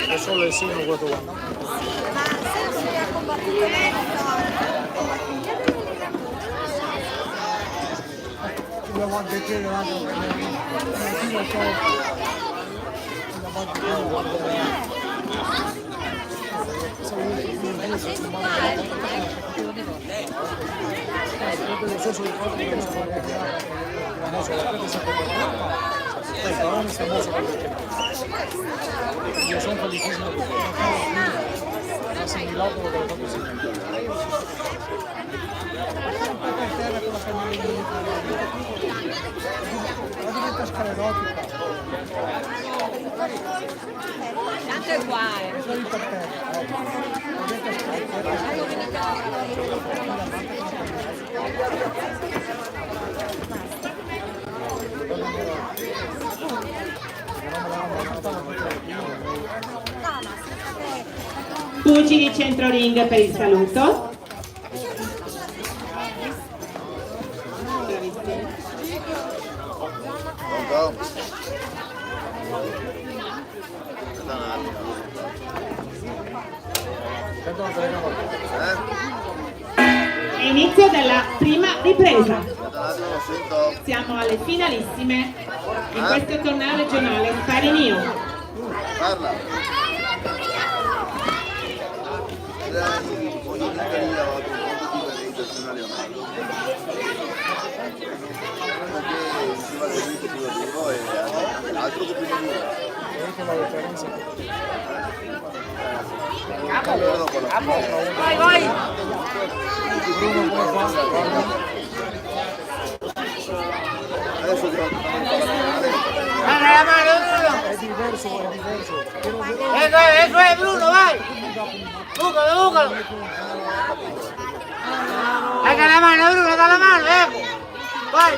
È solo il sino questo qua. Ma sempre ha combattuto Io sono felicissimo perché ha assimilato quello che ho fatto anche qua Pugili centro ring per il saluto. E inizio della prima ripresa. Siamo alle finalissime in questo torneo regionale Sparinio. Parla. Ogni volta lì ho avuto un po' di internazionale perché si va a vedere più da duro e altro che più da duro. Vai! Adesso devo Dale la mano, Bruno! È diverso. Eso es, Bruno, vai! Búscalo! Saca la mano, Bruno, saca la mano, Vai!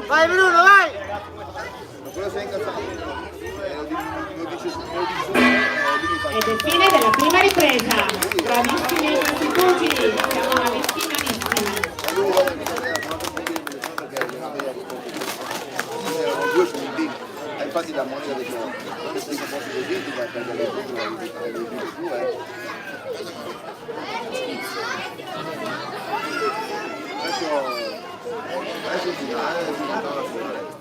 Vai, Bruno, vai! quello sei incazzato. Ed è fine della prima ripresa. Bravissimi i nostri pugili, siamo alle finalissime. Erano 2 punti, infatti la Monica ha detto non è primo posto così, ti vai a prendere il punto, adesso il finale, la finale.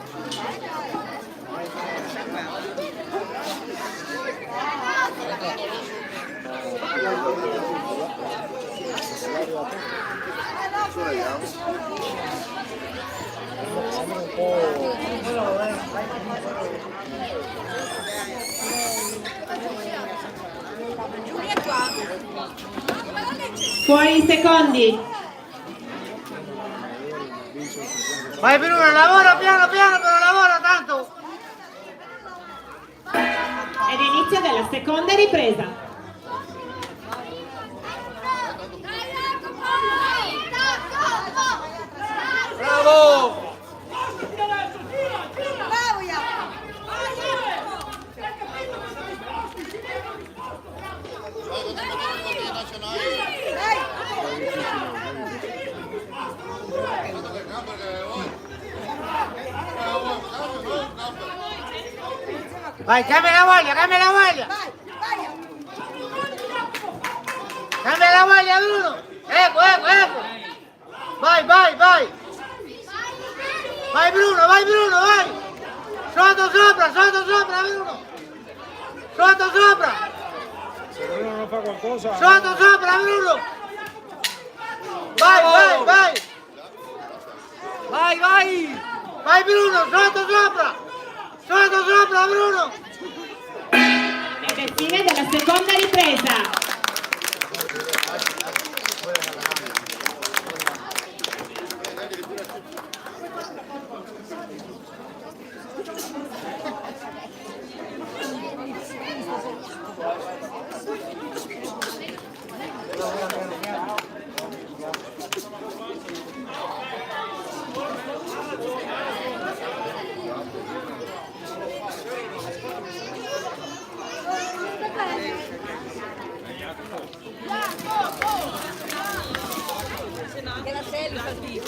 Giulia qua. Fuori i secondi. Vai Bruno, lavora piano piano, però lavora tanto. Ed inizio della seconda ripresa. Bravo! Bravo Jacopo. Vai, cambia la guardia, cambia la guardia. Vai, vai. Cambia la guardia, Bruno. Ecco, ecco, ecco. Vai, vai, vai. Vai Bruno, vai. Sotto sopra, Bruno. Sotto sopra. Se Bruno non fa qualcosa... Sotto sopra, Bruno. Vai. Vai Bruno, sotto sopra, Bruno. Ed è fine della seconda ripresa. Che la selva di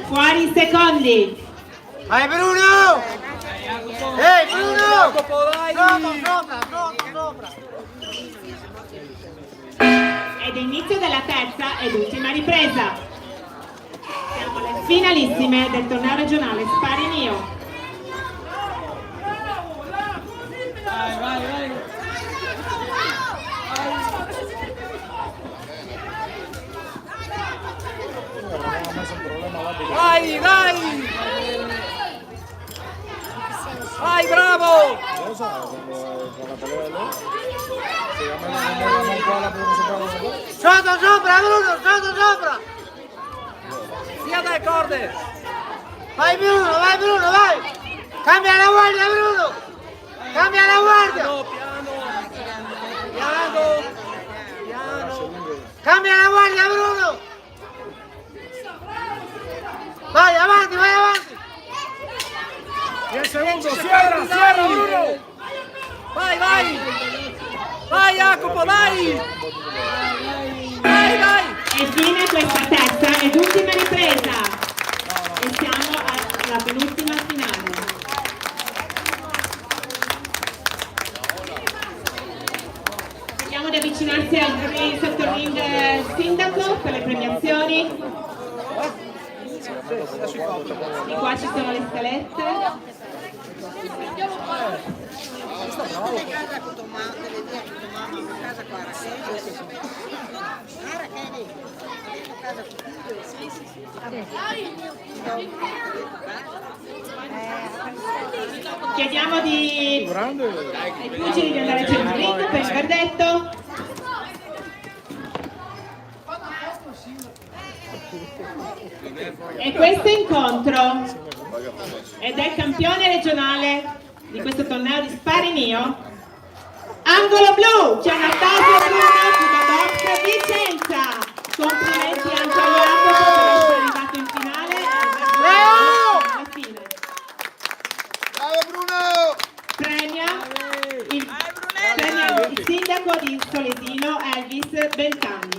Fuori i secondi. Vai Bruno. Ehi Bruno. Jacopo, dai! Sopra. Ed è inizio della terza ed ultima ripresa. Siamo alle finalissime del torneo regionale Spari Mio. Vai, bravo! Lo sai, con la pelea de lei? Se a me non qua la prima Sotto sopra, Bruno, sotto sopra. Sia dalle corde! Vai Bruno, vai. Cambia la guardia, Bruno. Cambia la guardia. Piano! Cambia la guardia, Bruno. Vai avanti. 10 secondi, cierra Bruno. Vai Jacopo, dai! E fine questa terza ed ultima ripresa. E siamo alla penultima finale. Vediamo di avvicinarsi al sotto ring sindaco per le premiazioni. Di qua ci sono le scalette. Chiediamo ai pugili di andare sul ring per il verdetto. E questo incontro è del campione regionale di questo torneo di Spari Mio, angolo blu, c'è Anastasia Bruno, Cuba Box Vicenza. Complimenti anche a Jacopo per essere arrivato in finale alla fine. Bravo Bruno! Premia il sindaco di Solesino Elvis Belcani.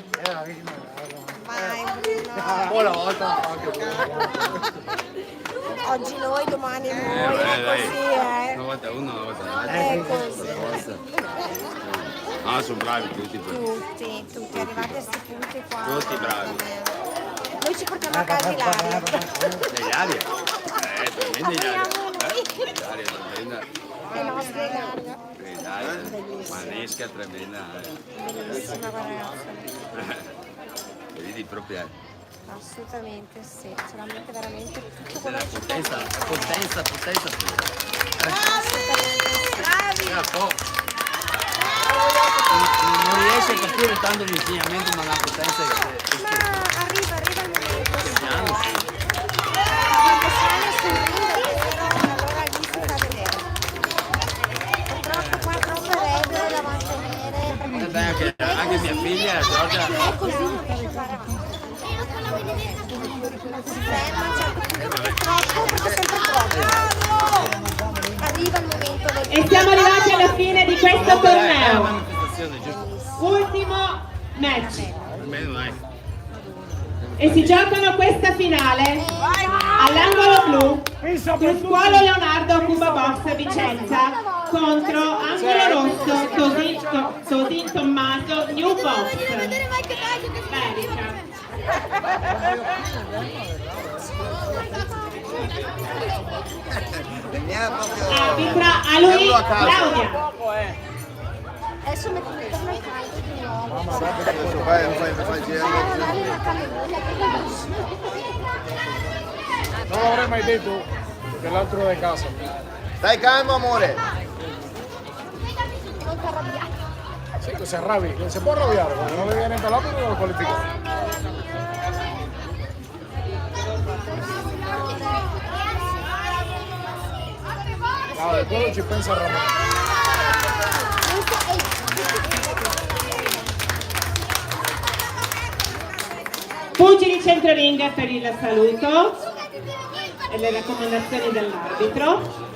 Buona volta anche voi. Oggi noi, domani noi, è così, Una volta uno, una volta l'altro. È così. Ah, sono bravi tutti. Tutti, arrivate a questi punti qua. Tutti bravi. Noi ci portiamo a casa Ilaria. Ilaria? Tremenda Ilaria. Ilaria tremenda. Le nostre Ilaria. Ilaria, manesca tremenda. Bellissima ragazza. Vedi proprio. Assolutamente sì, ce la mette veramente tutto quello La che ci potenza pura. Non riesce a capire tanto l'insegnamento, ma la potenza è Ma arriva il momento. piano. Quando sale sul ring, allora lì si fa vedere. Purtroppo qua troppe regole da mantenere. Anche mia figlia, Giorgia. È così, non riesce a fare avanti. Si ferma a un certo punto, perché troppo, perché sempre troppo. Arriva il momento del... E siamo arrivati alla fine di questo torneo. Ultimo match. E si giocano questa finale all'angolo blu Pasquale Leonardo Cuba Box Vicenza contro angolo rosso Tosin Tommaso New Box Belgica. Arbitra a lui Claudia. Adesso metto il caldo di nuovo. Adesso fai Magari una camomilla che Non l'avrei mai detto che l'altro è casa. Stai calmo, amore. non ti arrabbiare. Sì, che si arrabbi, che si può arrabbiare, quando non le viene in palabra non lo qualifica. Ah, quello ci pensa Ramon. Pugili centroring per il saluto e le raccomandazioni dell'arbitro.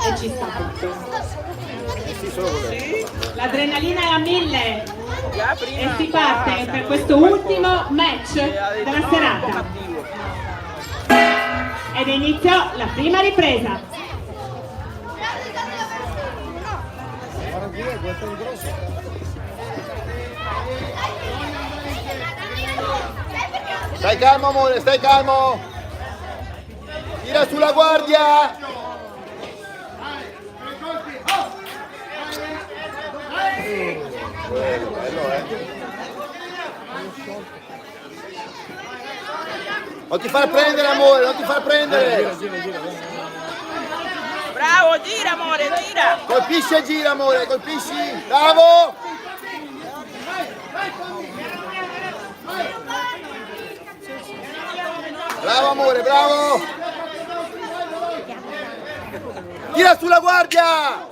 E ci sta tutto. L'adrenalina è a 1000 e si parte per questo ultimo match della serata. Ed inizia la prima ripresa. Questo è il grosso. Stai calmo, amore, stai calmo. Tira sulla guardia. Bello, Non ti far prendere, amore, non ti far prendere. Bravo, gira amore, gira! Colpisci e gira, amore, colpisci. Bravo. Bravo, amore, bravo. Tira sulla guardia.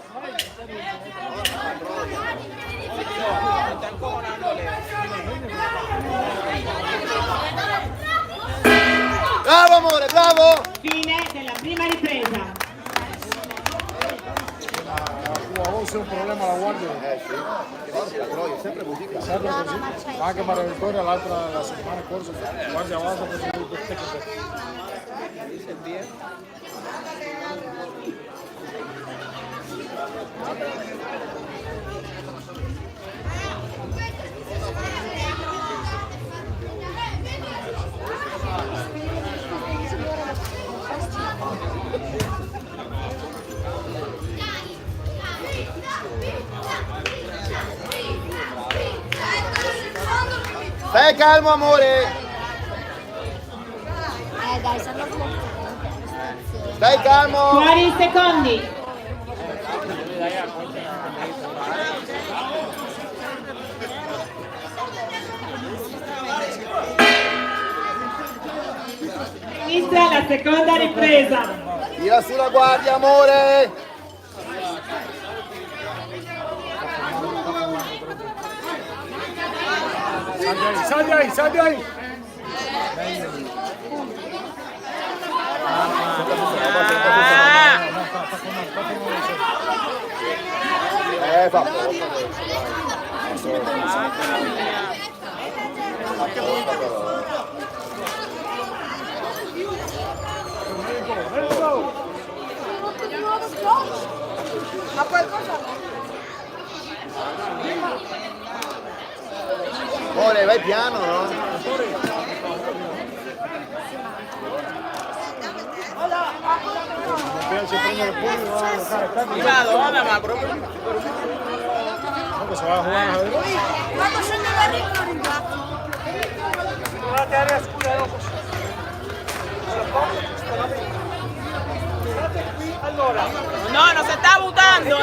Bravo, amore, bravo. Fine della prima ripresa. A voce è un problema la guardia. Però è sempre così. Sempre così. Ma anche Maria Vittoria la settimana scorsa, guardia avanti per il tecnico. Stai calmo, amore. Dai, stanno bloccando. Stai calmo. Fuori i secondi. Inizia la seconda ripresa. Tira sulla guardia, amore. Sali ahí. Fa. Ma qualcosa Ora vai piano, no? Mi piace prendere pugni, no? Madonna, ma proprio. Comunque se va a jugar a ver. Quando scende la regola lo ringrazio. Guardate area scura dopo. Guardate qui, allora. No, non si sta buttando,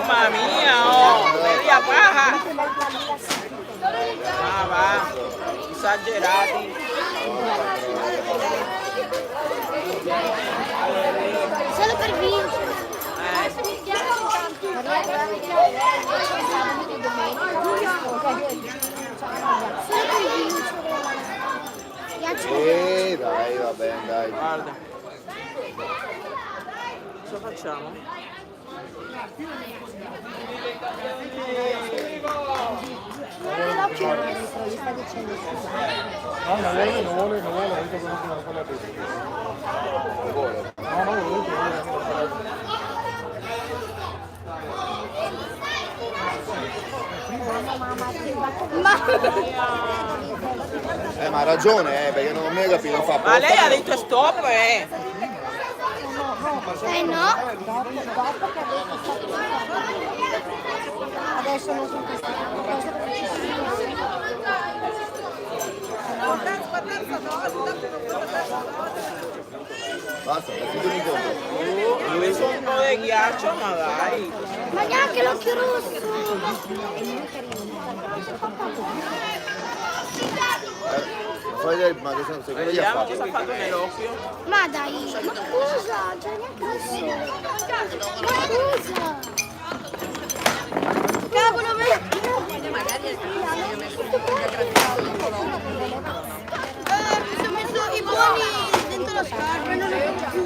Mamma mia, oh, media paja. Ah, va, esagerati. Solo per vincere. Dai, va bene, dai. Guarda. Cosa facciamo? No, non vuole, ha detto che non si marcò la pista. No, non vuole, Ma ha ragione, perché non mi ha capito, fa Ma lei ha detto stop, No. Adesso non sono Basta, è finito l'incontro. Dove sono un po' di ghiaccio, ma dai. Ma neanche l'occhio rosso. Ma che sono secondo gli Vediamo affari? cosa ha fatto nell'occhio. Ma dai, ma scusa, c'è neanche rosso. Ma scusa. Cavolo, magari mi sono messo i buoni dentro la scarpa e non ne posso più.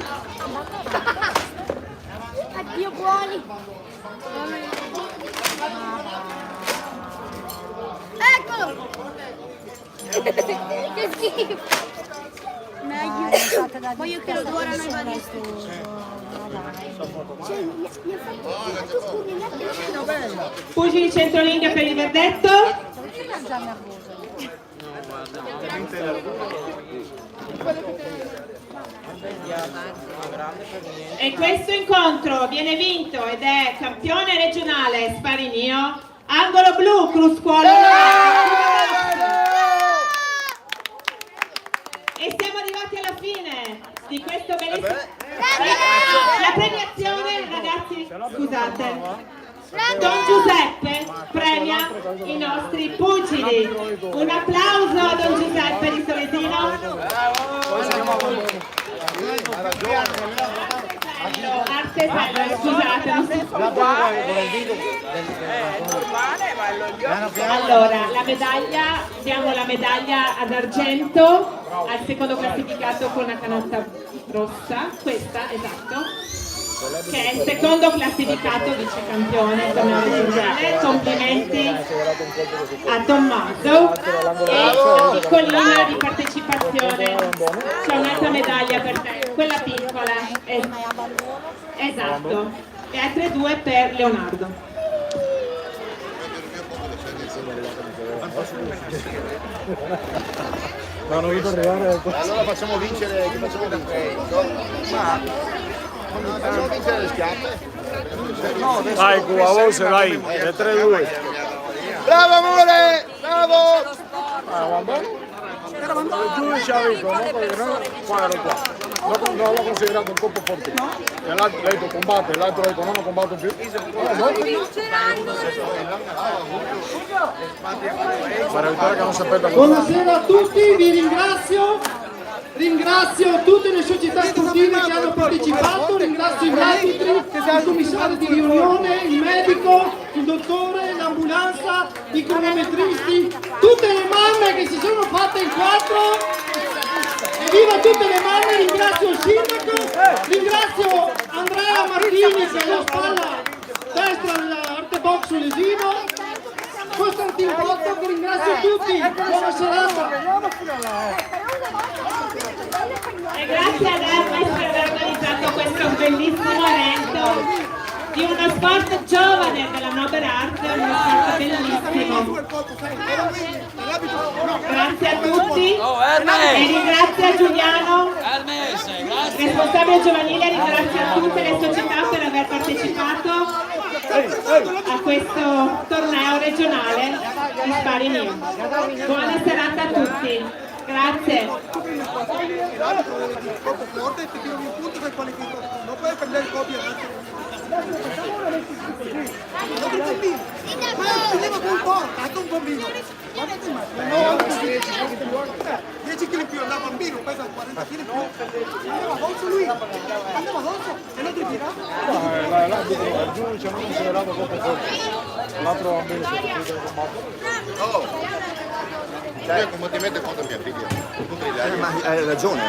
Addio buoni. Eccolo. Che schifo. Meglio. Voglio che lo dorano i balisti. Pugili centrolinea per il verdetto. E questo incontro viene vinto ed è campione regionale Sparinio, angolo blu, Cruscuolo. E siamo arrivati alla fine di questo bellissimo... La premiazione, ragazzi, scusate. Don Giuseppe premia i nostri pugili. Un applauso a Don Giuseppe di Soletino. Artesello, scusate. Allora, la medaglia, diamo la medaglia ad argento al secondo classificato con la canotta rossa, questa, esatto, che è il secondo classificato vice campione del torneo regionale. Complimenti a Tommaso e piccolina di partecipazione. C'è un'altra medaglia per te, quella piccola, esatto, e altre due per Leonardo. No, non vedo arrivare. Allora facciamo vincere, che facciamo vincere? Facciamo vincere le schiappe. Dai, Cuba, voce, dai, è 3-2. Bravo amore, bravo! Giù il Chavico, no? Perché no, qua. No l'ho considerato un colpo forte. E l'altro detto combate, l'altro detto non lo combatto più. Per evitare che non si perda. Buonasera a tutti, vi ringrazio tutte le società sportive che hanno partecipato, ringrazio gli arbitri, il commissario di riunione, il medico, il dottore, l'ambulanza, i cronometristi, tutte le mamme che si sono fatte in quattro. Evviva tutte le mamme, ringrazio il sindaco, ringrazio Andrea Martini che è alla spalla destra dell'Arte Box Lesino, Costantino Botto che ringrazio tutti, buona serata. E grazie ad Hermes per aver organizzato questo bellissimo evento di uno sport giovane della Nobel Art, uno sport bellissimo. Grazie a tutti e ringrazio Giuliano, responsabile giovanile, ringrazio tutte le società per aver partecipato a questo torneo regionale di Sparinio. Buona serata a tutti, grazie. Un bambino. 10 kg in più, andava bambino, pesa 40 kg in più. Andava addosso lui, andava addosso e non ti tira. L'arbitro il giudice non ha considerato poco forte. L'altro bambino si è partito con Cioè, come ti mette contro mia figlia? Ma hai ragione.